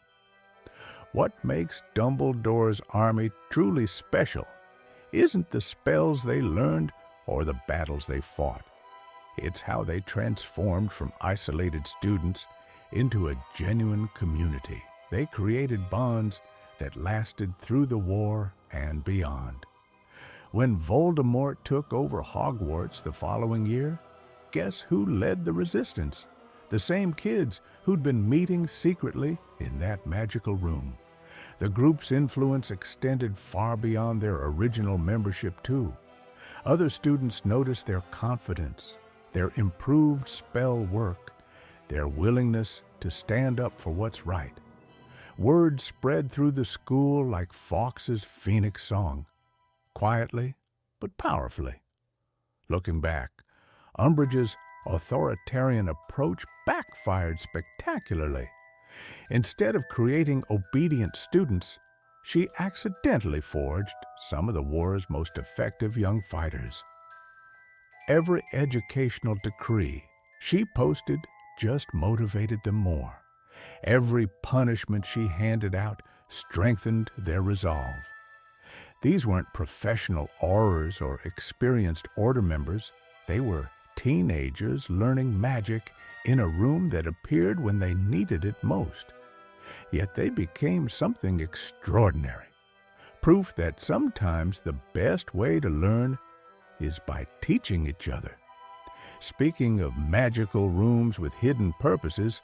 What makes Dumbledore's army truly special isn't the spells they learned or the battles they fought. It's how they transformed from isolated students into a genuine community. They created bonds that lasted through the war and beyond. When Voldemort took over Hogwarts the following year, guess who led the resistance? The same kids who'd been meeting secretly in that magical room. The group's influence extended far beyond their original membership, too. Other students noticed their confidence, their improved spell work, their willingness to stand up for what's right. Word spread through the school like Fawkes's Phoenix song, quietly but powerfully. Looking back, Umbridge's authoritarian approach backfired spectacularly. Instead of creating obedient students, she accidentally forged some of the war's most effective young fighters. Every educational decree she posted just motivated them more. Every punishment she handed out strengthened their resolve. These weren't professional aurors or experienced order members. They were teenagers learning magic in a room that appeared when they needed it most. Yet they became something extraordinary, proof that sometimes the best way to learn is by teaching each other. Speaking of magical rooms with hidden purposes,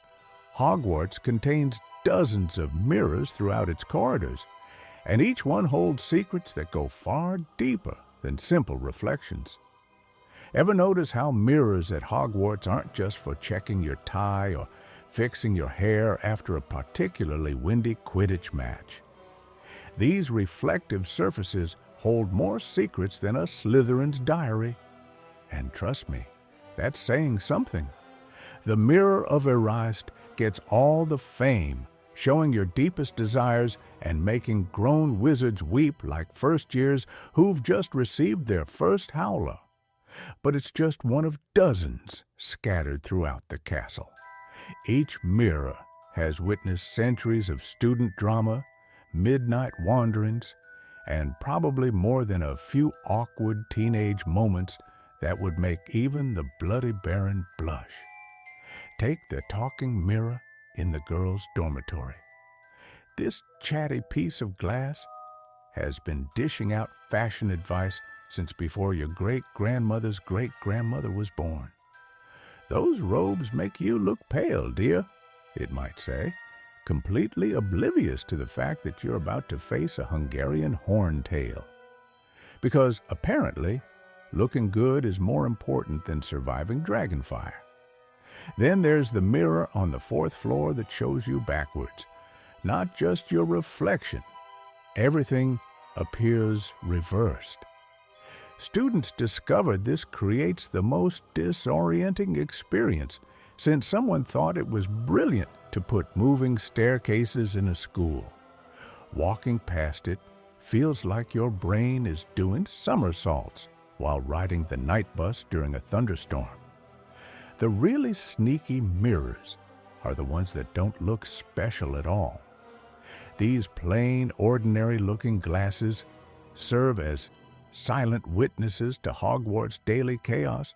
Hogwarts contains dozens of mirrors throughout its corridors, and each one holds secrets that go far deeper than simple reflections. Ever notice how mirrors at Hogwarts aren't just for checking your tie or fixing your hair after a particularly windy Quidditch match? These reflective surfaces hold more secrets than a Slytherin's diary. And trust me, that's saying something. The Mirror of Erist gets all the fame, showing your deepest desires and making grown wizards weep like first years who've just received their first howler. But it's just one of dozens scattered throughout the castle. Each mirror has witnessed centuries of student drama, midnight wanderings, and probably more than a few awkward teenage moments that would make even the Bloody Baron blush. Take the talking mirror in the girls' dormitory. This chatty piece of glass has been dishing out fashion advice since before your great-grandmother's great-grandmother was born. "Those robes make you look pale, dear," it might say, completely oblivious to the fact that you're about to face a Hungarian horntail. Because apparently, looking good is more important than surviving dragonfire. Then there's the mirror on the 4th floor that shows you backwards. Not just your reflection. Everything appears reversed. Students discovered this creates the most disorienting experience, since someone thought it was brilliant to put moving staircases in a school. Walking past it feels like your brain is doing somersaults while riding the night bus during a thunderstorm. The really sneaky mirrors are the ones that don't look special at all. These plain, ordinary-looking glasses serve as silent witnesses to Hogwarts' daily chaos.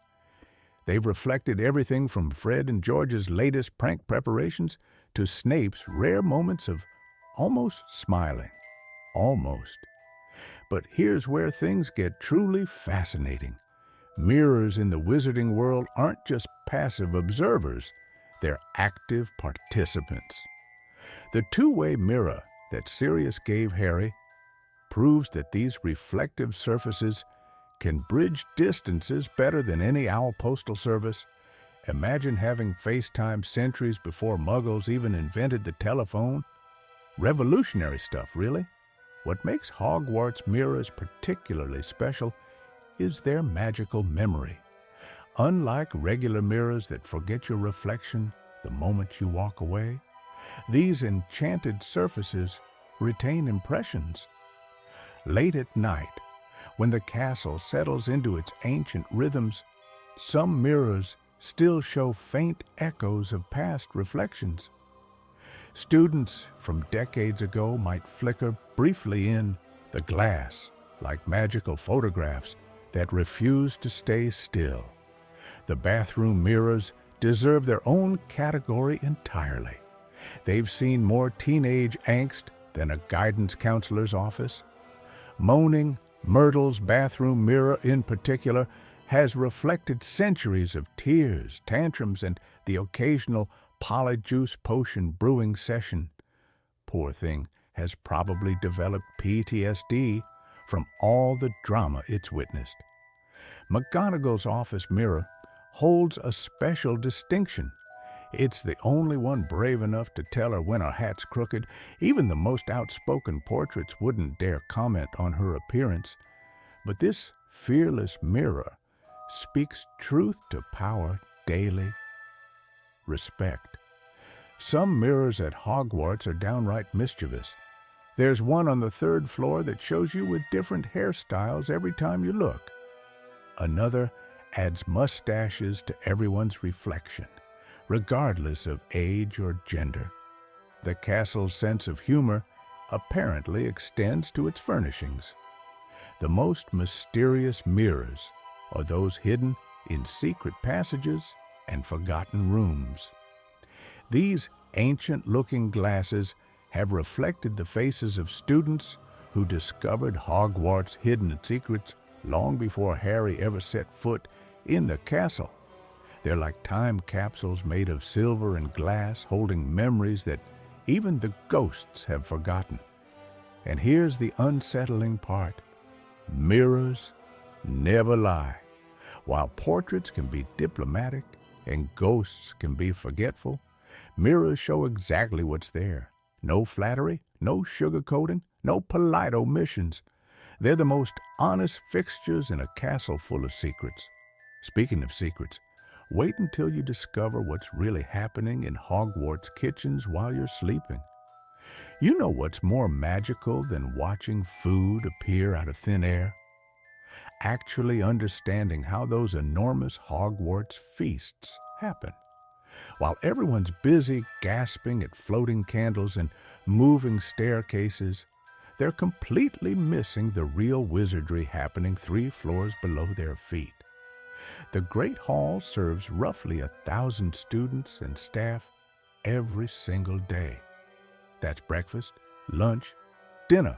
They've reflected everything from Fred and George's latest prank preparations to Snape's rare moments of almost smiling. Almost. But here's where things get truly fascinating. Mirrors in the wizarding world aren't just passive observers, they're active participants. The two-way mirror that Sirius gave Harry proves that these reflective surfaces can bridge distances better than any owl postal service. Imagine having FaceTime centuries before Muggles even invented the telephone. Revolutionary stuff, really. What makes Hogwarts mirrors particularly special is their magical memory. Unlike regular mirrors that forget your reflection the moment you walk away, these enchanted surfaces retain impressions. Late at night, when the castle settles into its ancient rhythms, some mirrors still show faint echoes of past reflections. Students from decades ago might flicker briefly in the glass like magical photographs that refuse to stay still. The bathroom mirrors deserve their own category entirely. They've seen more teenage angst than a guidance counselor's office. Moaning Myrtle's bathroom mirror in particular has reflected centuries of tears, tantrums, and the occasional polyjuice potion brewing session. Poor thing has probably developed PTSD from all the drama it's witnessed. McGonagall's office mirror holds a special distinction. It's the only one brave enough to tell her when her hat's crooked. Even the most outspoken portraits wouldn't dare comment on her appearance. But this fearless mirror speaks truth to power daily. Respect. Some mirrors at Hogwarts are downright mischievous. There's one on the 3rd floor that shows you with different hairstyles every time you look. Another adds mustaches to everyone's reflection, regardless of age or gender. The castle's sense of humor apparently extends to its furnishings. The most mysterious mirrors are those hidden in secret passages and forgotten rooms. These ancient-looking glasses have reflected the faces of students who discovered Hogwarts' hidden secrets long before Harry ever set foot in the castle. They're like time capsules made of silver and glass, holding memories that even the ghosts have forgotten. And here's the unsettling part. Mirrors never lie. While portraits can be diplomatic and ghosts can be forgetful, mirrors show exactly what's there. No flattery, no sugarcoating, no polite omissions. They're the most honest fixtures in a castle full of secrets. Speaking of secrets, wait until you discover what's really happening in Hogwarts kitchens while you're sleeping. You know what's more magical than watching food appear out of thin air? Actually understanding how those enormous Hogwarts feasts happen. While everyone's busy gasping at floating candles and moving staircases, they're completely missing the real wizardry happening 3 floors below their feet. The Great Hall serves roughly 1,000 students and staff every single day. That's breakfast, lunch, dinner,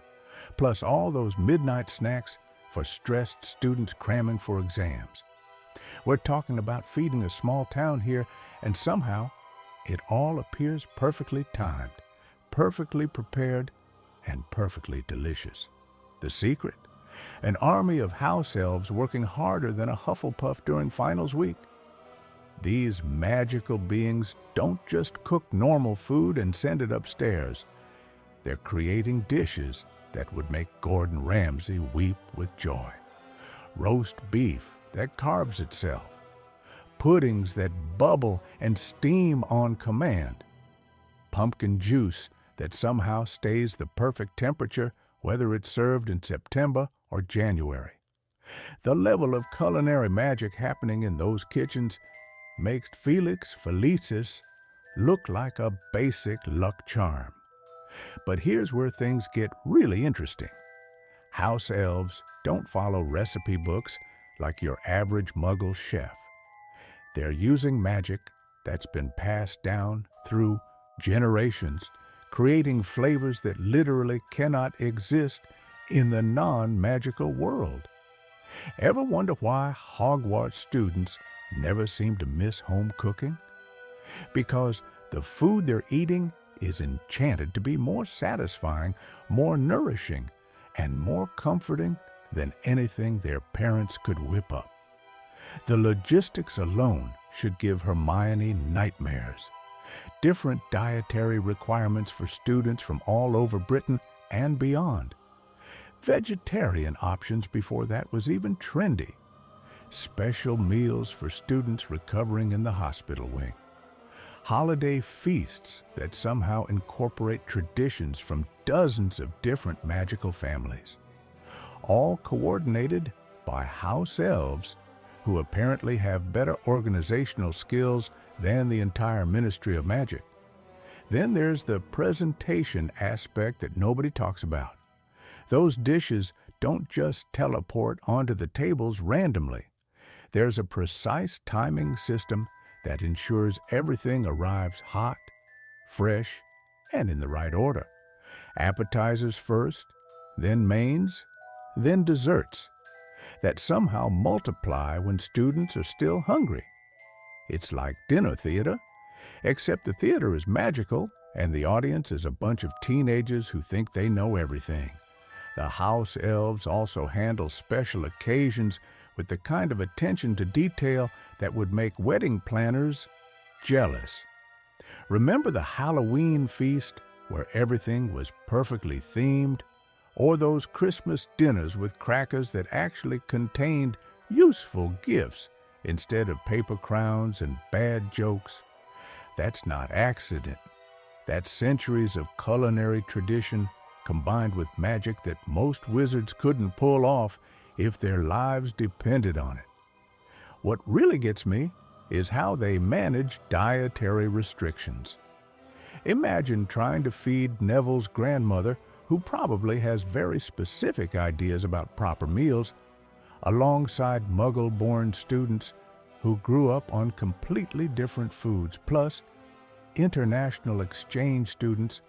plus all those midnight snacks for stressed students cramming for exams. We're talking about feeding a small town here, and somehow it all appears perfectly timed, perfectly prepared, and perfectly delicious. The secret? An army of house elves working harder than a Hufflepuff during finals week. These magical beings don't just cook normal food and send it upstairs. They're creating dishes that would make Gordon Ramsay weep with joy. Roast beef that carves itself. Puddings that bubble and steam on command. Pumpkin juice that somehow stays the perfect temperature whether it's served in September or January. The level of culinary magic happening in those kitchens makes Felix Felicis look like a basic luck charm. But here's where things get really interesting. House elves don't follow recipe books like your average Muggle chef. They're using magic that's been passed down through generations, creating flavors that literally cannot exist in the non-magical world. Ever wonder why Hogwarts students never seem to miss home cooking? Because the food they're eating is enchanted to be more satisfying, more nourishing, and more comforting than anything their parents could whip up. The logistics alone should give Hermione nightmares. Different dietary requirements for students from all over Britain and beyond. Vegetarian options before that was even trendy. Special meals for students recovering in the hospital wing. Holiday feasts that somehow incorporate traditions from dozens of different magical families. All coordinated by house elves who apparently have better organizational skills than the entire Ministry of Magic. Then there's the presentation aspect that nobody talks about. Those dishes don't just teleport onto the tables randomly. There's a precise timing system that ensures everything arrives hot, fresh, and in the right order. Appetizers first, then mains, then desserts, that somehow multiply when students are still hungry. It's like dinner theater, except the theater is magical and the audience is a bunch of teenagers who think they know everything. The house elves also handle special occasions with the kind of attention to detail that would make wedding planners jealous. Remember the Halloween feast where everything was perfectly themed? Or those Christmas dinners with crackers that actually contained useful gifts instead of paper crowns and bad jokes? That's not accident. That's centuries of culinary tradition combined with magic that most wizards couldn't pull off if their lives depended on it. What really gets me is how they manage dietary restrictions. Imagine trying to feed Neville's grandmother, who probably has very specific ideas about proper meals, alongside Muggle-born students who grew up on completely different foods, plus international exchange students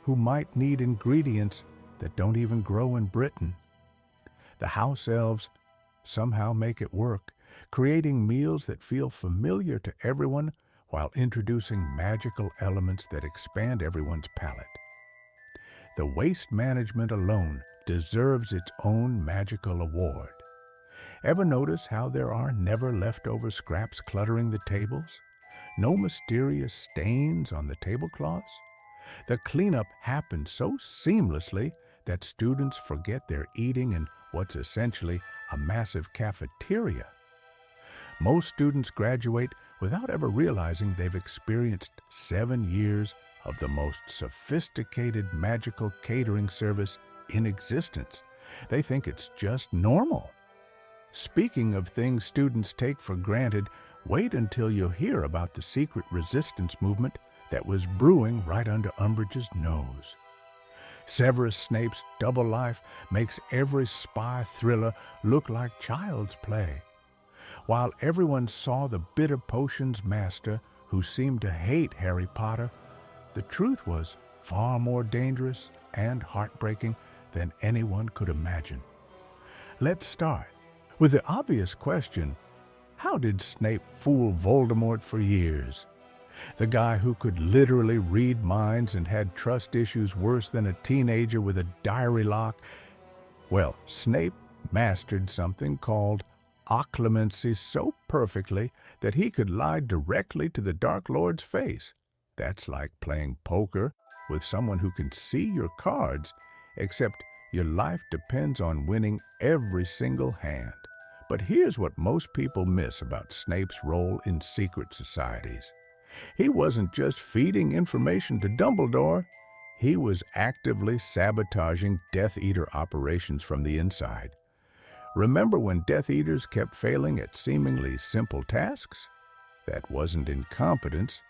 who might need ingredients that don't even grow in Britain. The house elves somehow make it work, creating meals that feel familiar to everyone while introducing magical elements that expand everyone's palate. The waste management alone deserves its own magical award. Ever notice how there are never leftover scraps cluttering the tables? No mysterious stains on the tablecloths? The cleanup happens so seamlessly that students forget they're eating in what's essentially a massive cafeteria. Most students graduate without ever realizing they've experienced 7 years of the most sophisticated magical catering service in existence. They think it's just normal. Speaking of things students take for granted, wait until you hear about the secret resistance movement that was brewing right under Umbridge's nose. Severus Snape's double life makes every spy thriller look like child's play. While everyone saw the bitter potions master who seemed to hate Harry Potter, the truth was far more dangerous and heartbreaking than anyone could imagine. Let's start with the obvious question: how did Snape fool Voldemort for years? The guy who could literally read minds and had trust issues worse than a teenager with a diary lock? Well, Snape mastered something called occlumency so perfectly that he could lie directly to the Dark Lord's face. That's like playing poker with someone who can see your cards, except your life depends on winning every single hand. But here's what most people miss about Snape's role in secret societies. He wasn't just feeding information to Dumbledore, he was actively sabotaging Death Eater operations from the inside. Remember when Death Eaters kept failing at seemingly simple tasks? That wasn't incompetence.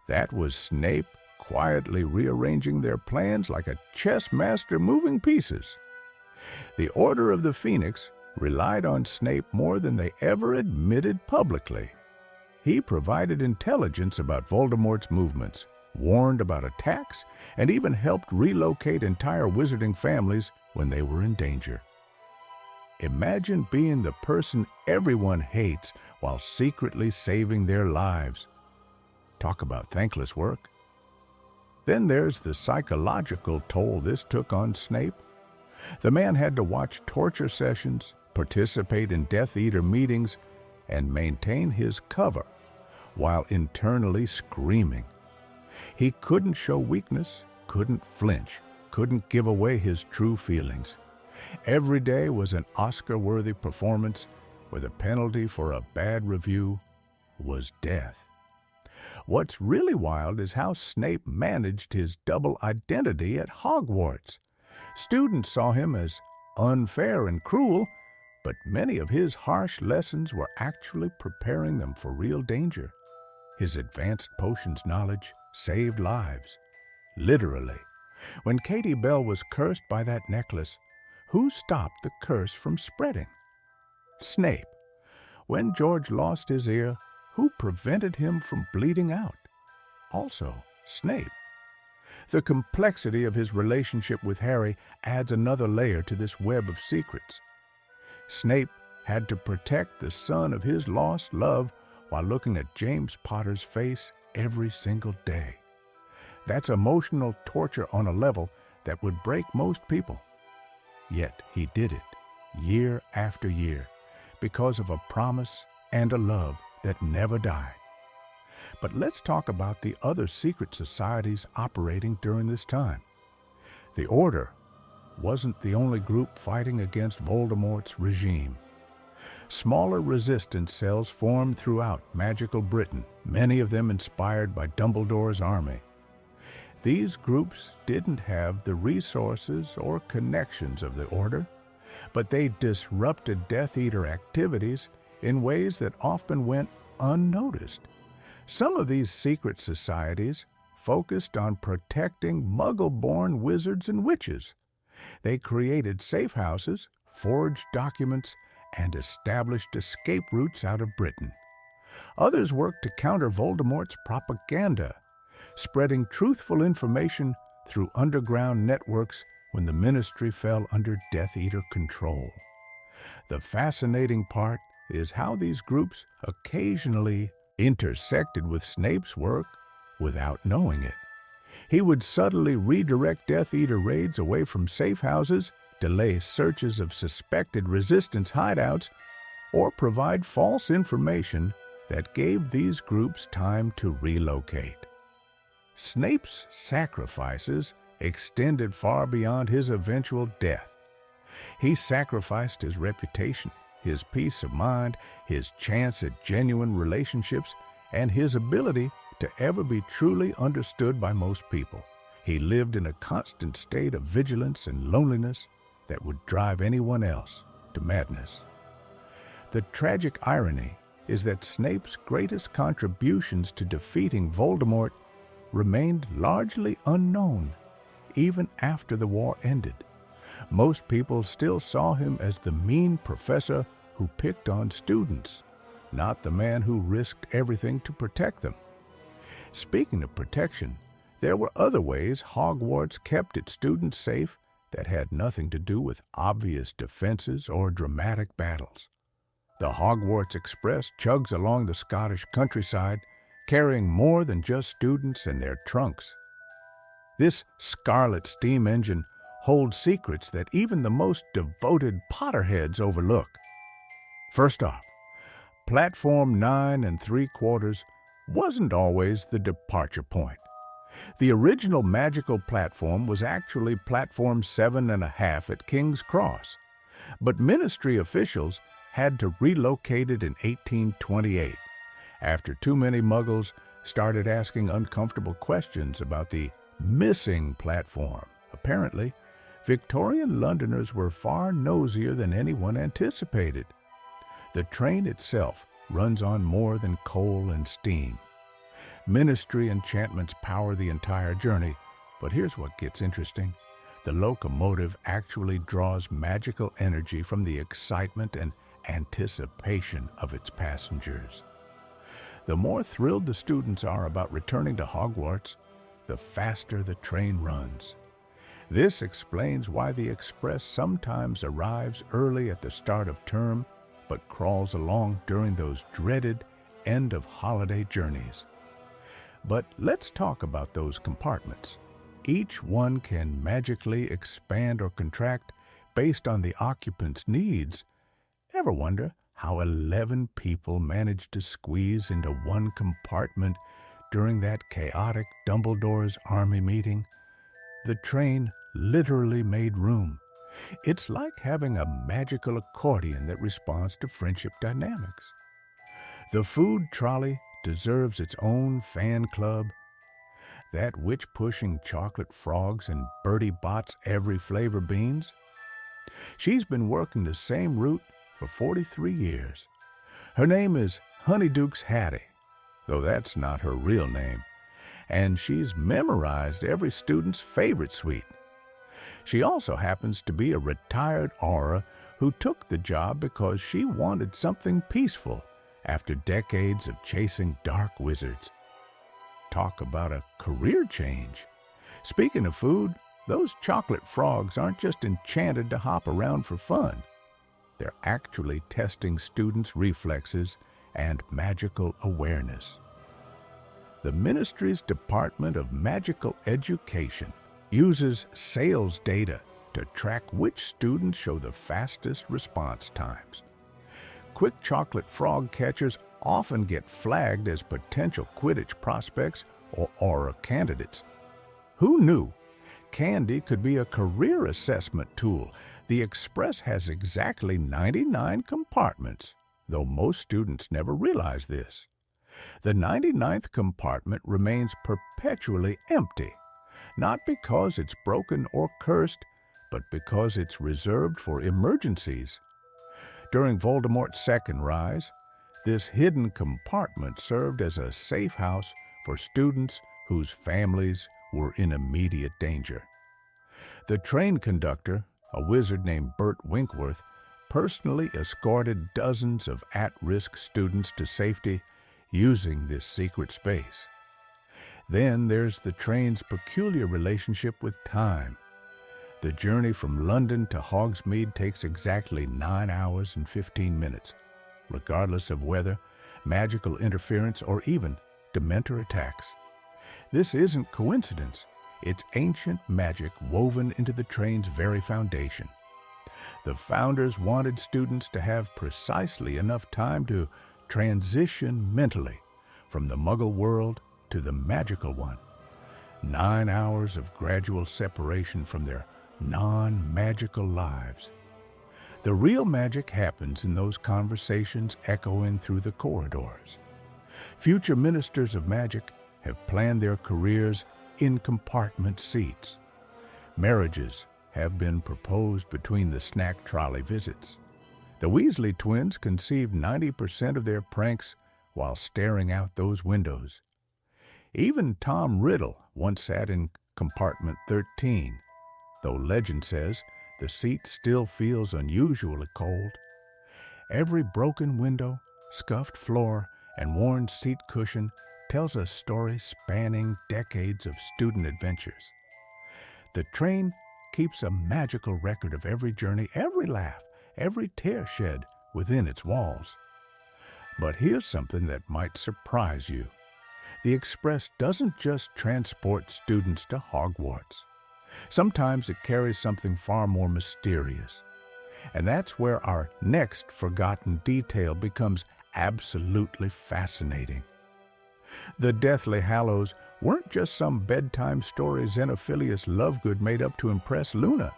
That was Snape quietly rearranging their plans like a chess master moving pieces. The Order of the Phoenix relied on Snape more than they ever admitted publicly. He provided intelligence about Voldemort's movements, warned about attacks, and even helped relocate entire wizarding families when they were in danger. Imagine being the person everyone hates while secretly saving their lives. Talk about thankless work. Then there's the psychological toll this took on Snape. The man had to watch torture sessions, participate in Death Eater meetings, and maintain his cover while internally screaming. He couldn't show weakness, couldn't flinch, couldn't give away his true feelings. Every day was an Oscar-worthy performance where the penalty for a bad review was death. What's really wild is how Snape managed his double identity at Hogwarts. Students saw him as unfair and cruel, but many of his harsh lessons were actually preparing them for real danger. His advanced potions knowledge saved lives. Literally. When Katie Bell was cursed by that necklace, who stopped the curse from spreading? Snape. When George lost his ear, who prevented him from bleeding out? Also, Snape. The complexity of his relationship with Harry adds another layer to this web of secrets. Snape had to protect the son of his lost love while looking at James Potter's face every single day. That's emotional torture on a level that would break most people. Yet he did it, year after year, because of a promise and a love that never died. But let's talk about the other secret societies operating during this time. The Order wasn't the only group fighting against Voldemort's regime. Smaller resistance cells formed throughout magical Britain, many of them inspired by Dumbledore's army. These groups didn't have the resources or connections of the Order, but they disrupted Death Eater activities in ways that often went unnoticed. Some of these secret societies focused on protecting Muggle-born wizards and witches, They created safe houses, forged documents, and established escape routes out of Britain. Others worked to counter Voldemort's propaganda, spreading truthful information through underground networks when the Ministry fell under Death Eater control. The fascinating part is how these groups occasionally intersected with Snape's work without knowing it. He would subtly redirect Death Eater raids away from safe houses, delay searches of suspected resistance hideouts, or provide false information that gave these groups time to relocate. Snape's sacrifices extended far beyond his eventual death. He sacrificed his reputation, his peace of mind, his chance at genuine relationships, and his ability to ever be truly understood by most people. He lived in a constant state of vigilance and loneliness that would drive anyone else to madness. The tragic irony is that Snape's greatest contributions to defeating Voldemort remained largely unknown even after the war ended. Most people still saw him as the mean professor who picked on students, not the man who risked everything to protect them. Speaking of protection, there were other ways Hogwarts kept its students safe that had nothing to do with obvious defenses or dramatic battles. The Hogwarts Express chugs along the Scottish countryside, carrying more than just students and their trunks. This scarlet steam engine holds secrets that even the most devoted Potterheads overlook. First off, Platform 9 3/4 wasn't always the departure point. The original magical platform was actually Platform 7 1/2 at King's Cross, but Ministry officials had to relocate it in 1828 after too many Muggles started asking uncomfortable questions about the missing platform. Apparently, Victorian Londoners were far nosier than anyone anticipated. The train itself runs on more than coal and steam. Ministry enchantments power the entire journey, but here's what gets interesting. The locomotive actually draws magical energy from the excitement and anticipation of its passengers. The more thrilled the students are about returning to Hogwarts, the faster the train runs. This explains why the Express sometimes arrives early at the start of term, but crawls along during those dreaded end-of-holiday journeys. But let's talk about those compartments. Each one can magically expand or contract based on the occupant's needs. Ever wonder how 11 people managed to squeeze into one compartment during that chaotic Dumbledore's army meeting? The train literally made room. It's like having a magical accordion that responds to friendship dynamics. The food trolley deserves its own fan club. That witch pushing chocolate frogs and Bertie Bott's every flavor beans. She's been working the same route for 43 years. Her name is Honeyduke's Hattie, though that's not her real name, and she's memorized every student's favorite sweet. She also happens to be a retired Auror who took the job because she wanted something peaceful after decades of chasing dark wizards. Talk about a career change. Speaking of food, those chocolate frogs aren't just enchanted to hop around for fun. They're actually testing students' reflexes and magical awareness. The Ministry's Department of Magical Education uses sales data to track which students show the fastest response times. Quick chocolate frog catchers often get flagged as potential Quidditch prospects or Auror candidates. Who knew candy could be a career assessment tool? The Express has exactly 99 compartments, though most students never realize this. The 99th compartment remains perpetually empty, not because it's broken or cursed, but because it's reserved for emergencies. During Voldemort's second rise, this hidden compartment served as a safe house for students whose families were in immediate danger. The train conductor, a wizard named Bert Winkworth, personally escorted dozens of at-risk students to safety using this secret space. Then there's the train's peculiar relationship with time. The journey from London to Hogsmeade takes exactly 9 hours and 15 minutes, regardless of weather, magical interference, or even Dementor attacks. This isn't coincidence. It's ancient magic woven into the train's very foundation. The founders wanted students to have precisely enough time to transition mentally from the Muggle world to the magical one. 9 hours of gradual separation from their non-magical lives. The real magic happens in those conversations echoing through the corridors. Future ministers of magic have planned their careers in compartment seats. Marriages have been proposed between the snack trolley visits. The Weasley twins conceived 90% of their pranks while staring out those windows. Even Tom Riddle once sat in compartment 13, though legend says the seat still feels unusually cold. Every broken window, scuffed floor, and worn seat cushion tells a story spanning decades of student adventures. The train keeps a magical record of every journey, every laugh, every tear shed within its walls. But here's something that might surprise you. The Express doesn't just transport students to Hogwarts. Sometimes it carries something far more mysterious. And that's where our next forgotten detail becomes absolutely fascinating. The Deathly Hallows weren't just some bedtime story Xenophilius Lovegood made up to impress Luna.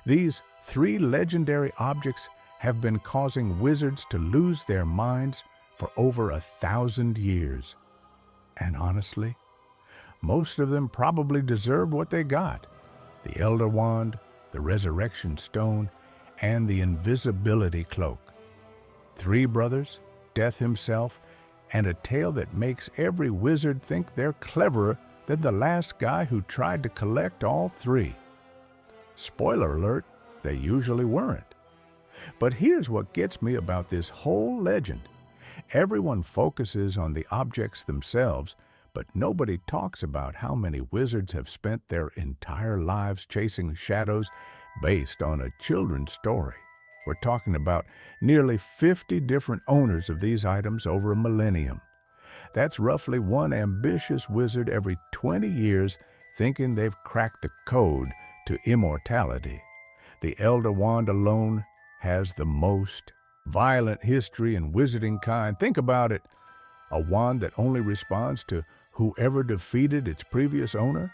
These 3 legendary objects have been causing wizards to lose their minds for over 1,000 years. And honestly, most of them probably deserved what they got: the Elder Wand, the Resurrection Stone, and the Invisibility Cloak. 3 brothers, Death himself, and a tale that makes every wizard think they're cleverer than the last guy who tried to collect all 3. Spoiler alert, they usually weren't. But here's what gets me about this whole legend. Everyone focuses on the objects themselves, but nobody talks about how many wizards have spent their entire lives chasing shadows based on a children's story. We're talking about nearly 50 different owners of these items over a millennium. That's roughly one ambitious wizard every 20 years thinking they've cracked the code to immortality. The Elder Wand alone has the most violent history in wizarding kind. Think about it. A wand that only responds to whoever defeated its previous owner?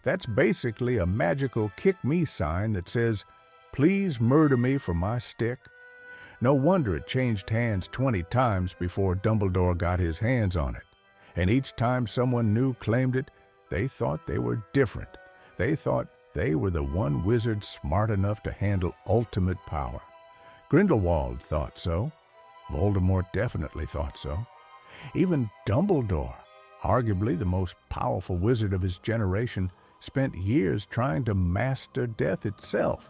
That's basically a magical kick-me sign that says, "Please murder me for my stick." No wonder it changed hands 20 times before Dumbledore got his hands on it. And each time someone new claimed it, they thought they were different. They thought they were the one wizard smart enough to handle ultimate power. Grindelwald thought so. Voldemort definitely thought so. Even Dumbledore, arguably the most powerful wizard of his generation, spent years trying to master death itself.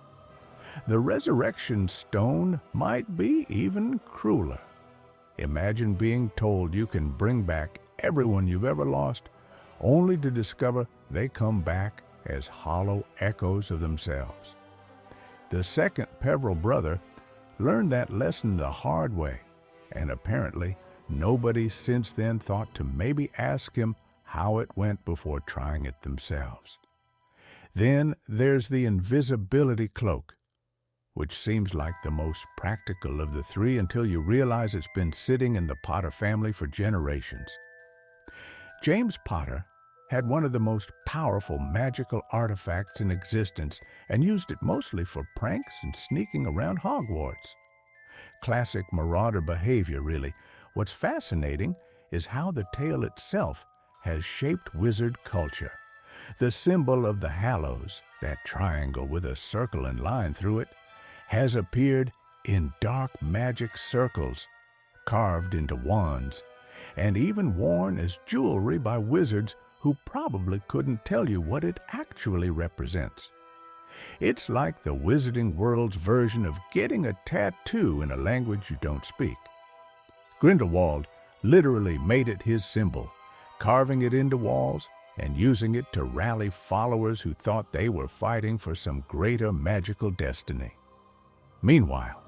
The Resurrection Stone might be even crueler. Imagine being told you can bring back everyone you've ever lost, only to discover they come back as hollow echoes of themselves. The second Peveril brother learned that lesson the hard way, and apparently nobody since then thought to maybe ask him how it went before trying it themselves. Then there's the Invisibility Cloak, which seems like the most practical of the 3 until you realize it's been sitting in the Potter family for generations. James Potter had one of the most powerful magical artifacts in existence and used it mostly for pranks and sneaking around Hogwarts. Classic marauder behavior, really. What's fascinating is how the tale itself has shaped wizard culture. The symbol of the Hallows, that triangle with a circle and line through it, has appeared in dark magic circles, carved into wands, and even worn as jewelry by wizards who probably couldn't tell you what it actually represents. It's like the Wizarding World's version of getting a tattoo in a language you don't speak. Grindelwald literally made it his symbol, carving it into walls and using it to rally followers who thought they were fighting for some greater magical destiny. Meanwhile,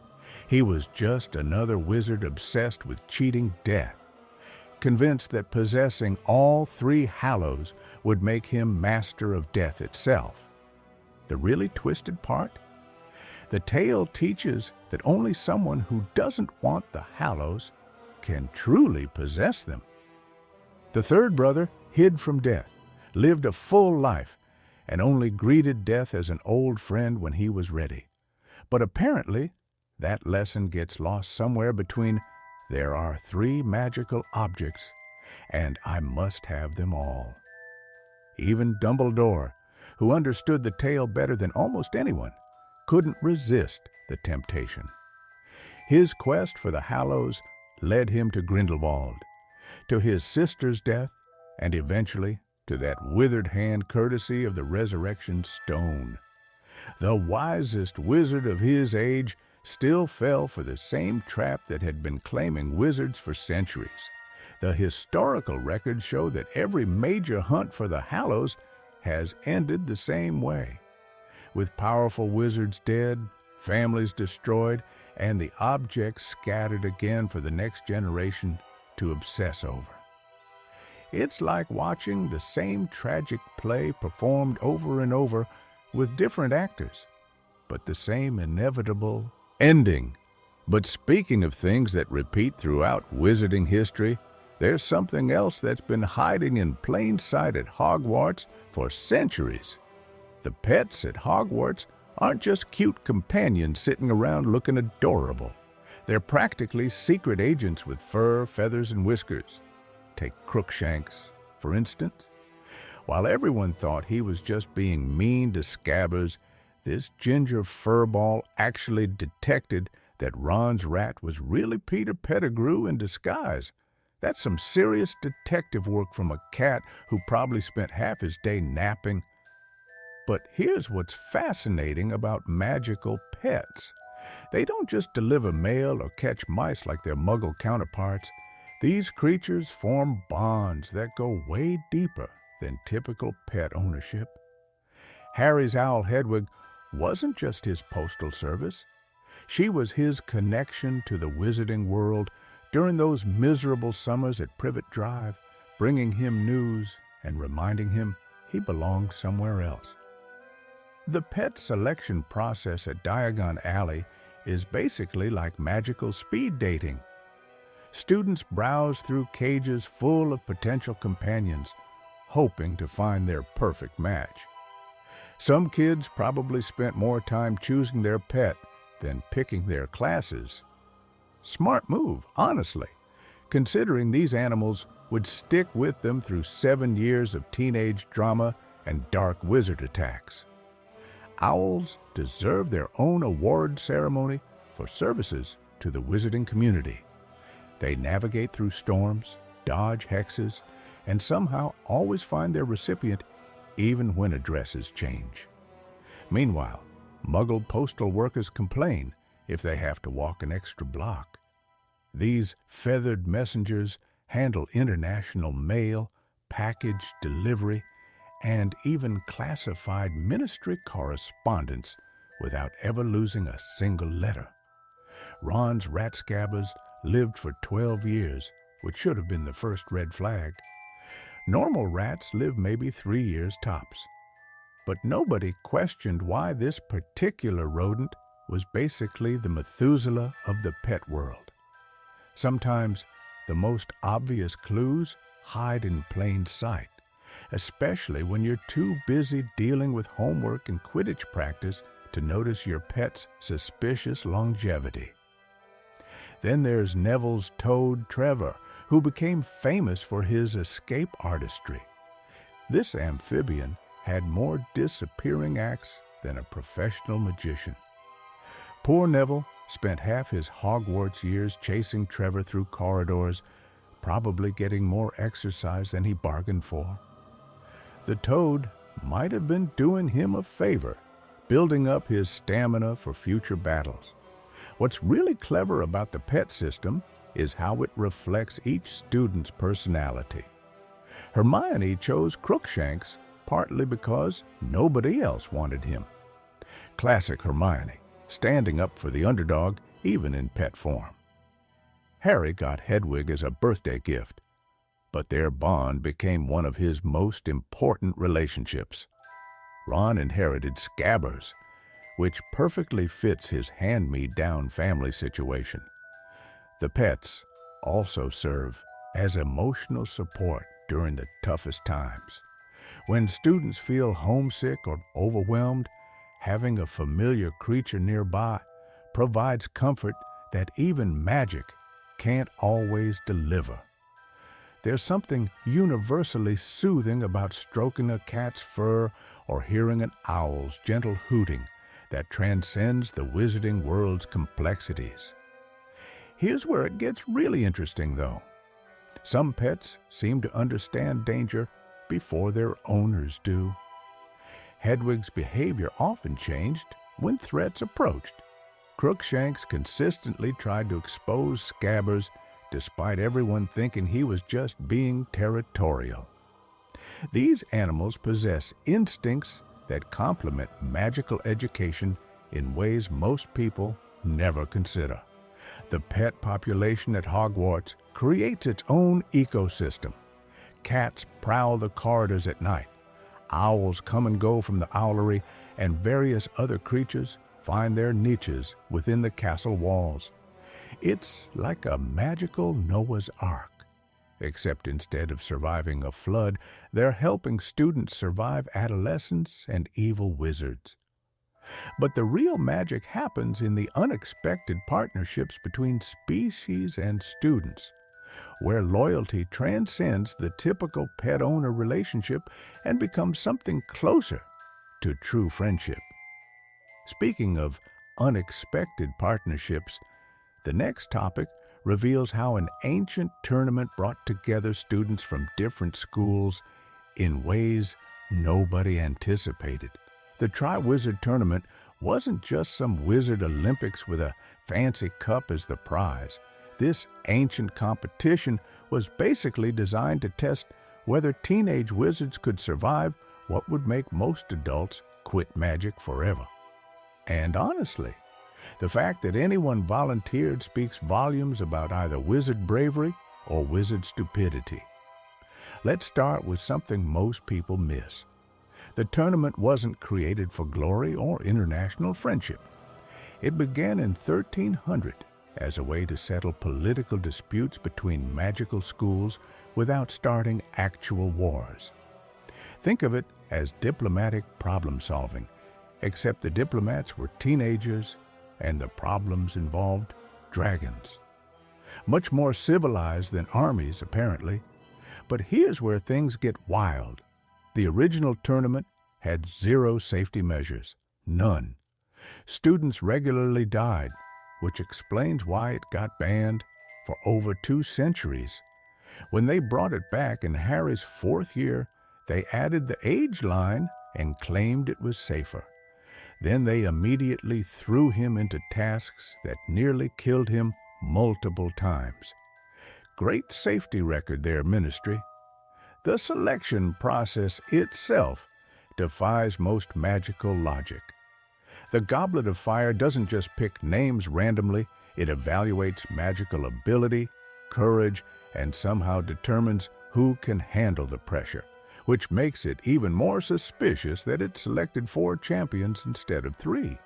he was just another wizard obsessed with cheating death, convinced that possessing all three hallows would make him master of death itself. The really twisted part? The tale teaches that only someone who doesn't want the hallows can truly possess them. The third brother hid from death, lived a full life, and only greeted death as an old friend when he was ready. But apparently, that lesson gets lost somewhere between "there are three magical objects, and I must have them all." Even Dumbledore, who understood the tale better than almost anyone, couldn't resist the temptation. His quest for the Hallows led him to Grindelwald, to his sister's death, and eventually to that withered hand courtesy of the Resurrection Stone. The wisest wizard of his age still fell for the same trap that had been claiming wizards for centuries. The historical records show that every major hunt for the Hallows has ended the same way, with powerful wizards dead, families destroyed, and the objects scattered again for the next generation to obsess over. It's like watching the same tragic play performed over and over with different actors, but the same inevitable ending. But speaking of things that repeat throughout wizarding history, there's something else that's been hiding in plain sight at Hogwarts for centuries. The pets at Hogwarts aren't just cute companions sitting around looking adorable. They're practically secret agents with fur, feathers, and whiskers. Take Crookshanks, for instance. While everyone thought he was just being mean to Scabbers, this ginger furball actually detected that Ron's rat was really Peter Pettigrew in disguise. That's some serious detective work from a cat who probably spent half his day napping. But here's what's fascinating about magical pets. They don't just deliver mail or catch mice like their muggle counterparts. These creatures form bonds that go way deeper than typical pet ownership. Harry's owl Hedwig wasn't just his postal service. She was his connection to the wizarding world during those miserable summers at Privet Drive, bringing him news and reminding him he belonged somewhere else. The pet selection process at Diagon Alley is basically like magical speed dating. Students browse through cages full of potential companions, hoping to find their perfect match. Some kids probably spent more time choosing their pet than picking their classes. Smart move, honestly, considering these animals would stick with them through 7 years of teenage drama and dark wizard attacks. Owls deserve their own award ceremony for services to the wizarding community. They navigate through storms, dodge hexes, and somehow always find their recipient even when addresses change. Meanwhile, Muggle postal workers complain if they have to walk an extra block. These feathered messengers handle international mail, package delivery, and even classified ministry correspondence without ever losing a single letter. Ron's rat Scabbers lived for 12 years, which should have been the first red flag. Normal rats live maybe 3 years tops. But nobody questioned why this particular rodent was basically the Methuselah of the pet world. Sometimes the most obvious clues hide in plain sight, especially when you're too busy dealing with homework and Quidditch practice to notice your pet's suspicious longevity. Then there's Neville's toad Trevor, who became famous for his escape artistry. This amphibian had more disappearing acts than a professional magician. Poor Neville spent half his Hogwarts years chasing Trevor through corridors, probably getting more exercise than he bargained for. The toad might have been doing him a favor, building up his stamina for future battles. What's really clever about the pet system is how it reflects each student's personality. Hermione chose Crookshanks partly because nobody else wanted him. Classic Hermione, standing up for the underdog even in pet form. Harry got Hedwig as a birthday gift, but their bond became one of his most important relationships. Ron inherited Scabbers, which perfectly fits his hand-me-down family situation. The pets also serve as emotional support during the toughest times. When students feel homesick or overwhelmed, having a familiar creature nearby provides comfort that even magic can't always deliver. There's something universally soothing about stroking a cat's fur or hearing an owl's gentle hooting that transcends the wizarding world's complexities. Here's where it gets really interesting, though. Some pets seem to understand danger before their owners do. Hedwig's behavior often changed when threats approached. Crookshanks consistently tried to expose Scabbers despite everyone thinking he was just being territorial. These animals possess instincts that complement magical education in ways most people never consider. The pet population at Hogwarts creates its own ecosystem. Cats prowl the corridors at night. Owls come and go from the owlery, and various other creatures find their niches within the castle walls. It's like a magical Noah's Ark, except instead of surviving a flood, they're helping students survive adolescence and evil wizards. But the real magic happens in the unexpected partnerships between species and students, where loyalty transcends the typical pet-owner relationship and becomes something closer to true friendship. Speaking of unexpected partnerships, the next topic reveals how an ancient tournament brought together students from different schools in ways nobody anticipated. The Triwizard Tournament wasn't just some wizard Olympics with a fancy cup as the prize. This ancient competition was basically designed to test whether teenage wizards could survive what would make most adults quit magic forever. And honestly, the fact that anyone volunteered speaks volumes about either wizard bravery or wizard stupidity. Let's start with something most people miss. The tournament wasn't created for glory or international friendship. It began in 1300 as a way to settle political disputes between magical schools without starting actual wars. Think of it as diplomatic problem-solving, except the diplomats were teenagers and the problems involved dragons. Much more civilized than armies, apparently. But here's where things get wild. The original tournament had zero safety measures. None. Students regularly died, which explains why it got banned for over 2 centuries. When they brought it back in Harry's 4th year, they added the age line and claimed it was safer. Then they immediately threw him into tasks that nearly killed him multiple times. Great safety record there, Ministry. The selection process itself defies most magical logic. The Goblet of Fire doesn't just pick names randomly, it evaluates magical ability, courage, and somehow determines who can handle the pressure, which makes it even more suspicious that it selected 4 champions instead of 3.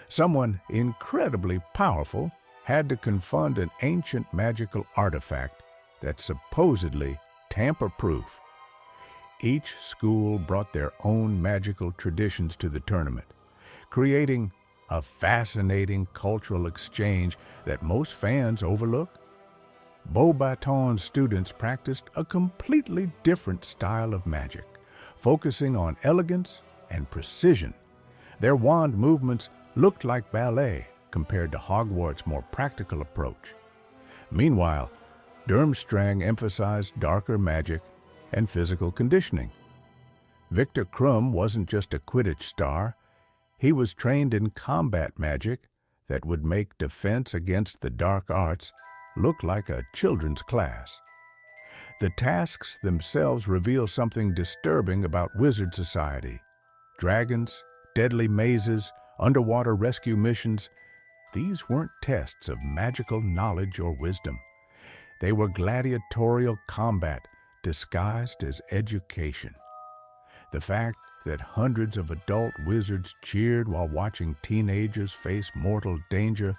Someone incredibly powerful had to confront an ancient magical artifact that's supposedly tamper-proof. Each school brought their own magical traditions to the tournament, creating a fascinating cultural exchange that most fans overlook. Beauxbaton's students practiced a completely different style of magic, focusing on elegance and precision. Their wand movements looked like ballet compared to Hogwarts' more practical approach. Meanwhile, Durmstrang emphasized darker magic and physical conditioning. Victor Krum wasn't just a Quidditch star, He was trained in combat magic that would make defense against the dark arts look like a children's class. The tasks themselves reveal something disturbing about wizard society. Dragons, deadly mazes, underwater rescue missions, these weren't tests of magical knowledge or wisdom. They were gladiatorial combat disguised as education. The fact that hundreds of adult wizards cheered while watching teenagers face mortal danger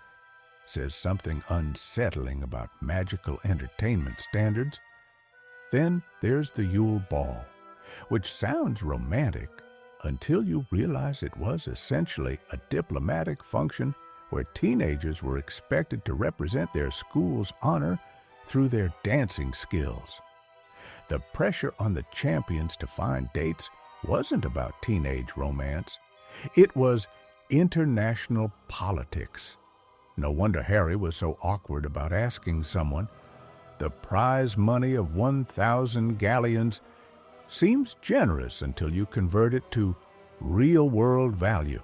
says something unsettling about magical entertainment standards. Then there's the Yule Ball, which sounds romantic until you realize it was essentially a diplomatic function where teenagers were expected to represent their school's honor through their dancing skills. The pressure on the champions to find dates wasn't about teenage romance. It was international politics. No wonder Harry was so awkward about asking someone. The prize money of 1,000 galleons seems generous until you convert it to real-world value.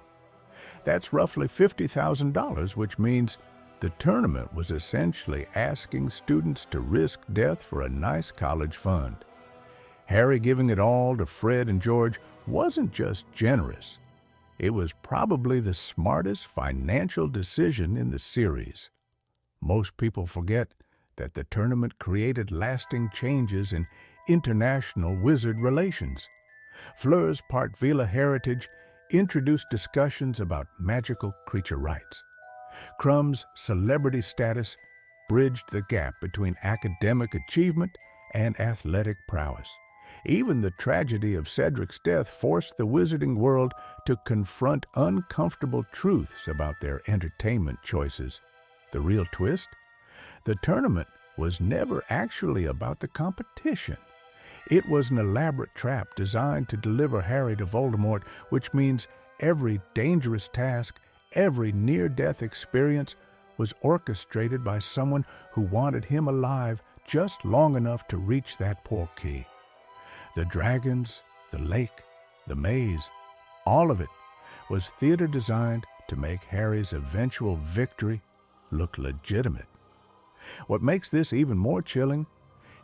That's roughly $50,000, which means the tournament was essentially asking students to risk death for a nice college fund. Harry giving it all to Fred and George wasn't just generous. It was probably the smartest financial decision in the series. Most people forget that the tournament created lasting changes in international wizard relations. Fleur's Part Vila heritage introduced discussions about magical creature rights. Krumm's celebrity status bridged the gap between academic achievement and athletic prowess. Even the tragedy of Cedric's death forced the wizarding world to confront uncomfortable truths about their entertainment choices. The real twist? The tournament was never actually about the competition. It was an elaborate trap designed to deliver Harry to Voldemort, which means every dangerous task, every near-death experience was orchestrated by someone who wanted him alive just long enough to reach that portkey. The dragons, the lake, the maze, all of it was theater designed to make Harry's eventual victory look legitimate. What makes this even more chilling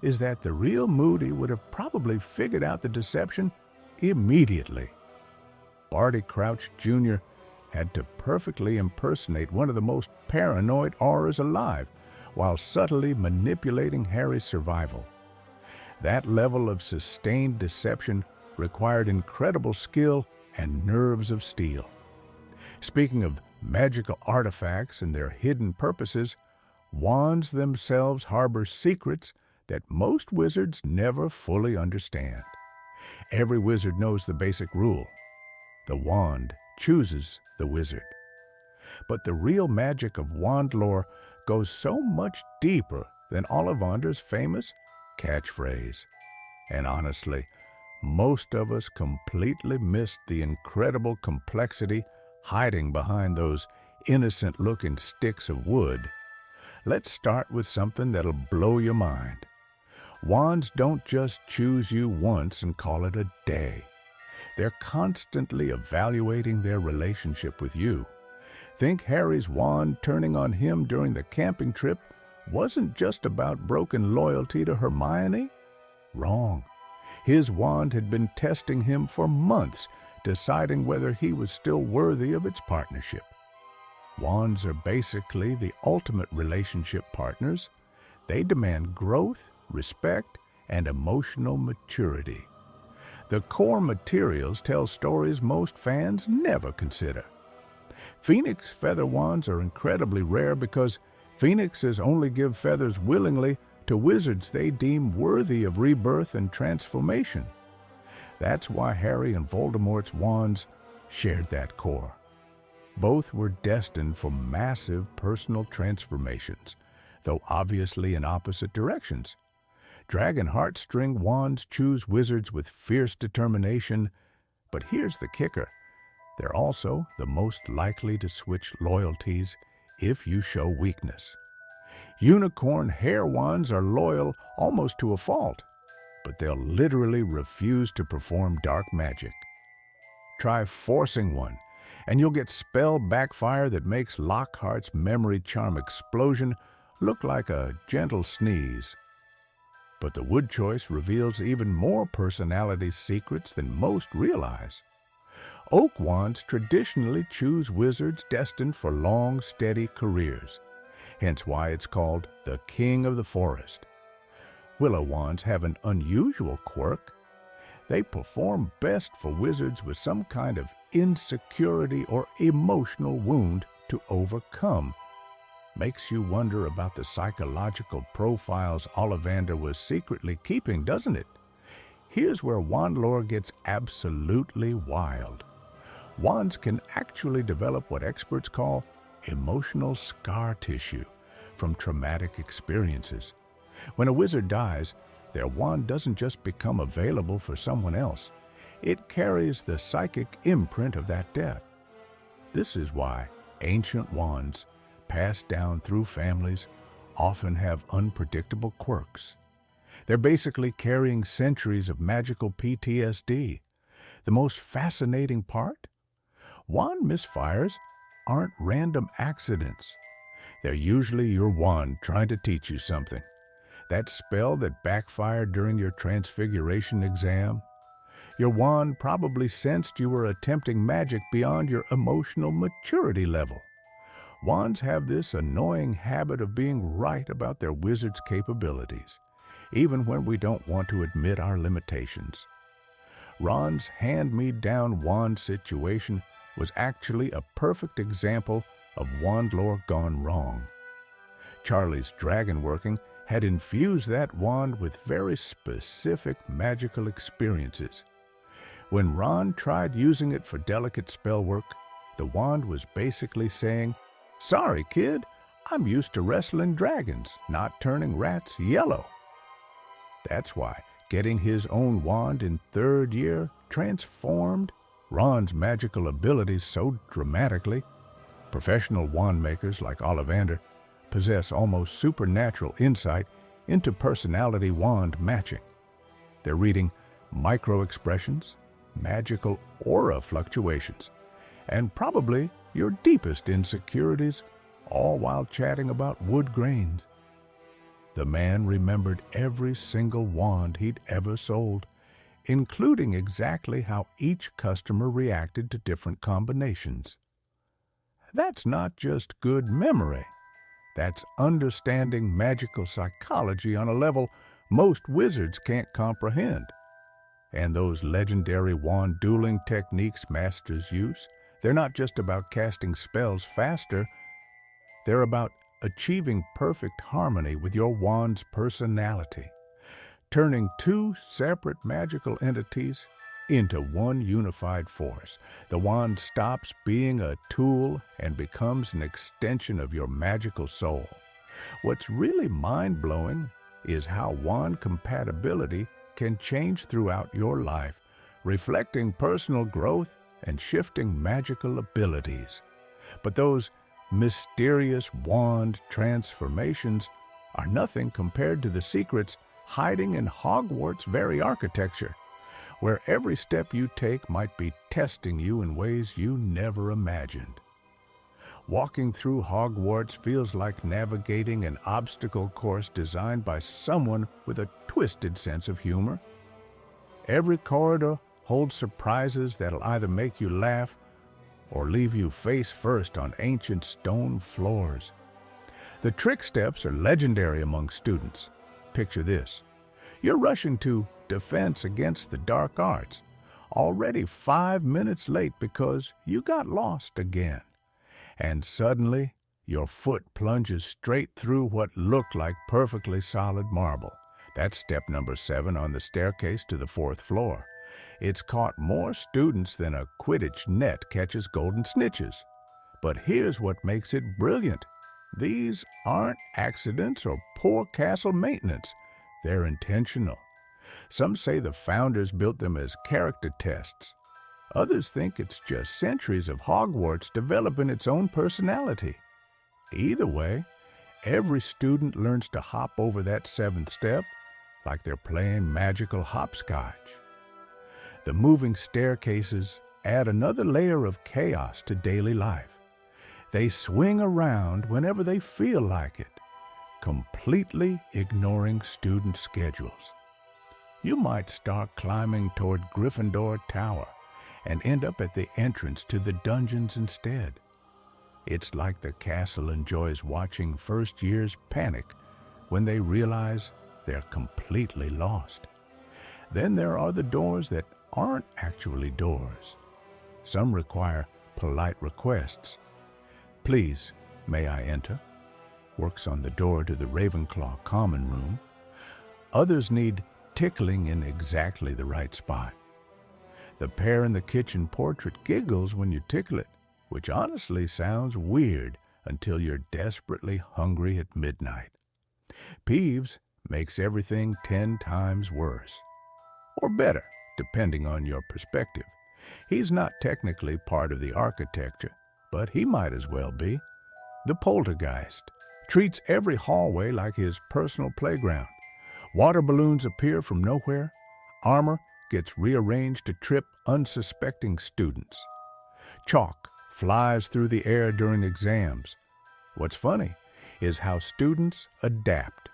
is that the real Moody would have probably figured out the deception immediately. Barty Crouch Jr. had to perfectly impersonate one of the most paranoid aurors alive while subtly manipulating Harry's survival. That level of sustained deception required incredible skill and nerves of steel. Speaking of magical artifacts and their hidden purposes, wands themselves harbor secrets that most wizards never fully understand. Every wizard knows the basic rule: the wand chooses the wizard. But the real magic of wand lore goes so much deeper than Ollivander's famous catchphrase. And honestly, most of us completely missed the incredible complexity hiding behind those innocent-looking sticks of wood. Let's start with something that'll blow your mind. Wands don't just choose you once and call it a day. They're constantly evaluating their relationship with you. Think Harry's wand turning on him during the camping trip wasn't just about broken loyalty to Hermione? Wrong. His wand had been testing him for months, deciding whether he was still worthy of its partnership. Wands are basically the ultimate relationship partners. They demand growth, respect, and emotional maturity. The core materials tell stories most fans never consider. Phoenix feather wands are incredibly rare because Phoenixes only give feathers willingly to wizards they deem worthy of rebirth and transformation. That's why Harry and Voldemort's wands shared that core. Both were destined for massive personal transformations, though obviously in opposite directions. Dragon Heartstring wands choose wizards with fierce determination, but here's the kicker: they're also the most likely to switch loyalties if you show weakness. Unicorn hair wands are loyal almost to a fault, but they'll literally refuse to perform dark magic. Try forcing one, And you'll get spell backfire that makes Lockhart's memory charm explosion look like a gentle sneeze. But the wood choice reveals even more personality secrets than most realize. Oak wands traditionally choose wizards destined for long, steady careers, hence why it's called the king of the forest. Willow wands have an unusual quirk. They perform best for wizards with some kind of insecurity or emotional wound to overcome. Makes you wonder about the psychological profiles Ollivander was secretly keeping, doesn't it? Here's where wand lore gets absolutely wild. Wands can actually develop what experts call emotional scar tissue from traumatic experiences. When a wizard dies, their wand doesn't just become available for someone else. It carries the psychic imprint of that death. This is why ancient wands, passed down through families, often have unpredictable quirks. They're basically carrying centuries of magical PTSD. The most fascinating part? Wand misfires aren't random accidents. They're usually your wand trying to teach you something. That spell that backfired during your transfiguration exam? Your wand probably sensed you were attempting magic beyond your emotional maturity level. Wands have this annoying habit of being right about their wizard's capabilities, even when we don't want to admit our limitations. Ron's hand-me-down wand situation was actually a perfect example of wand lore gone wrong. Charlie's dragon working had infused that wand with very specific magical experiences. When Ron tried using it for delicate spell work, the wand was basically saying, "Sorry, kid, I'm used to wrestling dragons, not turning rats yellow." That's why getting his own wand in third year transformed Ron's magical abilities so dramatically. Professional wand makers like Ollivander possess almost supernatural insight into personality wand matching. They're reading micro-expressions, magical aura fluctuations, and probably your deepest insecurities, all while chatting about wood grains. The man remembered every single wand he'd ever sold, including exactly how each customer reacted to different combinations. That's not just good memory. That's understanding magical psychology on a level most wizards can't comprehend. And those legendary wand dueling techniques masters use, they're not just about casting spells faster, they're about achieving perfect harmony with your wand's personality, turning two separate magical entities into one unified force. The wand stops being a tool and becomes an extension of your magical soul. What's really mind-blowing is how wand compatibility can change throughout your life, reflecting personal growth and shifting magical abilities. But those mysterious wand transformations are nothing compared to the secrets hiding in Hogwarts' very architecture, where every step you take might be testing you in ways you never imagined. Walking through Hogwarts feels like navigating an obstacle course designed by someone with a twisted sense of humor. Every corridor holds surprises that'll either make you laugh or leave you face first on ancient stone floors. The trick steps are legendary among students. Picture this. You're rushing to defense against the dark arts, already 5 minutes late because you got lost again. And suddenly, your foot plunges straight through what looked like perfectly solid marble. That's step number 7 on the staircase to the 4th floor. It's caught more students than a Quidditch net catches golden snitches. But here's what makes it brilliant. These aren't accidents or poor castle maintenance. They're intentional. Some say the founders built them as character tests. Others think it's just centuries of Hogwarts developing its own personality. Either way, every student learns to hop over that 7th step like they're playing magical hopscotch. The moving staircases add another layer of chaos to daily life. They swing around whenever they feel like it, completely ignoring student schedules. You might start climbing toward Gryffindor Tower and end up at the entrance to the dungeons instead. It's like the castle enjoys watching first years panic when they realize they're completely lost. Then there are the doors that aren't actually doors. Some require polite requests. "Please, may I enter?" works on the door to the Ravenclaw common room. Others need tickling in exactly the right spot. The pear in the kitchen portrait giggles when you tickle it, which honestly sounds weird until you're desperately hungry at midnight. Peeves makes everything 10 times worse. Or better, depending on your perspective. He's not technically part of the architecture, but he might as well be. The poltergeist treats every hallway like his personal playground. Water balloons appear from nowhere. Armor gets rearranged to trip unsuspecting students. Chalk flies through the air during exams. What's funny is how students adapt.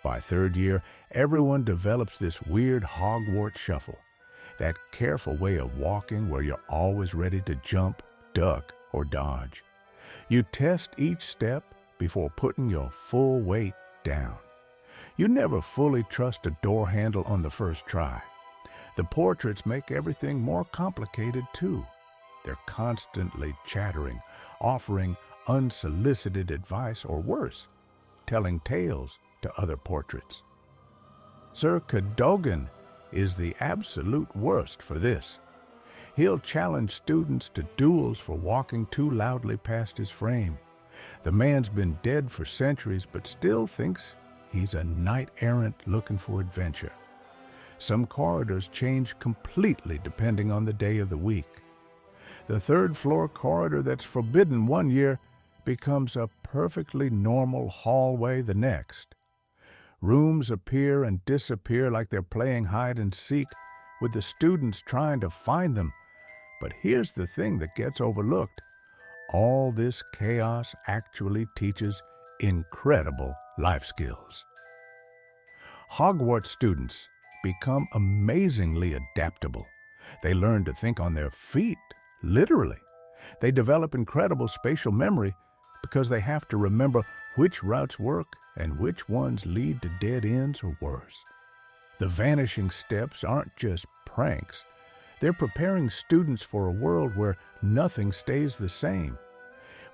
By third year, everyone develops this weird Hogwarts shuffle, that careful way of walking where you're always ready to jump, duck, or dodge. You test each step before putting your full weight down. You never fully trust a door handle on the first try. The portraits make everything more complicated too. They're constantly chattering, offering unsolicited advice, or worse, telling tales to other portraits. Sir Cadogan is the absolute worst for this. He'll challenge students to duels for walking too loudly past his frame. The man's been dead for centuries, but still thinks he's a knight-errant looking for adventure. Some corridors change completely depending on the day of the week. The third-floor corridor that's forbidden one year becomes a perfectly normal hallway the next. Rooms appear and disappear like they're playing hide and seek, with the students trying to find them. But here's the thing that gets overlooked. All this chaos actually teaches incredible life skills. Hogwarts students become amazingly adaptable. They learn to think on their feet, literally. They develop incredible spatial memory because they have to remember which routes work and which ones lead to dead ends or worse. The vanishing steps aren't just pranks. They're preparing students for a world where nothing stays the same.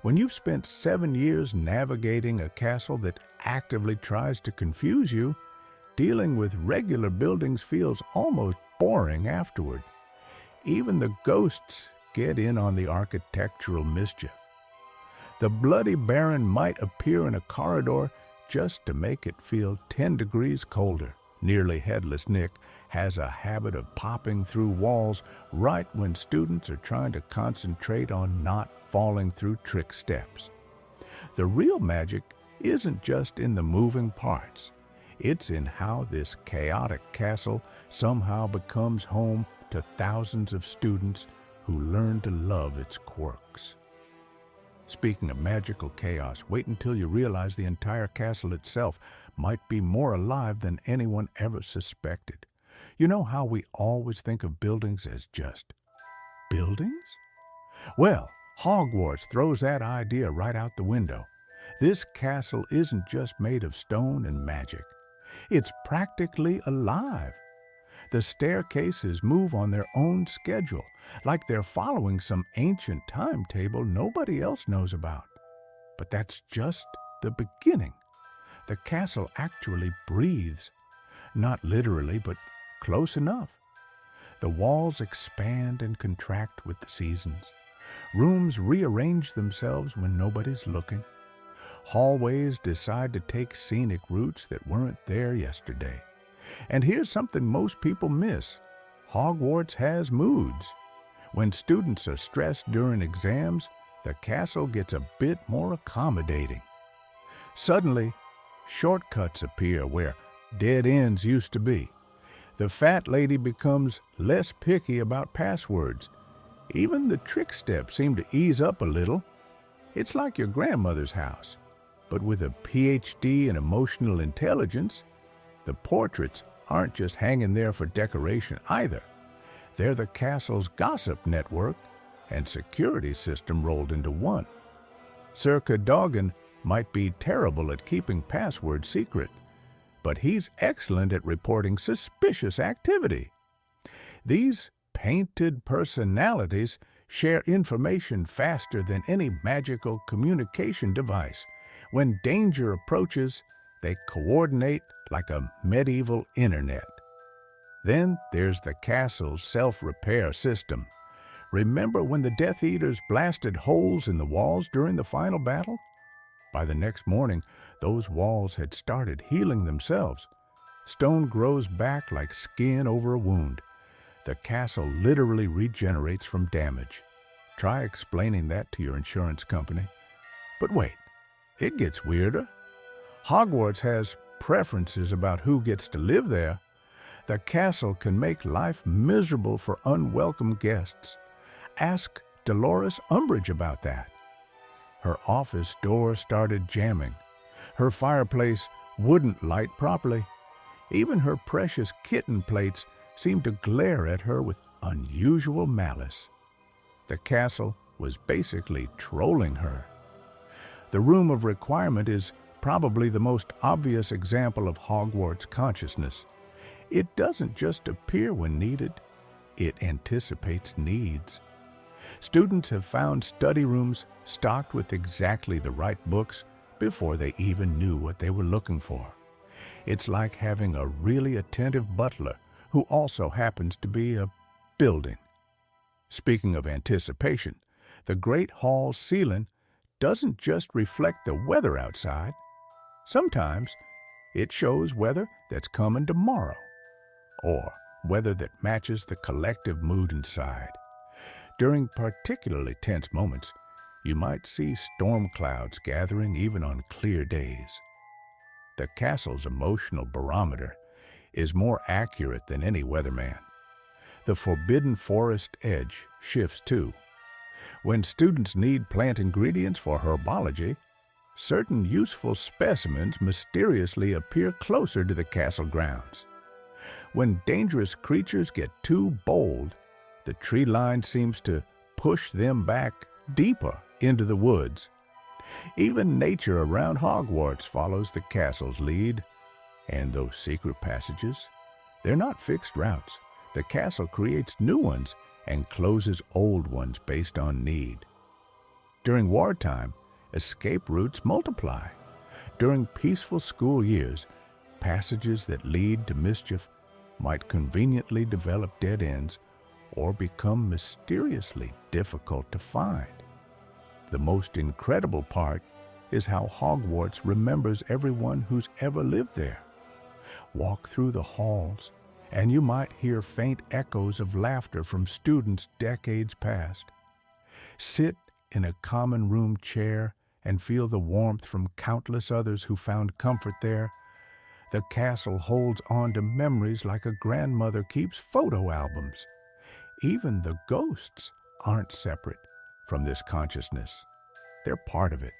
When you've spent 7 years navigating a castle that actively tries to confuse you, dealing with regular buildings feels almost boring afterward. Even the ghosts get in on the architectural mischief. The Bloody Baron might appear in a corridor just to make it feel 10 degrees colder. Nearly Headless Nick has a habit of popping through walls right when students are trying to concentrate on not falling through trick steps. The real magic isn't just in the moving parts. It's in how this chaotic castle somehow becomes home to thousands of students who learn to love its quirks. Speaking of magical chaos, wait until you realize the entire castle itself might be more alive than anyone ever suspected. You know how we always think of buildings as just buildings? Well, Hogwarts throws that idea right out the window. This castle isn't just made of stone and magic. It's practically alive. The staircases move on their own schedule, like they're following some ancient timetable nobody else knows about. But that's just the beginning. The castle actually breathes. Not literally, but close enough. The walls expand and contract with the seasons. Rooms rearrange themselves when nobody's looking. Hallways decide to take scenic routes that weren't there yesterday. And here's something most people miss. Hogwarts has moods. When students are stressed during exams, the castle gets a bit more accommodating. Suddenly, shortcuts appear where dead ends used to be. The fat lady becomes less picky about passwords. Even the trick steps seem to ease up a little. It's like your grandmother's house, but with a PhD in emotional intelligence. The portraits aren't just hanging there for decoration either. They're the castle's gossip network and security system rolled into one. Sir Cadogan might be terrible at keeping passwords secret, but he's excellent at reporting suspicious activity. These painted personalities share information faster than any magical communication device. When danger approaches, they coordinate like a medieval internet. Then there's the castle's self-repair system. Remember when the Death Eaters blasted holes in the walls during the final battle? By the next morning, those walls had started healing themselves. Stone grows back like skin over a wound. The castle literally regenerates from damage. Try explaining that to your insurance company. But wait, it gets weirder. Hogwarts has preferences about who gets to live there. The castle can make life miserable for unwelcome guests. Ask Dolores Umbridge about that. Her office door started jamming. Her fireplace wouldn't light properly. Even her precious kitten plates seemed to glare at her with unusual malice. The castle was basically trolling her. The Room of Requirement is probably the most obvious example of Hogwarts consciousness. It doesn't just appear when needed, it anticipates needs. Students have found study rooms stocked with exactly the right books before they even knew what they were looking for. It's like having a really attentive butler who also happens to be a building. Speaking of anticipation, the Great Hall's ceiling doesn't just reflect the weather outside. Sometimes it shows weather that's coming tomorrow, or weather that matches the collective mood inside. During particularly tense moments, you might see storm clouds gathering even on clear days. The castle's emotional barometer is more accurate than any weatherman. The Forbidden Forest edge shifts too. When students need plant ingredients for herbology, certain useful specimens mysteriously appear closer to the castle grounds. When dangerous creatures get too bold, the tree line seems to push them back deeper into the woods. Even nature around Hogwarts follows the castle's lead. And those secret passages, they're not fixed routes. The castle creates new ones and closes old ones based on need. During wartime, escape routes multiply. During peaceful school years, passages that lead to mischief might conveniently develop dead ends or become mysteriously difficult to find. The most incredible part is how Hogwarts remembers everyone who's ever lived there. Walk through the halls, and you might hear faint echoes of laughter from students decades past. Sit in a common room chair and feel the warmth from countless others who found comfort there. The castle holds on to memories like a grandmother keeps photo albums. Even the ghosts aren't separate from this consciousness. They're part of it.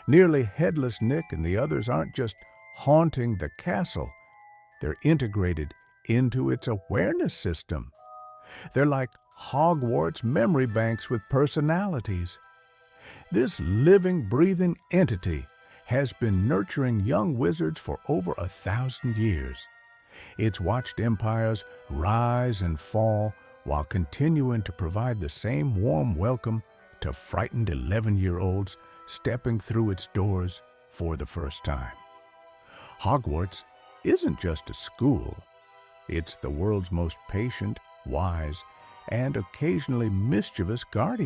Nearly Headless Nick and the others aren't just haunting the castle. They're integrated into its awareness system. They're like Hogwarts memory banks with personalities. This living, breathing entity has been nurturing young wizards for over 1,000 years. It's watched empires rise and fall while continuing to provide the same warm welcome to frightened 11-year-olds stepping through its doors for the first time. Hogwarts isn't just a school. It's the world's most patient, wise, and occasionally mischievous guardian.